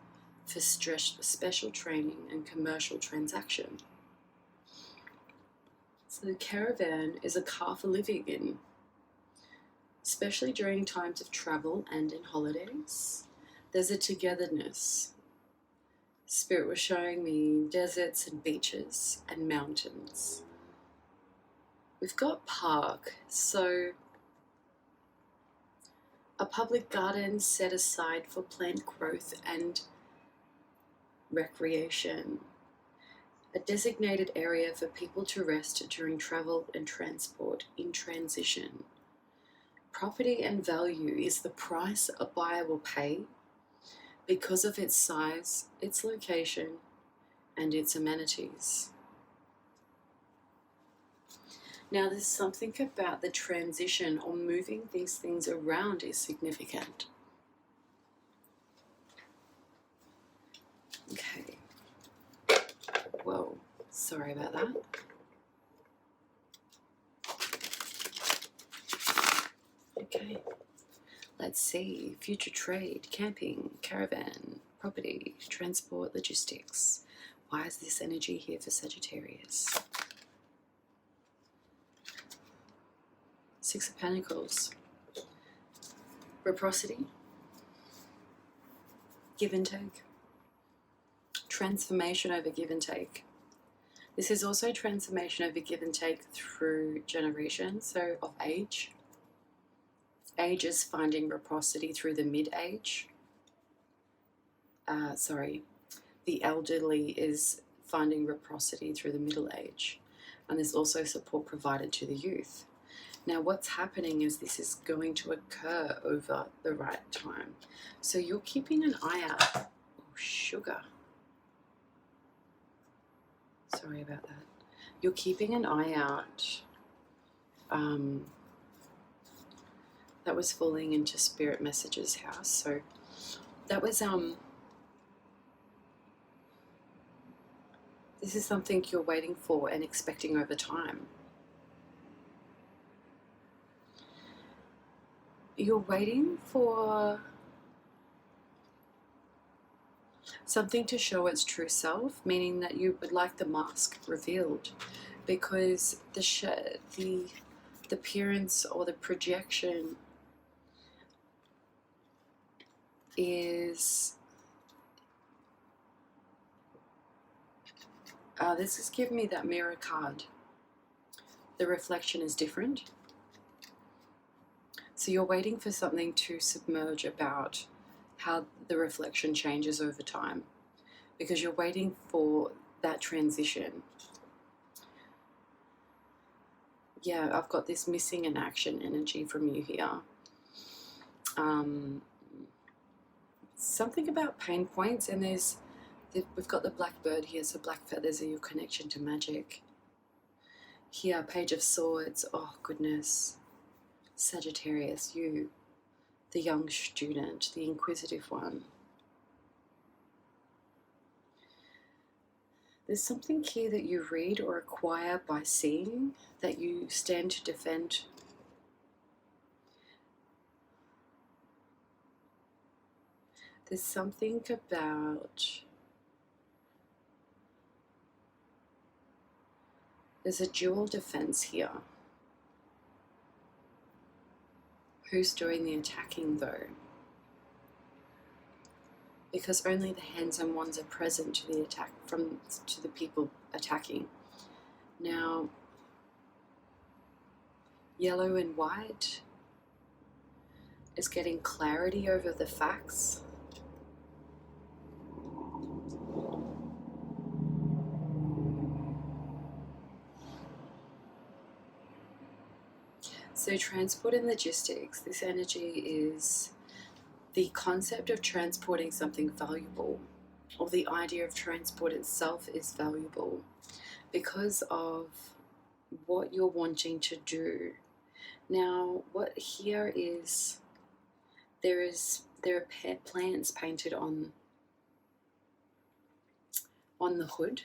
for special training and commercial transaction. So the caravan is a car for living in, especially during times of travel and in holidays. There's a togetherness. Spirit was showing me deserts and beaches and mountains. We've got park, so a public garden set aside for plant growth and recreation. A designated area for people to rest during travel and transport in transition. Property and value is the price a buyer will pay because of its size, its location, and its amenities. Now, there's something about the transition or moving these things around is significant. Okay. Whoa, sorry about that. Okay. Let's see. Future trade, camping, caravan, property, transport, logistics. Why is this energy here for Sagittarius? Six of Pentacles. Reciprocity. Give and take. Transformation over give and take. This is also transformation over give and take through generations, so of age. Age is finding reciprocity through the mid-age. The elderly is finding reciprocity through the middle age. And there's also support provided to the youth. Now what's happening is this is going to occur over the right time. So you're keeping an eye out. Oh, sugar. Sorry about that. You're keeping an eye out. That was falling into Spirit Messages house. So that was this is something you're waiting for and expecting over time. You're waiting for something to show its true self, meaning that you would like the mask revealed, because the appearance or the projection is this is giving me that mirror card. The reflection is different. So you're waiting for something to submerge about how the reflection changes over time, because you're waiting for that transition. Yeah, I've got this missing in action energy from you here. Something about pain points, and we've got the black bird here, so black feathers are your connection to magic. Here, Page of Swords. Oh goodness, Sagittarius, you, the young student, the inquisitive one. There's something here that you read or acquire by seeing that you stand to defend. There's something about, there's a dual defense here. Who's doing the attacking though? Because only the hands-on ones are present to the attack, to the people attacking. Now, yellow and white is getting clarity over the facts. So transport and logistics, this energy is the concept of transporting something valuable, or the idea of transport itself is valuable because of what you're wanting to do. Now, what here is, there are plants painted on the hood,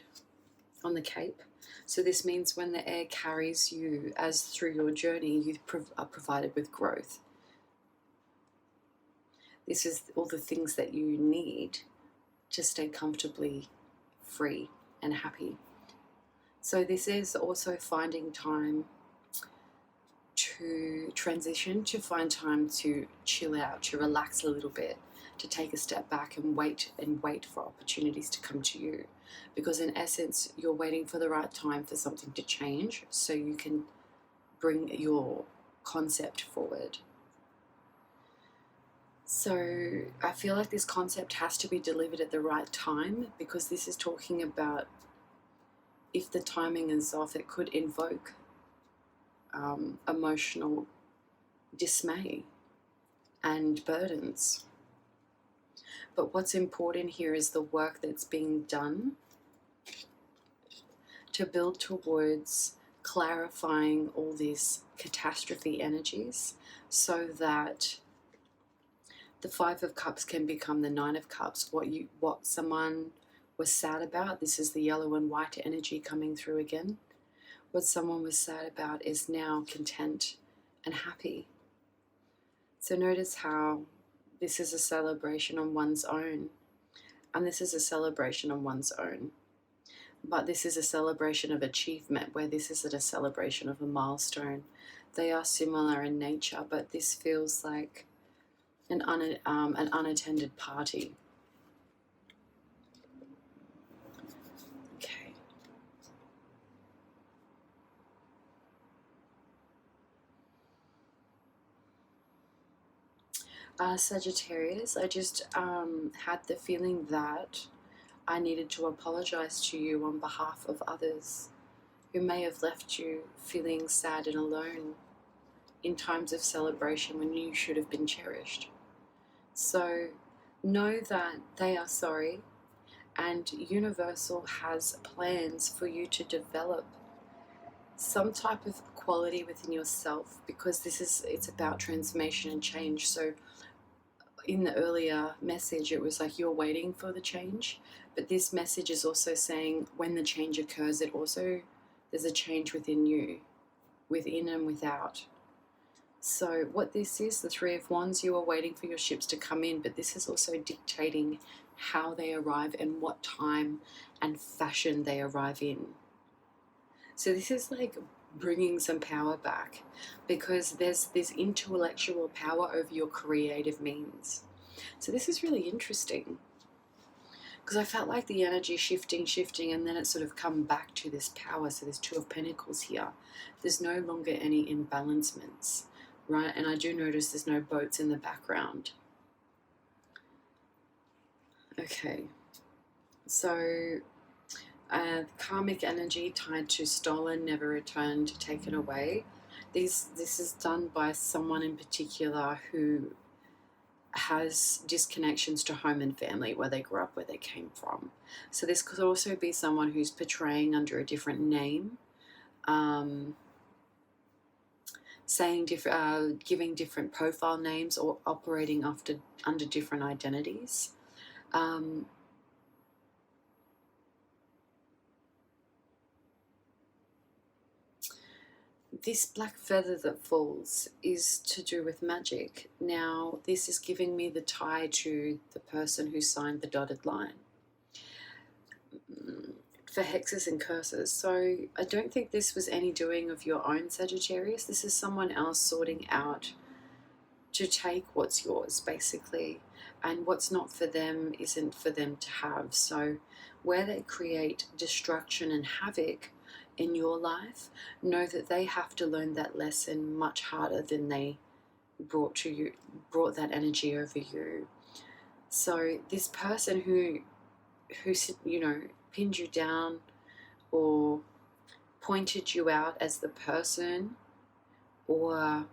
on the cape. So this means when the air carries you as through your journey, you are provided with growth. This is all the things that you need to stay comfortably free and happy. So this is also finding time to transition, to find time to chill out, to relax a little bit, to take a step back and wait for opportunities to come to you, because in essence you're waiting for the right time for something to change so you can bring your concept forward. So I feel like this concept has to be delivered at the right time, because this is talking about if the timing is off, it could invoke emotional dismay and burdens. But what's important here is the work that's being done to build towards clarifying all these catastrophe energies, so that the Five of Cups can become the Nine of Cups. What someone was sad about, this is the yellow and white energy coming through again. What someone was sad about is now content and happy. So notice how this is a celebration on one's own, and this is a celebration on one's own. But this is a celebration of achievement, where this isn't a celebration of a milestone. They are similar in nature, but this feels like an unattended party. Okay. Sagittarius, I just had the feeling that I needed to apologize to you on behalf of others who may have left you feeling sad and alone in times of celebration when you should have been cherished. So know that they are sorry, and Universal has plans for you to develop some type of quality within yourself, because it's about transformation and change. So in the earlier message, it was like you're waiting for the change, but this message is also saying when the change occurs, there's a change within you, within and without. So what this is, the Three of Wands, you are waiting for your ships to come in, but this is also dictating how they arrive and what time and fashion they arrive in. So this is like bringing some power back, because there's this intellectual power over your creative means. So this is really interesting, because I felt like the energy shifting, and then it sort of come back to this power. So there's Two of Pentacles here. There's no longer any imbalancements, right? And I do notice there's no boats in the background. Okay, so karmic energy tied to stolen, never returned, taken away. This is done by someone in particular who has disconnections to home and family, where they grew up, where they came from. So this could also be someone who's portraying under a different name, giving different profile names, or operating under different identities. This black feather that falls is to do with magic. Now, this is giving me the tie to the person who signed the dotted line for hexes and curses. So I don't think this was any doing of your own, Sagittarius. This is someone else sorting out to take what's yours, basically, and what's not for them isn't for them to have. So where they create destruction and havoc in your life, know that they have to learn that lesson much harder than they brought that energy over you. So this person who pinned you down or pointed you out as the person, or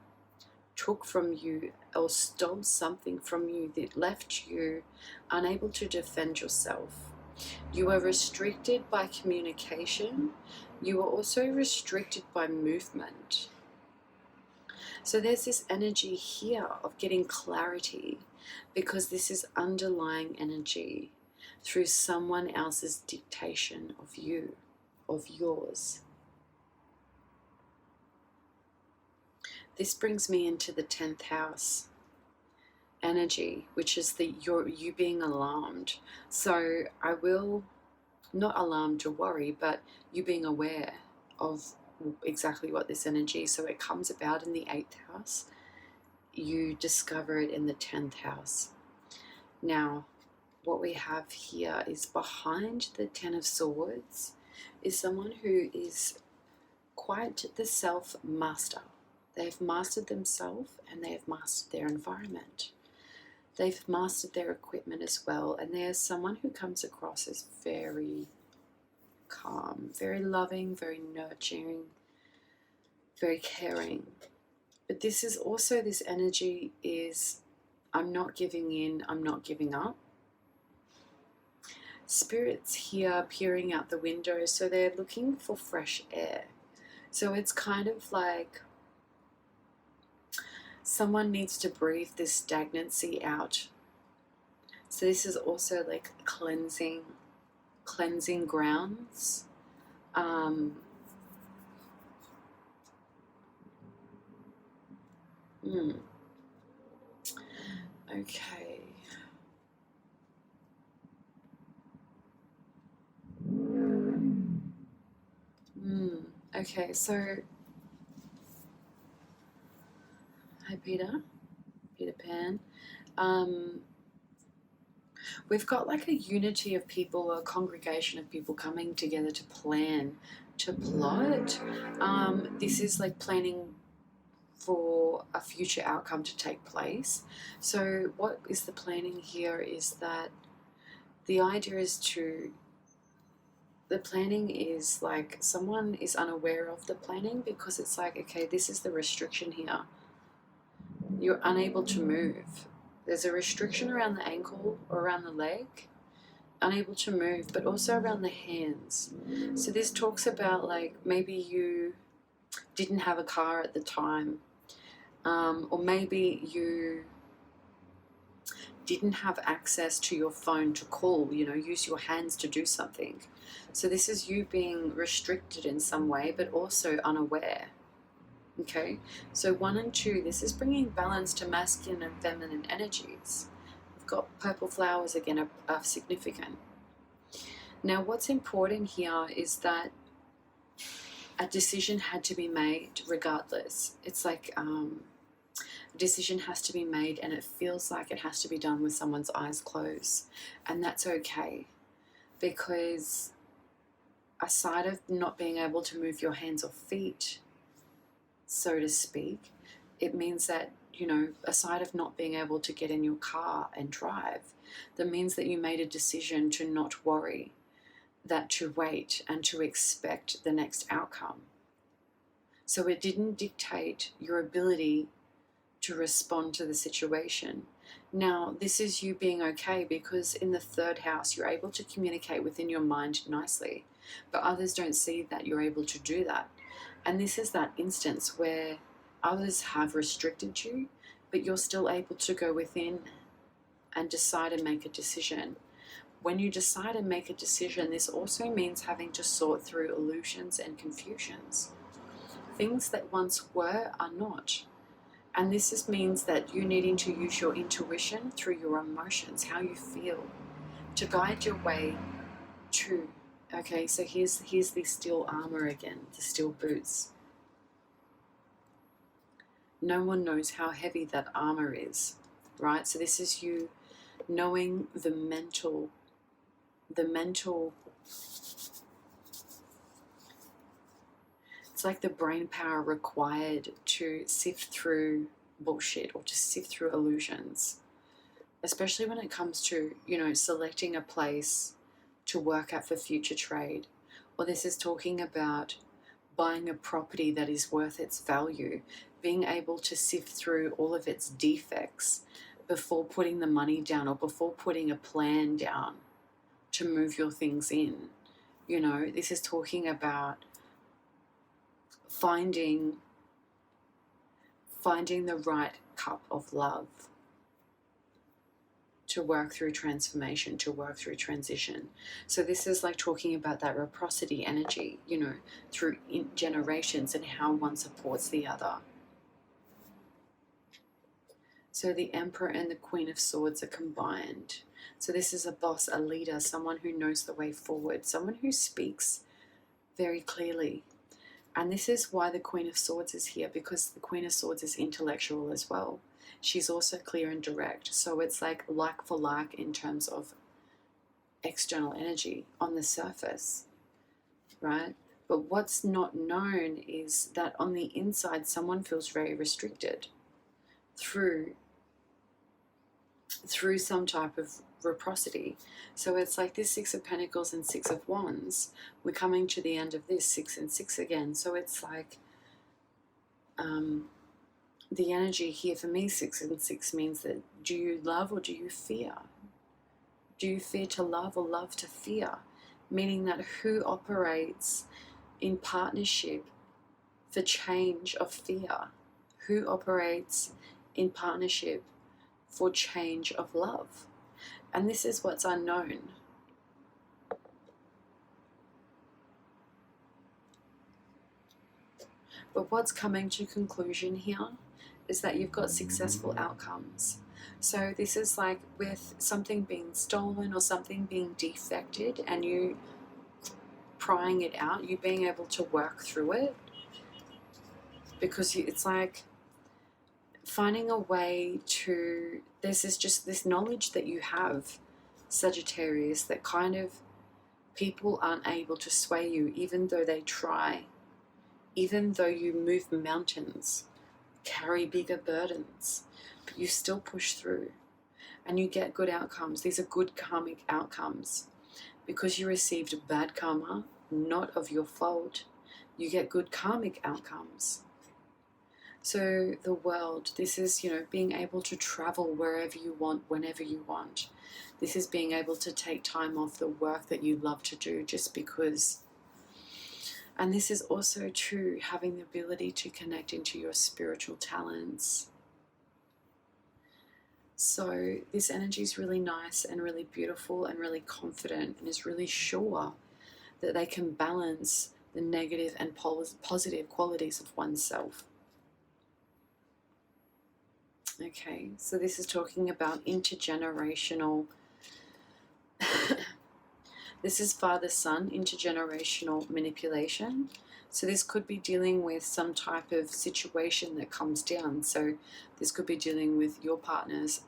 took from you or stole something from you that left you unable to defend yourself. You are restricted by communication. You are also restricted by movement. So there's this energy here of getting clarity, because this is underlying energy through someone else's dictation of you, of yours. This brings me into the 10th house energy, which is you being alarmed. So I will, not alarmed to worry, but you being aware of exactly what this energy. So it comes about in the 8th house. You discover it in the 10th house. Now, what we have here is behind the Ten of Swords is someone who is quite the self-master. They've mastered themselves and they have mastered their environment. They've mastered their equipment as well, and there's someone who comes across as very calm, very loving, very nurturing, very caring. But this is also, this energy is, I'm not giving in, I'm not giving up. Spirits here peering out the window, so they're looking for fresh air. So it's kind of like someone needs to breathe this stagnancy out. So this is also like cleansing grounds. Okay. Okay, so hi Peter Pan. We've got like a unity of people, a congregation of people coming together to plan, to plot. This is like planning for a future outcome to take place. So what is the planning here is that the idea is the planning is like someone is unaware of the planning, because it's like, okay, this is the restriction here. You're unable to move. There's a restriction around the ankle or around the leg, unable to move, but also around the hands. So this talks about like maybe you didn't have a car at the time, or maybe you didn't have access to your phone to call, use your hands to do something. So this is you being restricted in some way, but also unaware. Okay, so 1 and 2, this is bringing balance to masculine and feminine energies. We've got purple flowers again are significant. Now what's important here is that a decision had to be made regardless. It's like a decision has to be made, and it feels like it has to be done with someone's eyes closed, and that's okay, because aside of not being able to move your hands or feet, so to speak, it means that, aside of not being able to get in your car and drive, that means that you made a decision to not worry, that to wait and to expect the next outcome. So it didn't dictate your ability to respond to the situation. Now, this is you being okay, because in the 3rd house, you're able to communicate within your mind nicely, but others don't see that you're able to do that. And this is that instance where others have restricted you, but you're still able to go within and decide and make a decision. When you decide and make a decision, this also means having to sort through illusions and confusions. Things that once were are not. And this just means that you needing to use your intuition through your emotions, how you feel, to guide your way to. Okay, so here's the steel armor again, the steel boots. No one knows how heavy that armor is, right? So this is you knowing the mental, it's like the brain power required to sift through bullshit or to sift through illusions, especially when it comes to, selecting a place to work at for future trade. Or this is talking about buying a property that is worth its value, being able to sift through all of its defects before putting the money down or before putting a plan down to move your things in. This is talking about finding the right cup of love to work through transformation, to work through transition. So this is like talking about that reciprocity energy, through generations and how one supports the other. So the Emperor and the Queen of Swords are combined. So this is a boss, a leader, someone who knows the way forward, someone who speaks very clearly. And this is why the Queen of Swords is here, because the Queen of Swords is intellectual as well. she's also clear and direct. So it's like for like in terms of external energy on the surface, right? But what's not known is that on the inside, someone feels very restricted through some type of reciprocity. So it's like this Six of Pentacles and Six of Wands. We're coming to the end of this 6 and 6 again. So it's like the energy here for me, 6 and 6 means that do you love or do you fear? Do you fear to love or love to fear? Meaning that who operates in partnership for change of fear? Who operates in partnership for change of love? And this is what's unknown. But what's coming to conclusion here is that you've got successful outcomes. So this is like with something being stolen or something being defected and you prying it out, you being able to work through it, because it's like finding a way to, there's this knowledge that you have, Sagittarius, that kind of people aren't able to sway you even though they try, even though you move mountains, carry bigger burdens, but you still push through and you get good outcomes. These are good karmic outcomes because you received bad karma, not of your fault. You get good karmic outcomes. So the world, this is, being able to travel wherever you want, whenever you want. This is being able to take time off the work that you love to do just because. And this is also true, having the ability to connect into your spiritual talents. So this energy is really nice and really beautiful and really confident and is really sure that they can balance the negative and positive qualities of oneself. Okay, so this is talking about intergenerational. This is father-son, intergenerational manipulation. So this could be dealing with some type of situation that comes down. So this could be dealing with your partner's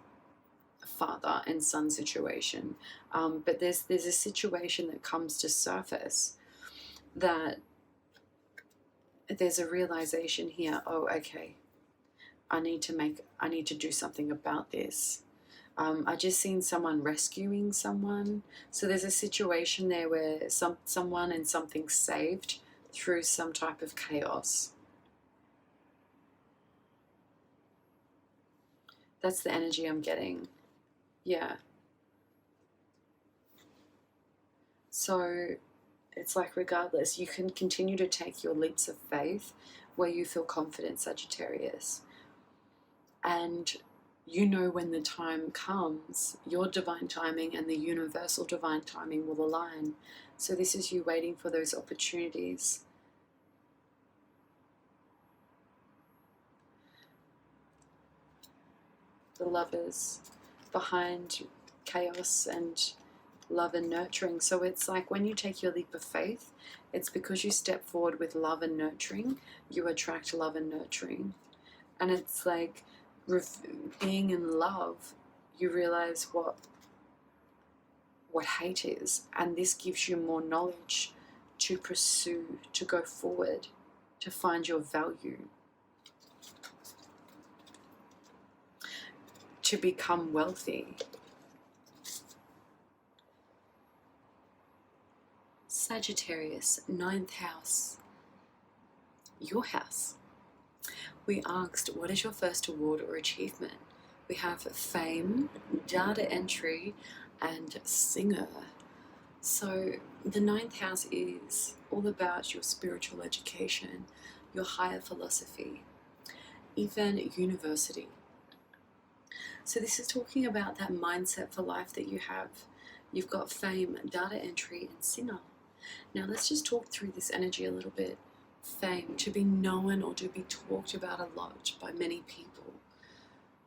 father and son situation. But there's a situation that comes to surface that there's a realization here, oh, okay, I need to do something about this. I just seen someone rescuing someone. So there's a situation there where someone and something saved through some type of chaos. That's the energy I'm getting. Yeah. So it's like regardless, you can continue to take your leaps of faith where you feel confident, Sagittarius. And when the time comes, your divine timing and the universal divine timing will align. So this is you waiting for those opportunities. The Lovers behind chaos and love and nurturing. So it's like when you take your leap of faith, it's because you step forward with love and nurturing, you attract love and nurturing. And it's like being in love, you realize what hate is, and this gives you more knowledge to pursue, to go forward, to find your value, to become wealthy. Sagittarius, 9th house, your house. We asked, what is your first award or achievement? We have fame, data entry, and singer. So the 9th house is all about your spiritual education, your higher philosophy, even university. So this is talking about that mindset for life that you have. You've got fame, data entry, and singer. Now let's just talk through this energy a little bit. Fame, to be known or to be talked about a lot by many people,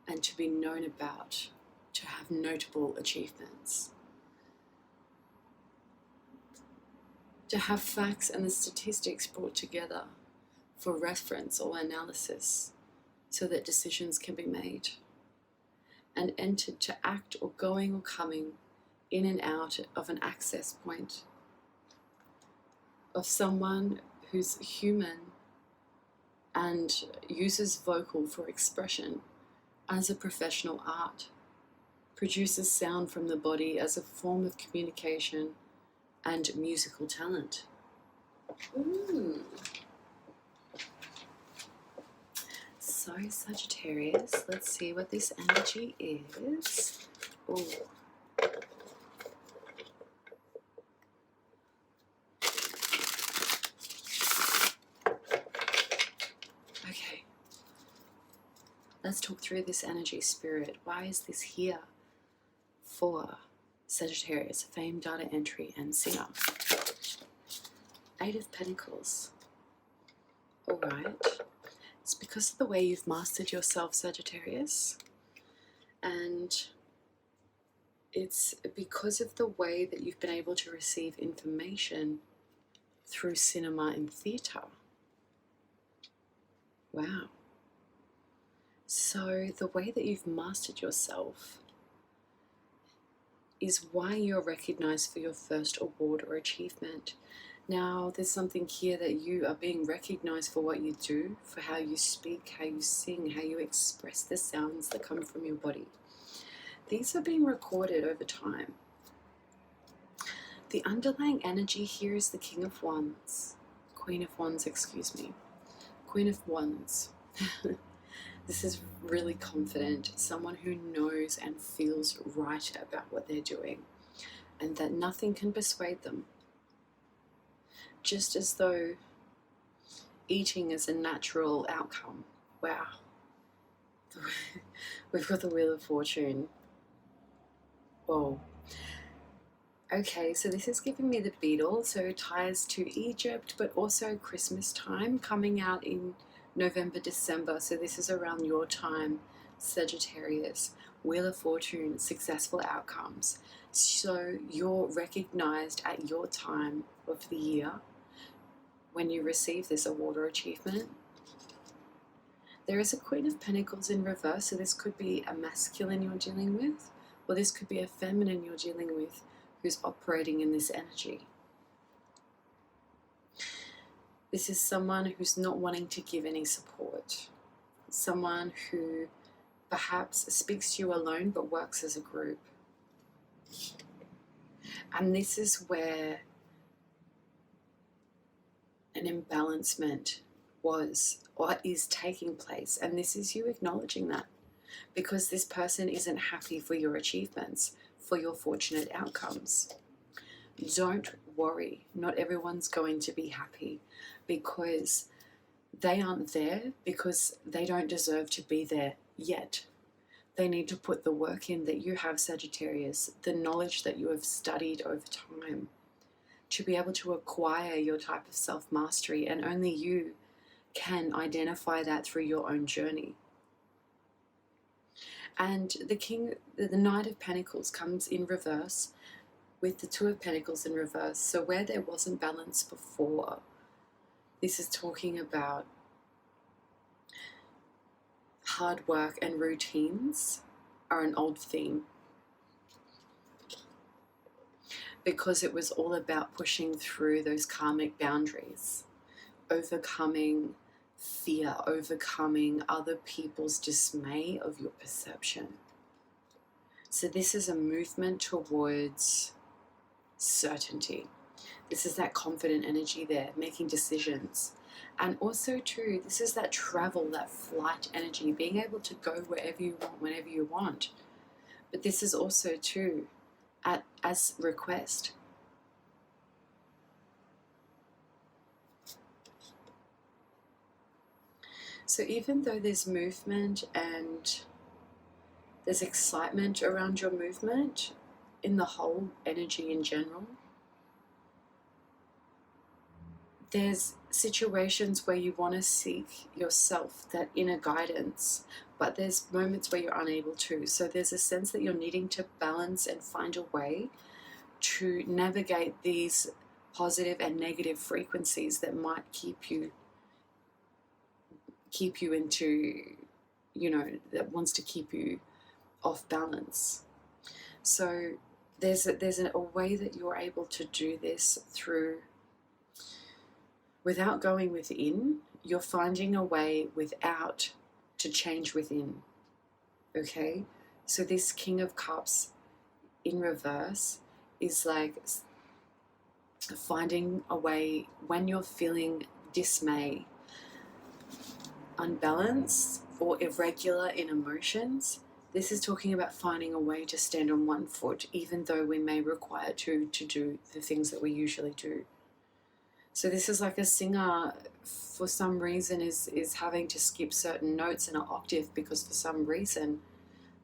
and to be known about, to have notable achievements, to have facts and the statistics brought together for reference or analysis, so that decisions can be made, and entered to act or going or coming in and out of an access point of someone who's human and uses vocal for expression as a professional art, produces sound from the body as a form of communication and musical talent. Ooh. So Sagittarius, let's see what this energy is. Ooh. Okay. Let's talk through this energy, Spirit. Why is this here for Sagittarius? Fame, data entry, and singer. 8 of Pentacles. All right. It's because of the way you've mastered yourself, Sagittarius. And it's because of the way that you've been able to receive information through cinema and theatre. Wow. So the way that you've mastered yourself is why you're recognized for your first award or achievement. Now, there's something here that you are being recognized for what you do, for how you speak, how you sing, how you express the sounds that come from your body. These are being recorded over time. The underlying energy here is the King of Wands. Queen of Wands, excuse me. Queen of Wands. This is really confident, someone who knows and feels right about what they're doing, and that nothing can persuade them. Just as though eating is a natural outcome. Wow. We've got the Wheel of Fortune. Whoa. Okay, so this is giving me the Beetle, so ties to Egypt, but also Christmas time, coming out in November, December. So this is around your time, Sagittarius. Wheel of Fortune, successful outcomes. So you're recognized at your time of the year when you receive this award or achievement. There is a Queen of Pentacles in reverse, so this could be a masculine you're dealing with, or this could be a feminine you're dealing with who's operating in this energy. This is someone who's not wanting to give any support. Someone who perhaps speaks to you alone but works as a group. And this is where an imbalancement was or is taking place. And this is you acknowledging that, because this person isn't happy for your achievements, for your fortunate outcomes. Don't worry, not everyone's going to be happy, because they aren't there because they don't deserve to be there yet. They need to put the work in that you have, Sagittarius, the knowledge that you have studied over time to be able to acquire your type of self-mastery, and only you can identify that through your own journey. And the Knight of Pentacles comes in reverse with the Two of Pentacles in reverse. So where there wasn't balance before, this is talking about hard work and routines are an old theme, because it was all about pushing through those karmic boundaries, overcoming fear, overcoming other people's dismay of your perception. So this is a movement towards certainty. This is that confident energy there, making decisions. And also too, this is that travel, that flight energy, being able to go wherever you want, whenever you want. But this is also too, as request. So even though there's movement and there's excitement around your movement in the whole energy in general, there's situations where you want to seek yourself, that inner guidance, but there's moments where you're unable to. So there's a sense that you're needing to balance and find a way to navigate these positive and negative frequencies that might keep you into you know, that wants to keep you off balance. So there's a way that you're able to do this through, without going within, you're finding a way without to change within. Okay? So this King of Cups in reverse is like finding a way when you're feeling dismay, unbalanced, or irregular in emotions. This is talking about finding a way to stand on one foot, even though we may require to do the things that we usually do. So this is like a singer, for some reason, is having to skip certain notes in an octave because for some reason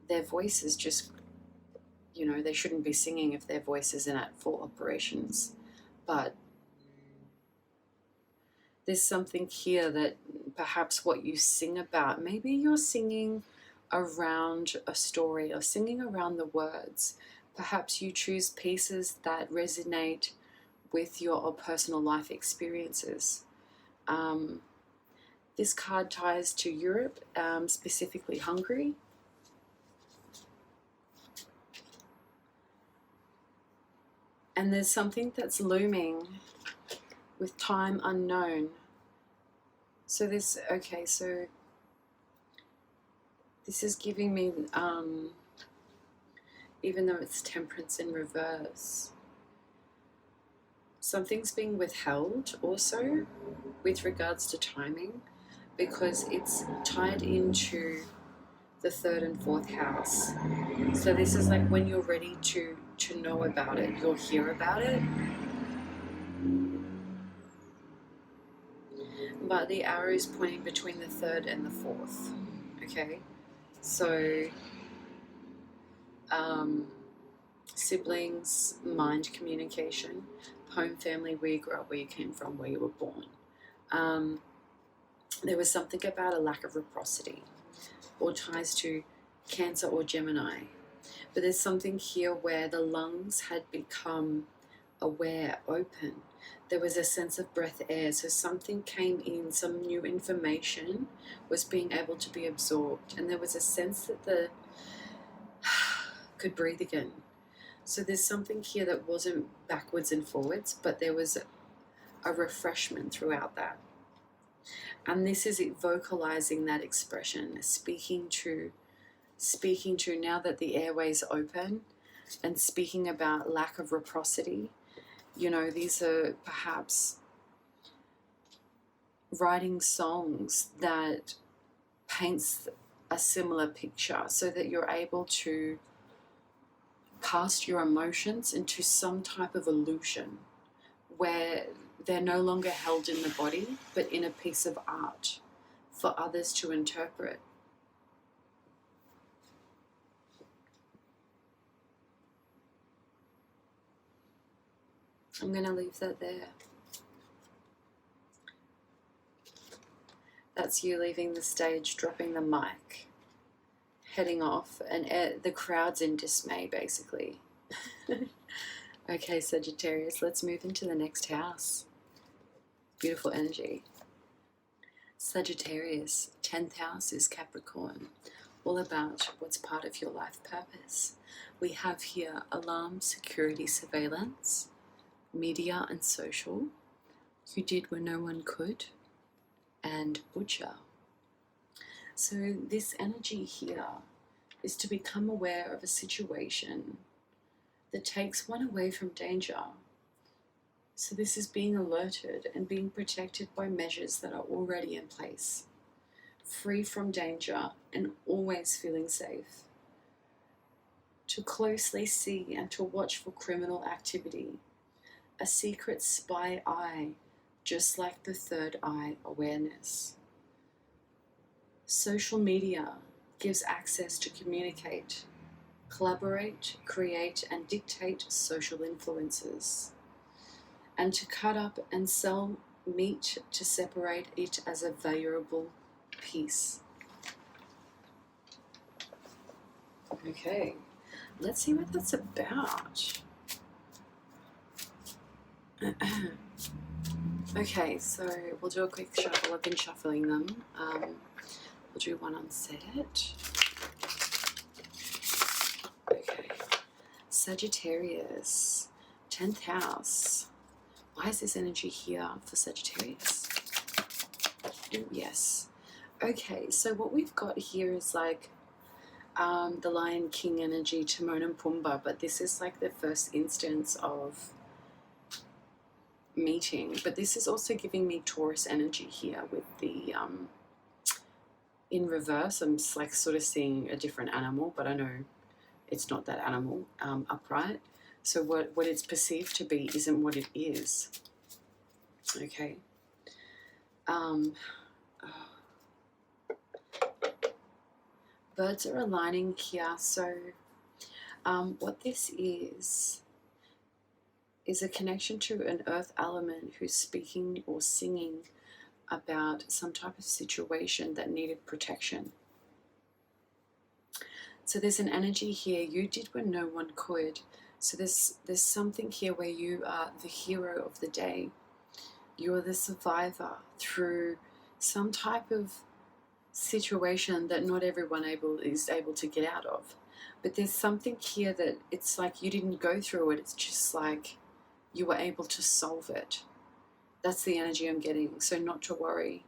their voice is just, you know, they shouldn't be singing if their voice isn't at full operations. But there's something here that perhaps what you sing about, maybe you're singing around a story or singing around the words. Perhaps you choose pieces that resonate with your personal life experiences. This card ties to Europe, specifically Hungary. And there's something that's looming with time unknown. So this, okay, so this is giving me, even though it's Temperance in reverse, something's being withheld also with regards to timing, because it's tied into the 3rd and 4th house. So this is like when you're ready to know about it, you'll hear about it. But the arrow is pointing between the 3rd and the 4th. Okay, so siblings, mind communication, home, family, where you grew up, where you came from, where you were born. There was something about a lack of reciprocity, or ties to Cancer or Gemini. But there's something here where the lungs had become aware, open. There was a sense of breath air, so something came in, some new information was being able to be absorbed, and there was a sense that the could breathe again. So there's something here that wasn't backwards and forwards, but there was a refreshment throughout that. And this is it vocalizing that expression, speaking to now that the airways open, and speaking about lack of reciprocity. You know, these are perhaps writing songs that paints a similar picture so that you're able to cast your emotions into some type of illusion where they're no longer held in the body, but in a piece of art for others to interpret. I'm going to leave that there. That's you leaving the stage, dropping the mic, heading off, and the crowd's in dismay, basically. Okay, Sagittarius, let's move into the next house. Beautiful energy. Sagittarius, 10th house is Capricorn, all about what's part of your life purpose. We have here alarm, security, surveillance, media and social, you did when no one could, and butcher. So this energy here is to become aware of a situation that takes one away from danger. So this is being alerted and being protected by measures that are already in place, free from danger and always feeling safe. To closely see and to watch for criminal activity, a secret spy eye, just like the third eye awareness. Social media gives access to communicate, collaborate, create, and dictate social influences, and to cut up and sell meat to separate it as a valuable piece. Okay, let's see what that's about. Okay, so we'll do a quick shuffle. I've been shuffling them. We'll do one on Set It. Okay. Sagittarius, 10th house. Why is this energy here for Sagittarius? Ooh, yes. Okay, so what we've got here is like the Lion King energy, Timon and Pumbaa, but this is like the first instance of meeting. But this is also giving me Taurus energy here with the in reverse. I'm like sort of seeing a different animal, but I know it's not that animal upright. So what it's perceived to be isn't what it is. Okay. Birds are aligning here. So what this is a connection to an earth element who's speaking or singing about some type of situation that needed protection. So there's an energy here. You did when no one could. So there's something here where you are the hero of the day. You are the survivor through some type of situation that not everyone is able to get out of. But there's something here that it's like you didn't go through it. It's just like you were able to solve it. That's the energy I'm getting. So not to worry.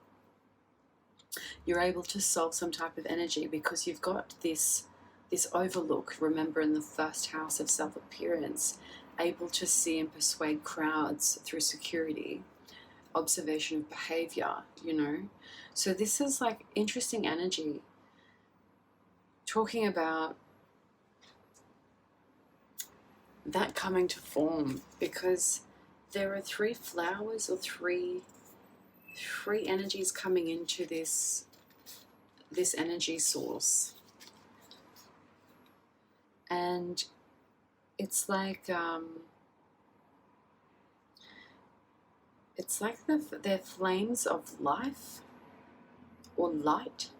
You're able to solve some type of energy because you've got this overlook, remember, in the first house of self-appearance, able to see and persuade crowds through security, observation of behavior, you know. So this is like interesting energy, talking about that coming to form, because there are three flowers or three energies coming into this energy source. And it's like they're flames of life or light.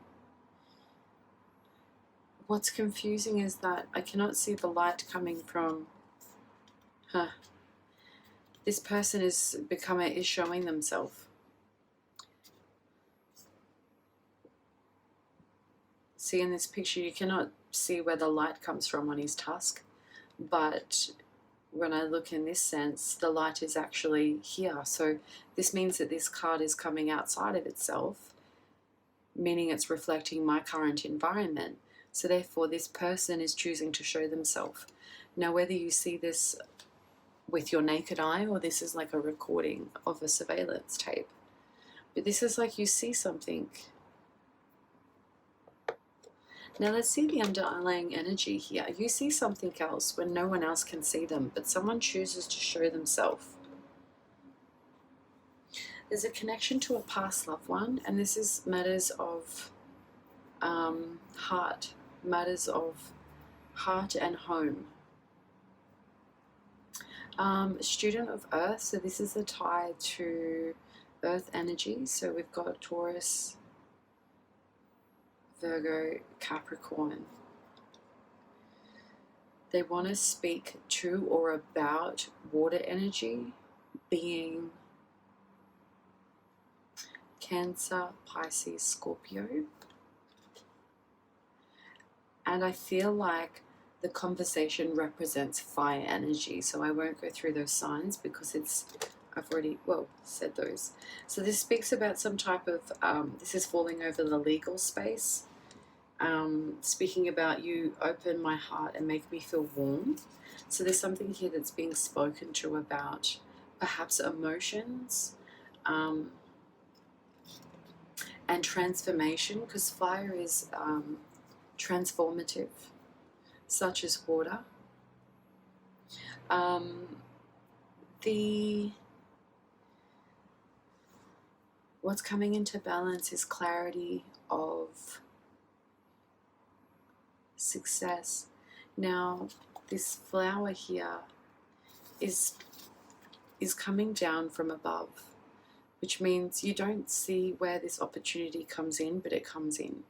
What's confusing is that I cannot see the light coming from this person is showing themselves. See, in this picture you cannot see where the light comes from on his tusk, but when I look in this sense, the light is actually here. So this means that this card is coming outside of itself, meaning it's reflecting my current environment. So therefore this person is choosing to show themselves. Now whether you see this with your naked eye or this is like a recording of a surveillance tape, but this is like you see something. Now let's see the underlying energy here. You see something else when no one else can see them, but someone chooses to show themselves. There's a connection to a past loved one, and this is matters of heart, matters of heart and home. Student of Earth, so this is a tie to Earth energy. So we've got Taurus, Virgo, Capricorn. They want to speak to or about water energy, being Cancer, Pisces, Scorpio. And I feel like the conversation represents fire energy, so I won't go through those signs because I've already said those. So this speaks about some type of this is falling over the legal space, speaking about you open my heart and make me feel warm. So there's something here that's being spoken to about perhaps emotions and transformation, because fire is transformative, such as water. What's coming into balance is clarity of success. Now, this flower here is coming down from above, which means you don't see where this opportunity comes in, but it comes in.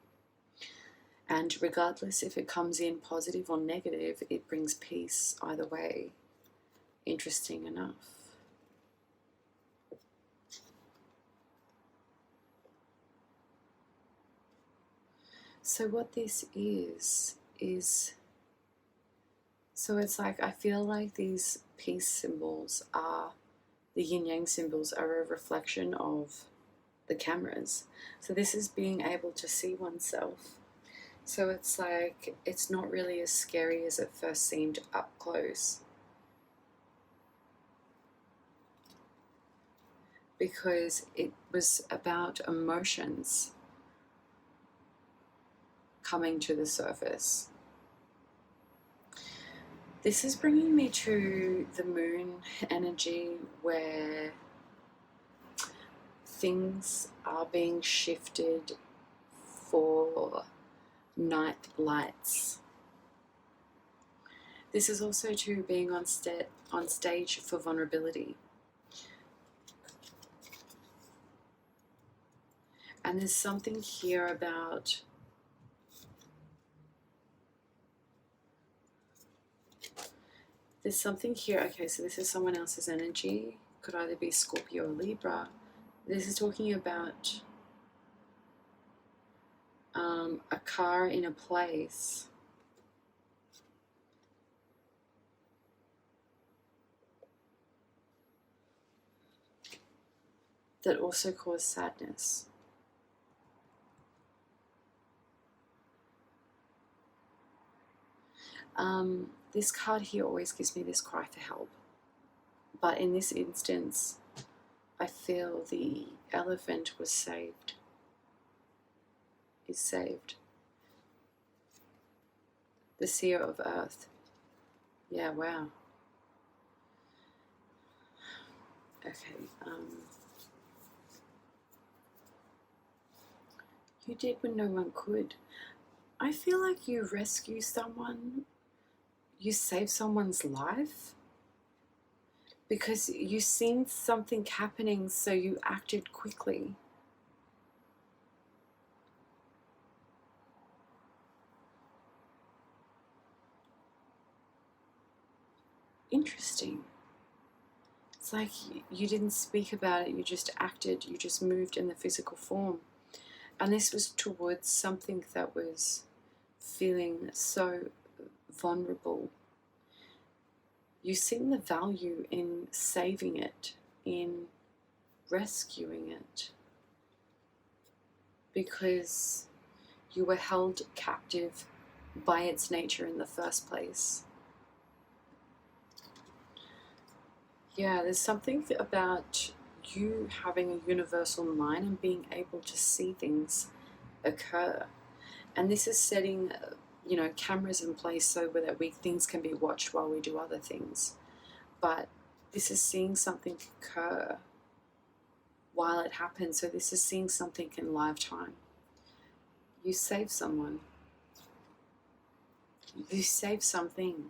And regardless if it comes in positive or negative, it brings peace either way. Interesting enough. So what this is, so it's like, I feel like these peace symbols are, the yin yang symbols are a reflection of the cameras. So this is being able to see oneself. So it's like, it's not really as scary as it first seemed up close. Because it was about emotions coming to the surface. This is bringing me to the moon energy, where things are being shifted for night lights. This is also to being on stage for vulnerability. And there's something here about okay, so this is someone else's energy. Could either be Scorpio or Libra. This is talking about a car in a place that also caused sadness. This card here always gives me this cry for help. But in this instance, I feel the elephant was saved. Is saved. The seer of earth. Yeah, wow. Okay. You did when no one could. I feel like you rescue someone. You save someone's life because you seen something happening, so you acted quickly. Interesting. It's like you didn't speak about it, you just acted, you just moved in the physical form. And this was towards something that was feeling so vulnerable. You seen the value in saving it, in rescuing it, because you were held captive by its nature in the first place. Yeah, there's something about you having a universal mind and being able to see things occur. And this is setting cameras in place so that things can be watched while we do other things. But this is seeing something occur while it happens. So this is seeing something in live time. You save someone. You save something.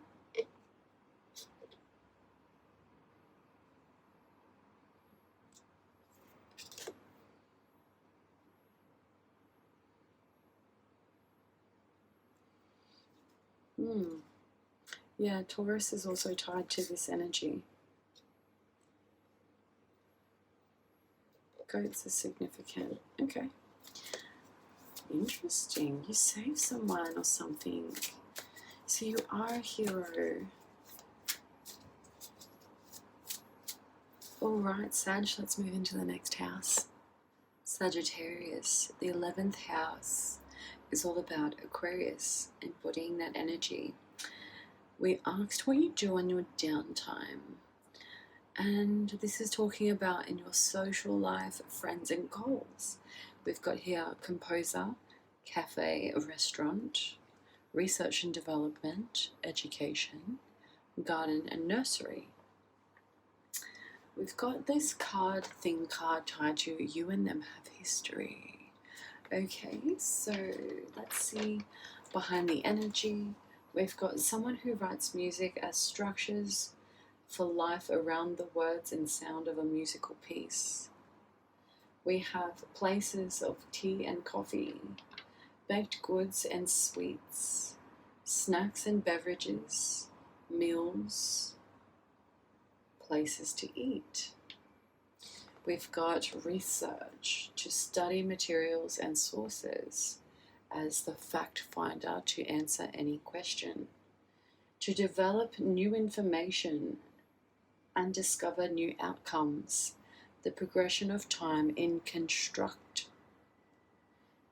Yeah, Taurus is also tied to this energy. Goats are significant. Okay. Interesting. You save someone or something. So you are a hero. Alright, Sag, let's move into the next house. Sagittarius, the 11th house, is all about Aquarius, embodying that energy. We asked what you do on your downtime. And this is talking about in your social life, friends and goals. We've got here composer, cafe, restaurant, research and development, education, garden and nursery. We've got this card tied to you and them have history. Okay, so let's see behind the energy. We've got someone who writes music as structures for life around the words and sound of a musical piece. We have places of tea and coffee, baked goods and sweets, snacks and beverages, meals, places to eat. We've got research, to study materials and sources, as the fact finder to answer any question, to develop new information and discover new outcomes, the progression of time in construct.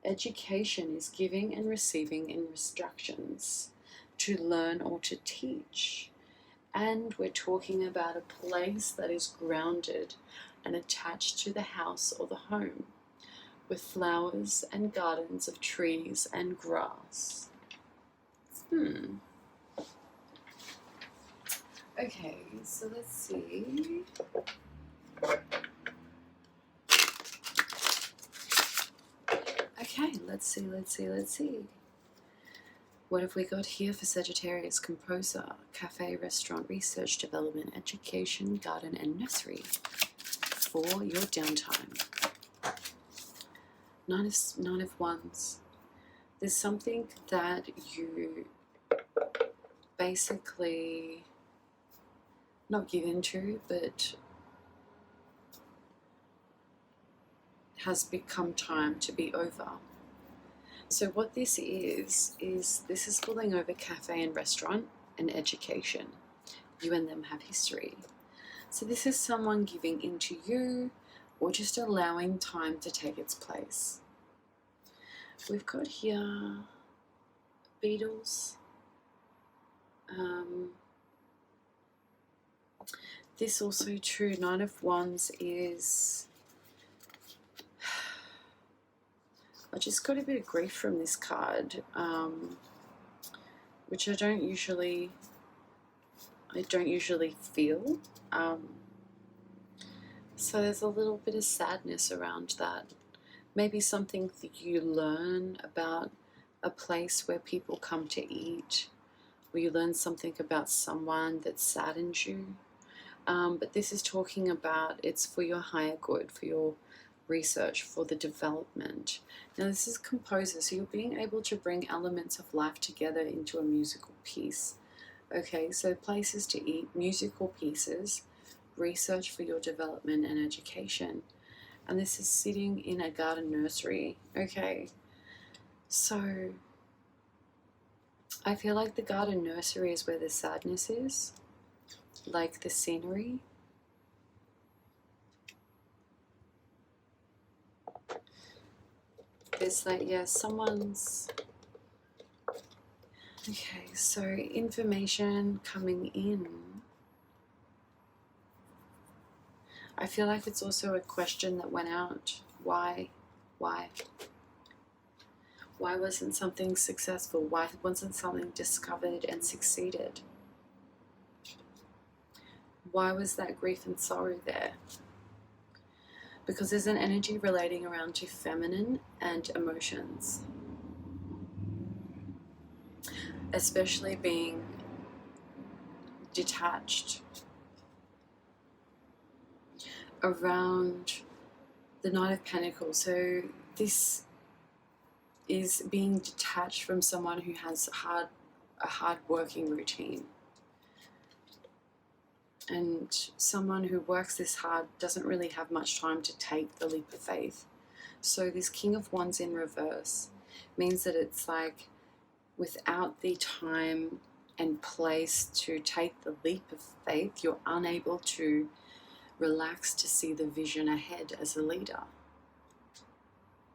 Education is giving and receiving instructions to learn or to teach. And we're talking about a place that is grounded and attached to the house or the home, with flowers and gardens of trees and grass. Okay, so let's see. Okay, let's see. What have we got here for Sagittarius? Composer, cafe, restaurant, research, development, education, garden, and nursery for your downtime. Nine of Wands. There's something that you basically not give into, but has become time to be over. So what this is this is falling over cafe and restaurant and education. You and them have history. So this is someone giving into you or just allowing time to take its place. We've got here beetles. This also true. Nine of Wands is... I just got a bit of grief from this card, which I don't usually feel. So there's a little bit of sadness around that. Maybe something that you learn about a place where people come to eat, or you learn something about someone that saddens you. But this is talking about it's for your higher good, for your research, for the development. Now this is composer, so you're being able to bring elements of life together into a musical piece. Okay, so places to eat, musical pieces, research for your development and education. And this is sitting in a garden nursery. Okay, so I feel like the garden nursery is where the sadness is, like the scenery. There's like, yeah, someone's... Okay, so information coming in. I feel like it's also a question that went out. Why? Why wasn't something successful? Why wasn't something discovered and succeeded? Why was that grief and sorrow there? Because there's an energy relating around to feminine and emotions. Especially being detached around the Knight of Pentacles. So this is being detached from someone who has a hard working routine. And someone who works this hard doesn't really have much time to take the leap of faith. So this King of Wands in reverse means that it's like without the time and place to take the leap of faith, you're unable to relax to see the vision ahead as a leader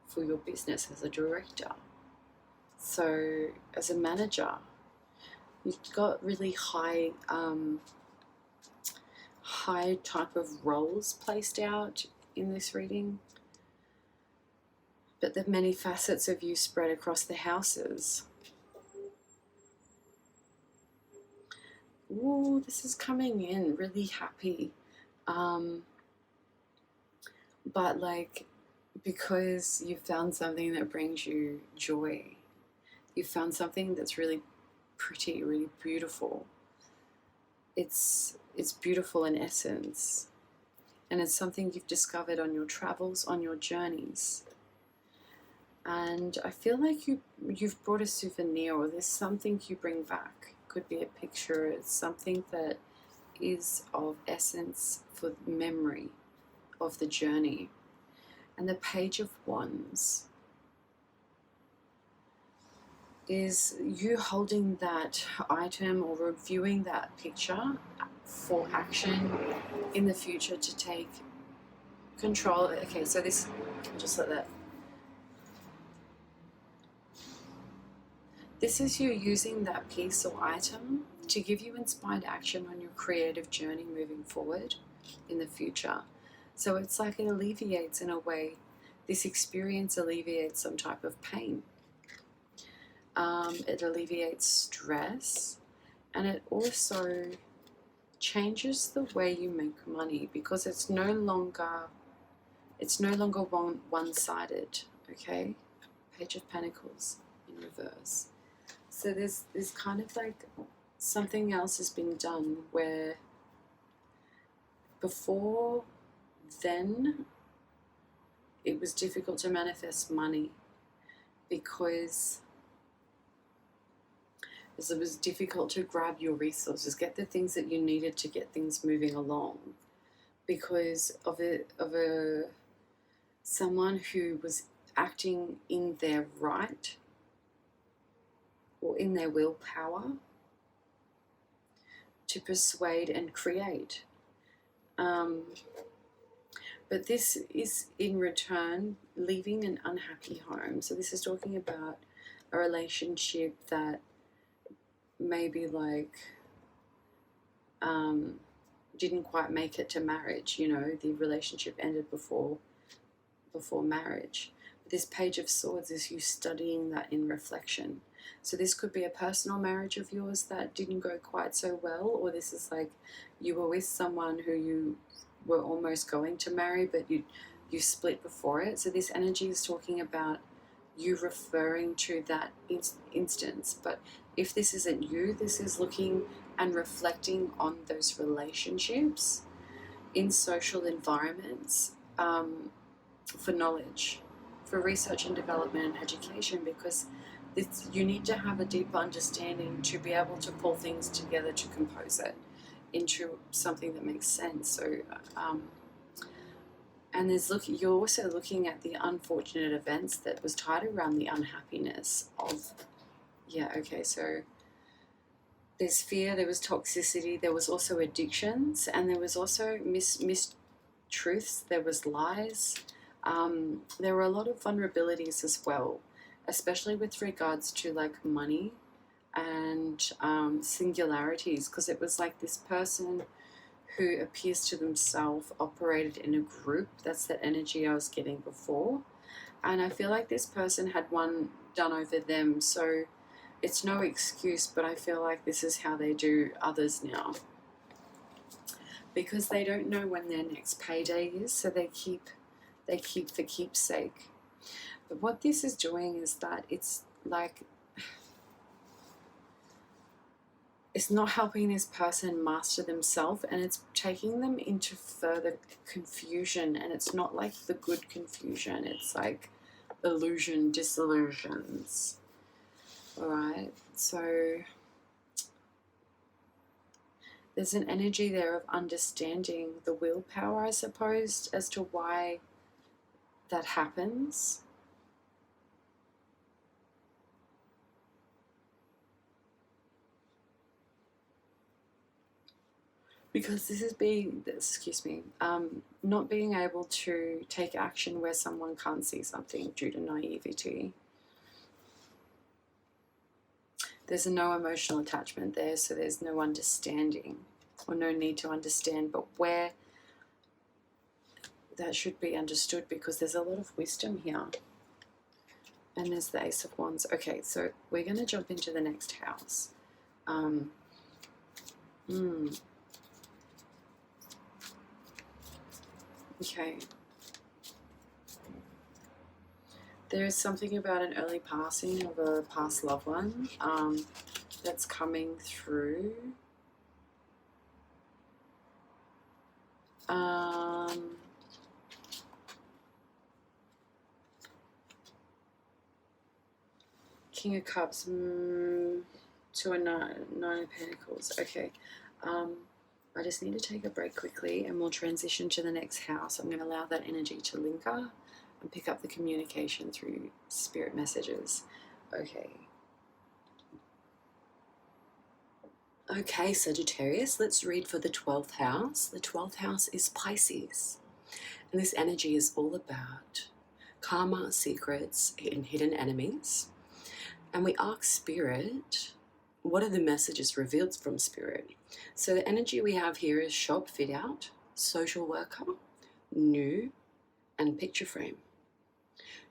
for your business, as a director. So as a manager, you've got really high type of roles placed out in this reading, but the many facets of you spread across the houses. Ooh, this is coming in really happy, but like, because you found something that brings you joy, you found something that's really pretty, really beautiful. It's beautiful in essence, and it's something you've discovered on your travels, on your journeys. And I feel like you've brought a souvenir, or there's something you bring back. Could be a picture, it's something that is of essence for memory of the journey. And the Page of Wands. is you holding that item or reviewing that picture for action in the future to take control. Okay, so this, I'll just let that. This is you using that piece or item to give you inspired action on your creative journey moving forward in the future. So it's like it alleviates, in a way, this experience alleviates some type of pain. It alleviates stress, and it also changes the way you make money, because it's no longer one-sided. Okay, Page of Pentacles in reverse. So there's kind of like something else has been done where before then it was difficult to manifest money because it was difficult to grab your resources, get the things that you needed to get things moving along, because of someone who was acting in their right or in their willpower to persuade and create. But this is in return leaving an unhappy home. So this is talking about a relationship that maybe like didn't quite make it to marriage. You know, the relationship ended before marriage. But this Page of Swords is you studying that in reflection. So this could be a personal marriage of yours that didn't go quite so well, or this is like you were with someone who you were almost going to marry, but you split before it. So this energy is talking about you referring to that instance. But if this isn't you, this is looking and reflecting on those relationships in social environments for knowledge, for research and development and education, because you need to have a deep understanding to be able to pull things together to compose it into something that makes sense. So, and you're also looking at the unfortunate events that was tied around the unhappiness of, so there's fear, there was toxicity, there was also addictions, and there was also mistruths, there was lies. There were a lot of vulnerabilities as well, especially with regards to like money and singularities, because it was like this person who appears to themselves operated in a group. That's the energy I was getting before, and I feel like this person had one done over them, so it's no excuse, but I feel like this is how they do others now, because they don't know when their next payday is, so they keep for keepsake. But what this is doing is that it's like it's not helping this person master themselves, and it's taking them into further confusion, and it's not like the good confusion, it's like disillusions. All right, so there's an energy there of understanding the willpower, I suppose, as to why that happens. Because this is not being able to take action where someone can't see something due to naivety. There's no emotional attachment there, so there's no understanding or no need to understand, but where that should be understood, because there's a lot of wisdom here. And there's the Ace of Wands. Okay, so we're going to jump into the next house. Okay. There is something about an early passing of a past loved one that's coming through. King of Cups to a Nine of Pentacles. Okay. I just need to take a break quickly and we'll transition to the next house. I'm going to allow that energy to linger and pick up the communication through spirit messages. Okay. Okay, Sagittarius, let's read for the 12th house. The 12th house is Pisces, and this energy is all about karma, secrets, and hidden enemies. And we ask Spirit, what are the messages revealed from Spirit? So the energy we have here is shop, fit out, social worker, new, and picture frame.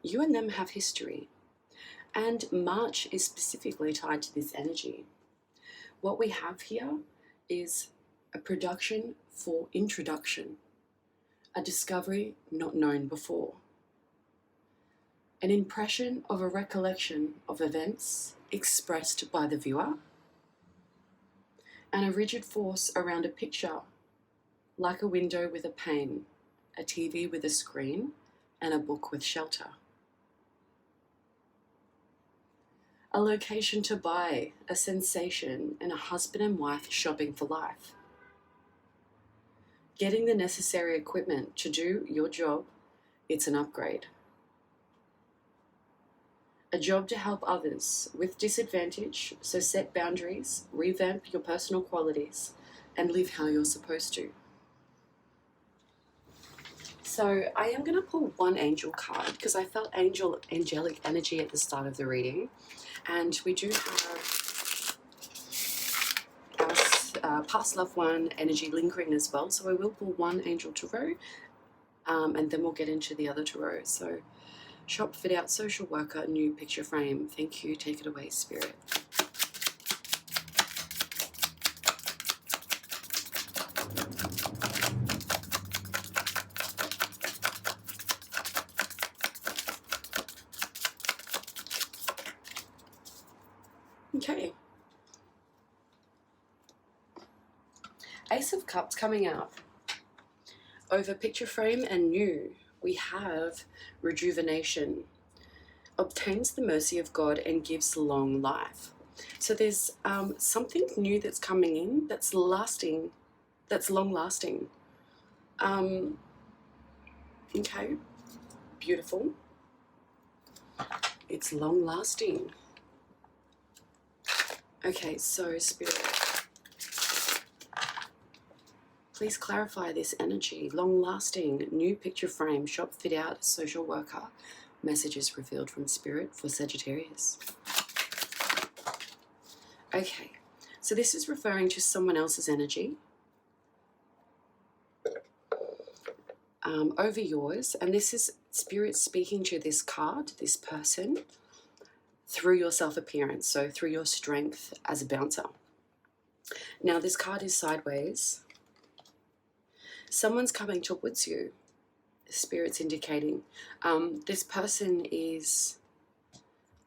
You and them have history, and March is specifically tied to this energy. What we have here is a production for introduction, a discovery not known before, an impression of a recollection of events expressed by the viewer, and a rigid force around a picture, like a window with a pane, a TV with a screen, and a book with shelter. A location to buy, a sensation, and a husband and wife shopping for life. Getting the necessary equipment to do your job, it's an upgrade. A job to help others with disadvantage, so set boundaries, revamp your personal qualities, and live how you're supposed to. So I am going to pull one angel card because I felt angelic energy at the start of the reading. And we do have our past loved one energy lingering as well. So I will pull one angel tarot and then we'll get into the other tarot. So shop, fit out, social worker, new, picture frame. Thank you. Take it away, Spirit. Okay. Ace of Cups coming out. Over picture frame and new, we have rejuvenation. Obtains the mercy of God and gives long life. So there's something new that's coming in that's lasting, that's long lasting. Okay, beautiful. It's long lasting. Okay, so Spirit, please clarify this energy. Long-lasting, new picture frame, shop, fit out, social worker. Messages revealed from Spirit for Sagittarius. Okay, so this is referring to someone else's energy over yours, and this is Spirit speaking to this card, this person, through your self-appearance, so through your strength as a bouncer. Now this card is sideways. Someone's coming towards you. The Spirit's indicating this person is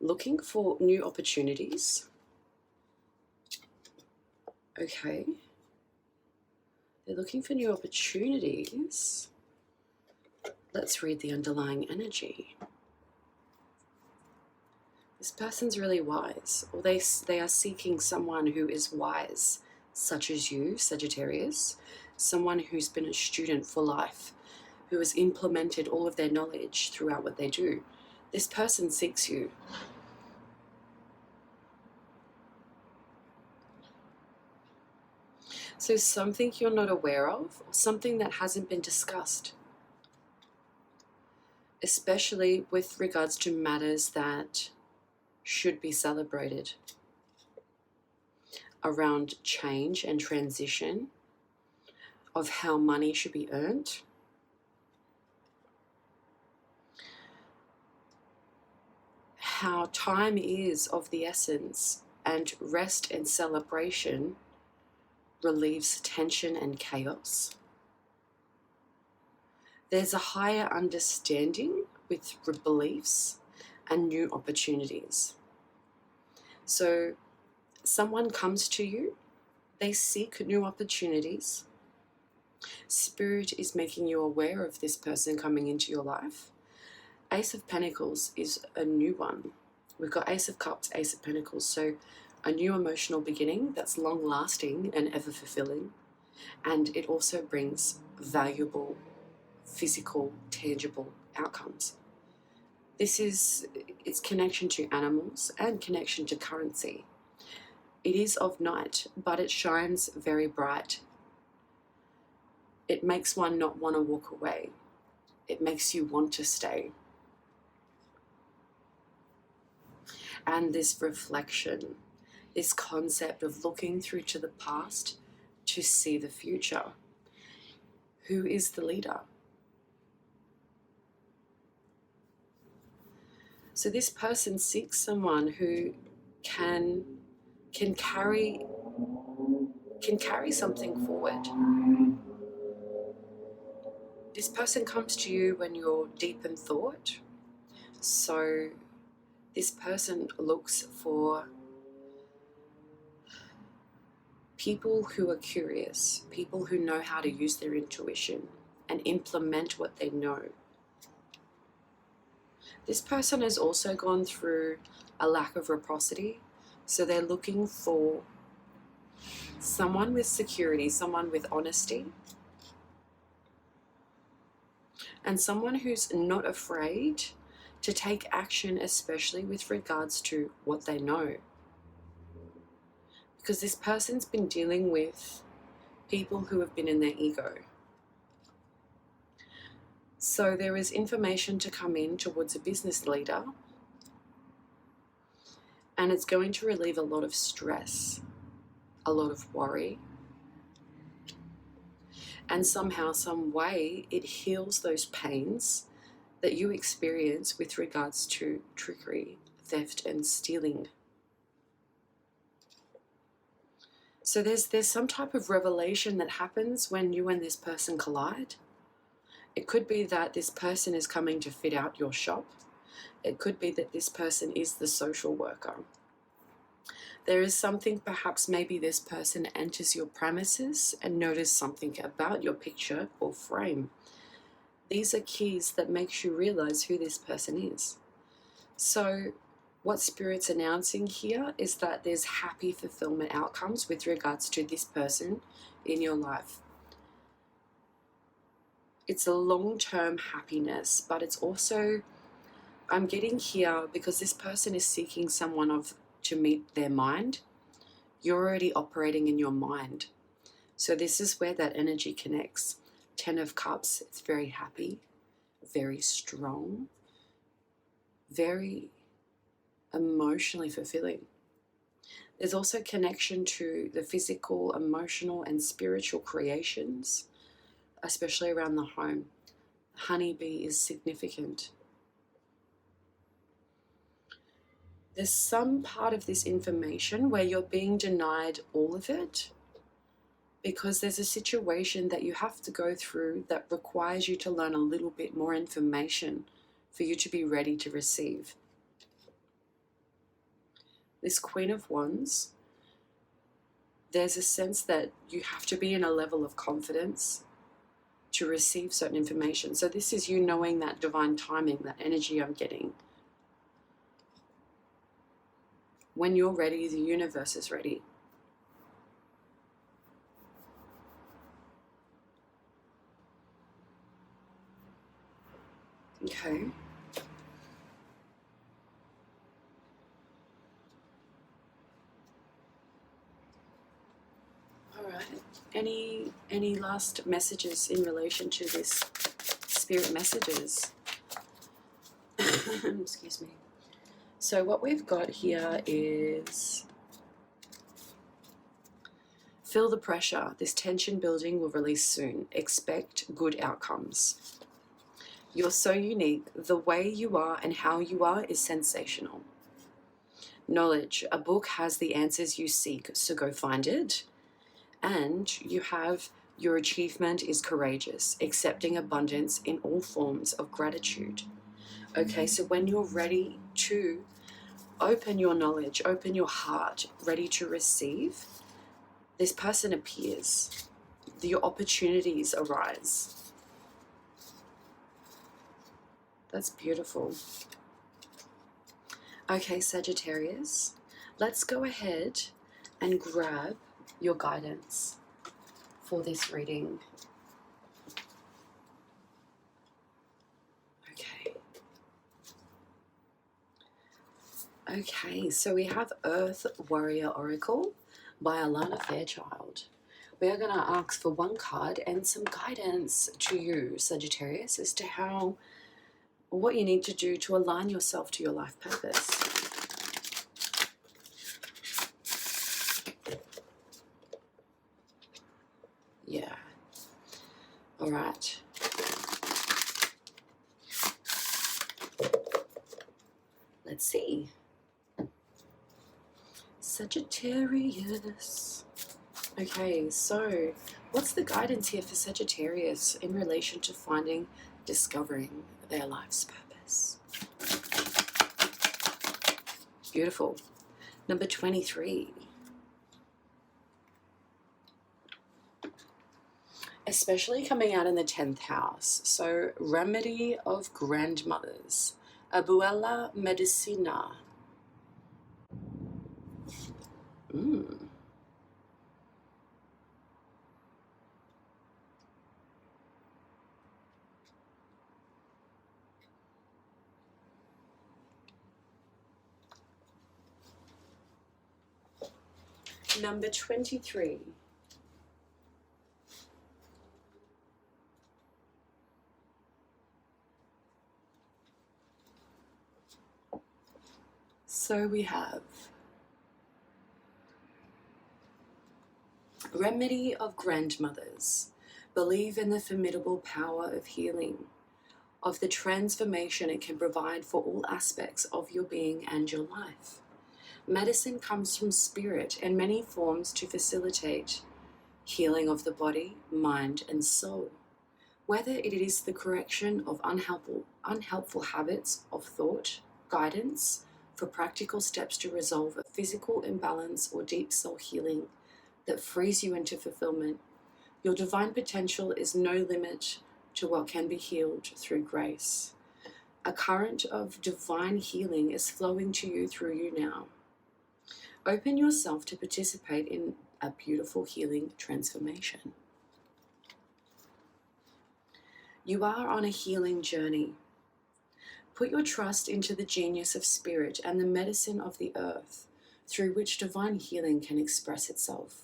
looking for new opportunities. Okay. They're looking for new opportunities. Let's read the underlying energy. This person's really wise, or they are seeking someone who is wise, such as you, Sagittarius, someone who's been a student for life, who has implemented all of their knowledge throughout what they do. This person seeks you. So something you're not aware of, or something that hasn't been discussed, especially with regards to matters that should be celebrated around change and transition of how money should be earned. How time is of the essence, and rest and celebration relieves tension and chaos. There's a higher understanding with beliefs and new opportunities. So someone comes to you, they seek new opportunities. Spirit is making you aware of this person coming into your life. Ace of Pentacles is a new one. We've got Ace of Cups, Ace of Pentacles. So a new emotional beginning that's long lasting and ever fulfilling. And it also brings valuable, physical, tangible outcomes. This is its connection to animals and connection to currency. It is of night, but it shines very bright. It makes one not want to walk away. It makes you want to stay. And this reflection, this concept of looking through to the past to see the future. Who is the leader? So this person seeks someone who can carry something forward. This person comes to you when you're deep in thought. So this person looks for people who are curious, people who know how to use their intuition and implement what they know. This person has also gone through a lack of reciprocity, so they're looking for someone with security, someone with honesty, and someone who's not afraid to take action, especially with regards to what they know. Because this person's been dealing with people who have been in their ego. So there is information to come in towards a business leader, and it's going to relieve a lot of stress, a lot of worry, and somehow, some way, it heals those pains that you experience with regards to trickery, theft, and stealing. So there's some type of revelation that happens when you and this person collide. It could be that this person is coming to fit out your shop. It could be that this person is the social worker. There is something, perhaps maybe this person enters your premises and notices something about your picture or frame. These are keys that makes you realize who this person is. So what Spirit's announcing here is that there's happy fulfillment outcomes with regards to this person in your life. It's a long-term happiness, but it's also, I'm getting here because this person is seeking someone to meet their mind. You're already operating in your mind. So this is where that energy connects. 10 of Cups, it's very happy, very strong, very emotionally fulfilling. There's also connection to the physical, emotional, and spiritual creations, especially around the home. Honeybee is significant. There's some part of this information where you're being denied all of it because there's a situation that you have to go through that requires you to learn a little bit more information for you to be ready to receive. This Queen of Wands, there's a sense that you have to be in a level of confidence to receive certain information. So this is you knowing that divine timing, that energy I'm getting. When you're ready, the universe is ready. Okay. All right. Any last messages in relation to this Spirit messages? Excuse me. So what we've got here is feel the pressure. This tension building will release soon. Expect good outcomes. You're so unique. The way you are and how you are is sensational. Knowledge. A book has the answers you seek, so go find it. And you have your achievement is courageous, accepting abundance in all forms of gratitude. Okay, so when you're ready to open your knowledge, open your heart, ready to receive, this person appears. Your opportunities arise. That's beautiful. Okay, Sagittarius, let's go ahead and grab your guidance for this reading. Okay, so we have Earth Warrior Oracle by Alana Fairchild. We are going to ask for one card and some guidance to you, Sagittarius, as to what you need to do to align yourself to your life purpose. Yeah. All right. Let's see. Sagittarius. Okay, so what's the guidance here for Sagittarius in relation to discovering their life's purpose? Beautiful. Number 23. Especially coming out in the 10th house. So, remedy of grandmothers. Abuela medicina. Number 23. So we have remedy of grandmothers. Believe in the formidable power of healing, of the transformation it can provide for all aspects of your being and your life. Medicine comes from spirit in many forms to facilitate healing of the body, mind, and soul. Whether it is the correction of unhelpful habits of thought, guidance for practical steps to resolve a physical imbalance or deep soul healing that frees you into fulfillment, your divine potential is no limit to what can be healed through grace. A current of divine healing is flowing to you through you now. Open yourself to participate in a beautiful healing transformation. You are on a healing journey. Put your trust into the genius of spirit and the medicine of the earth, through which divine healing can express itself.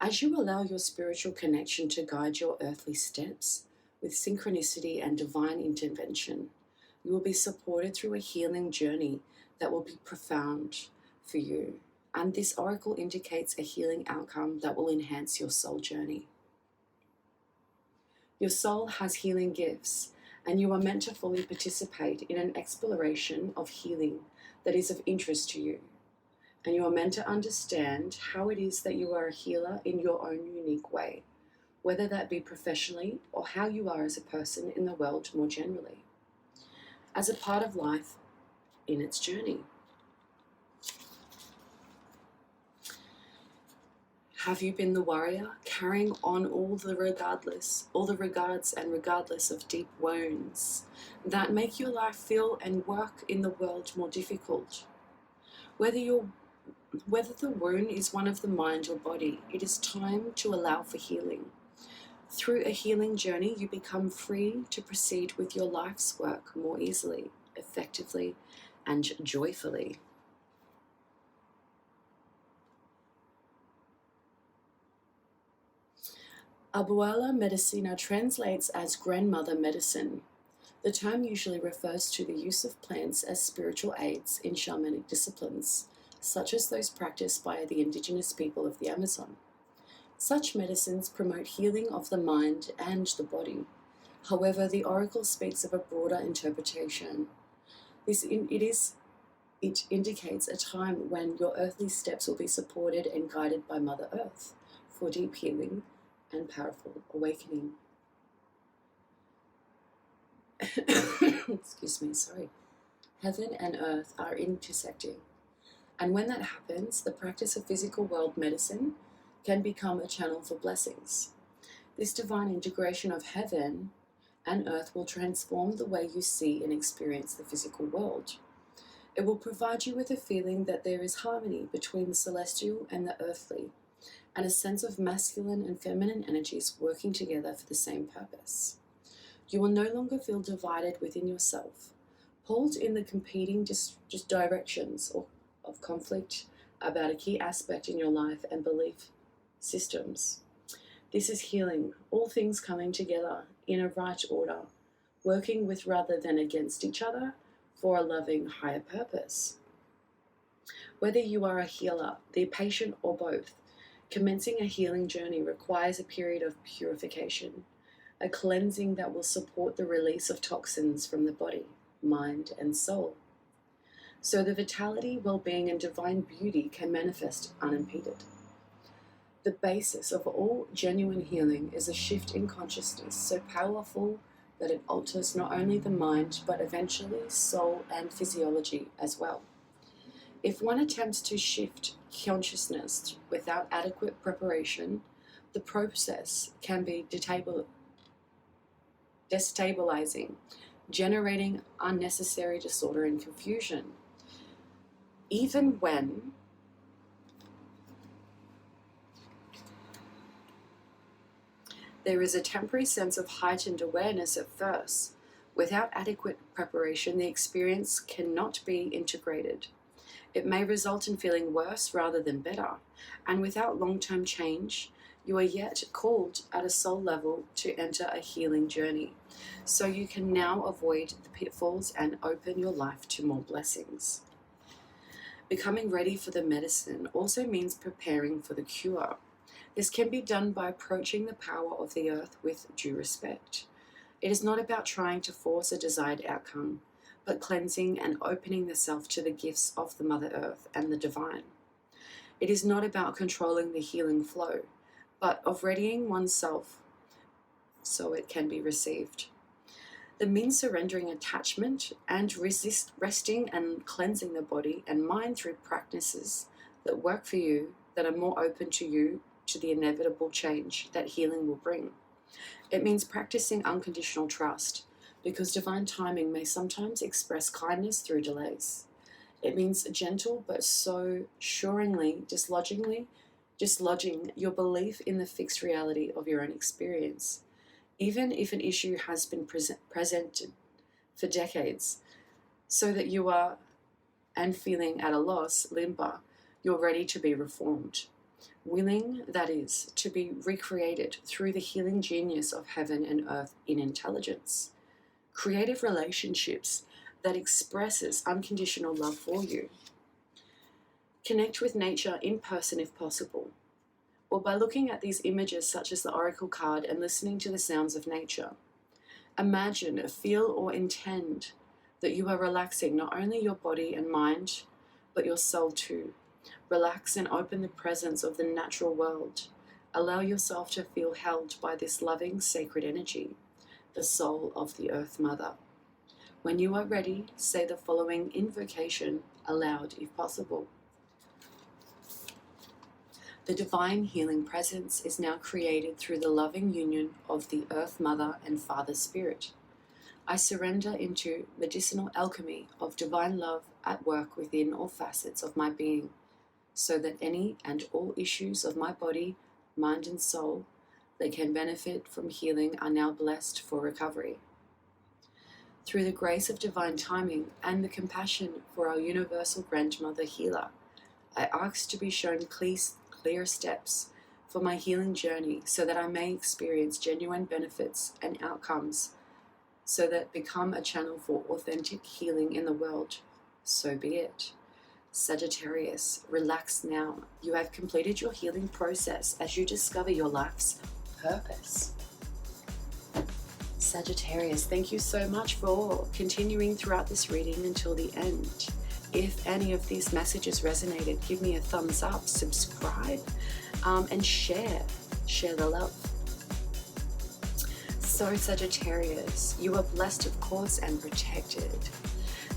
As you allow your spiritual connection to guide your earthly steps with synchronicity and divine intervention, you will be supported through a healing journey that will be profound for you. And this oracle indicates a healing outcome that will enhance your soul journey. Your soul has healing gifts, and you are meant to fully participate in an exploration of healing that is of interest to you. And you are meant to understand how it is that you are a healer in your own unique way, whether that be professionally or how you are as a person in the world more generally, as a part of life in its journey. Have you been the warrior, carrying on all the regards and regardless of deep wounds that make your life feel and work in the world more difficult? Whether the wound is one of the mind or body, it is time to allow for healing. Through a healing journey, you become free to proceed with your life's work more easily, effectively, and joyfully. Abuela medicina translates as grandmother medicine. The term usually refers to the use of plants as spiritual aids in shamanic disciplines, such as those practiced by the indigenous people of the Amazon. Such medicines promote healing of the mind and the body. However, the oracle speaks of a broader interpretation. It indicates a time when your earthly steps will be supported and guided by Mother Earth for deep healing and powerful awakening. Excuse me, sorry. Heaven and earth are intersecting. And when that happens, the practice of physical world medicine can become a channel for blessings. This divine integration of heaven and earth will transform the way you see and experience the physical world. It will provide you with a feeling that there is harmony between the celestial and the earthly, and a sense of masculine and feminine energies working together for the same purpose. You will no longer feel divided within yourself, pulled in the competing just directions of conflict about a key aspect in your life and belief systems. This is healing, all things coming together in a right order, working with rather than against each other for a loving higher purpose. Whether you are a healer, the patient, or both, commencing a healing journey requires a period of purification, a cleansing that will support the release of toxins from the body, mind, and soul, so the vitality, well-being, and divine beauty can manifest unimpeded. The basis of all genuine healing is a shift in consciousness so powerful that it alters not only the mind, but eventually soul and physiology as well. If one attempts to shift consciousness without adequate preparation, the process can be destabilizing, generating unnecessary disorder and confusion. Even when there is a temporary sense of heightened awareness at first, without adequate preparation, the experience cannot be integrated. It may result in feeling worse rather than better, and without long-term change, you are yet called at a soul level to enter a healing journey, so you can now avoid the pitfalls and open your life to more blessings. Becoming ready for the medicine also means preparing for the cure. This can be done by approaching the power of the earth with due respect. It is not about trying to force a desired outcome, but cleansing and opening the self to the gifts of the Mother Earth and the divine. It is not about controlling the healing flow, but of readying oneself so it can be received. The means surrendering attachment and resting and cleansing the body and mind through practices that work for you, that are more open to you, to the inevitable change that healing will bring. It means practicing unconditional trust, because divine timing may sometimes express kindness through delays. It means gentle but so suringly dislodging your belief in the fixed reality of your own experience. Even if an issue has been presented for decades, so that you are, and feeling at a loss, limber, you're ready to be reformed. Willing, that is, to be recreated through the healing genius of heaven and earth in intelligence. Creative relationships that expresses unconditional love for you. Connect with nature in person if possible, or by looking at these images such as the oracle card and listening to the sounds of nature. Imagine, feel, or intend that you are relaxing not only your body and mind, but your soul too. Relax and open the presence of the natural world. Allow yourself to feel held by this loving, sacred energy, the soul of the Earth Mother. When you are ready, say the following invocation aloud if possible. The divine healing presence is now created through the loving union of the Earth Mother and Father Spirit. I surrender into medicinal alchemy of divine love at work within all facets of my being, so that any and all issues of my body, mind, and soul that can benefit from healing are now blessed for recovery. Through the grace of divine timing and the compassion for our universal grandmother healer, I ask to be shown clear steps for my healing journey, so that I may experience genuine benefits and outcomes, so that become a channel for authentic healing in the world. So be it. Sagittarius, relax now. You have completed your healing process as you discover your life's purpose. Sagittarius, thank you so much for continuing throughout this reading until the end. If any of these messages resonated, give me a thumbs up, subscribe, and share the love. So Sagittarius, you are blessed, of course, and protected.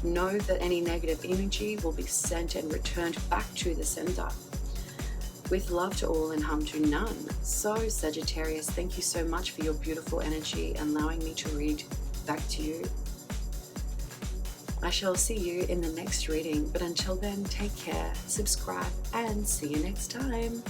Know that any negative energy will be sent and returned back to the sender, with love to all and harm to none. So Sagittarius, thank you so much for your beautiful energy and allowing me to read back to you. I shall see you in the next reading, but until then, take care, subscribe, and see you next time.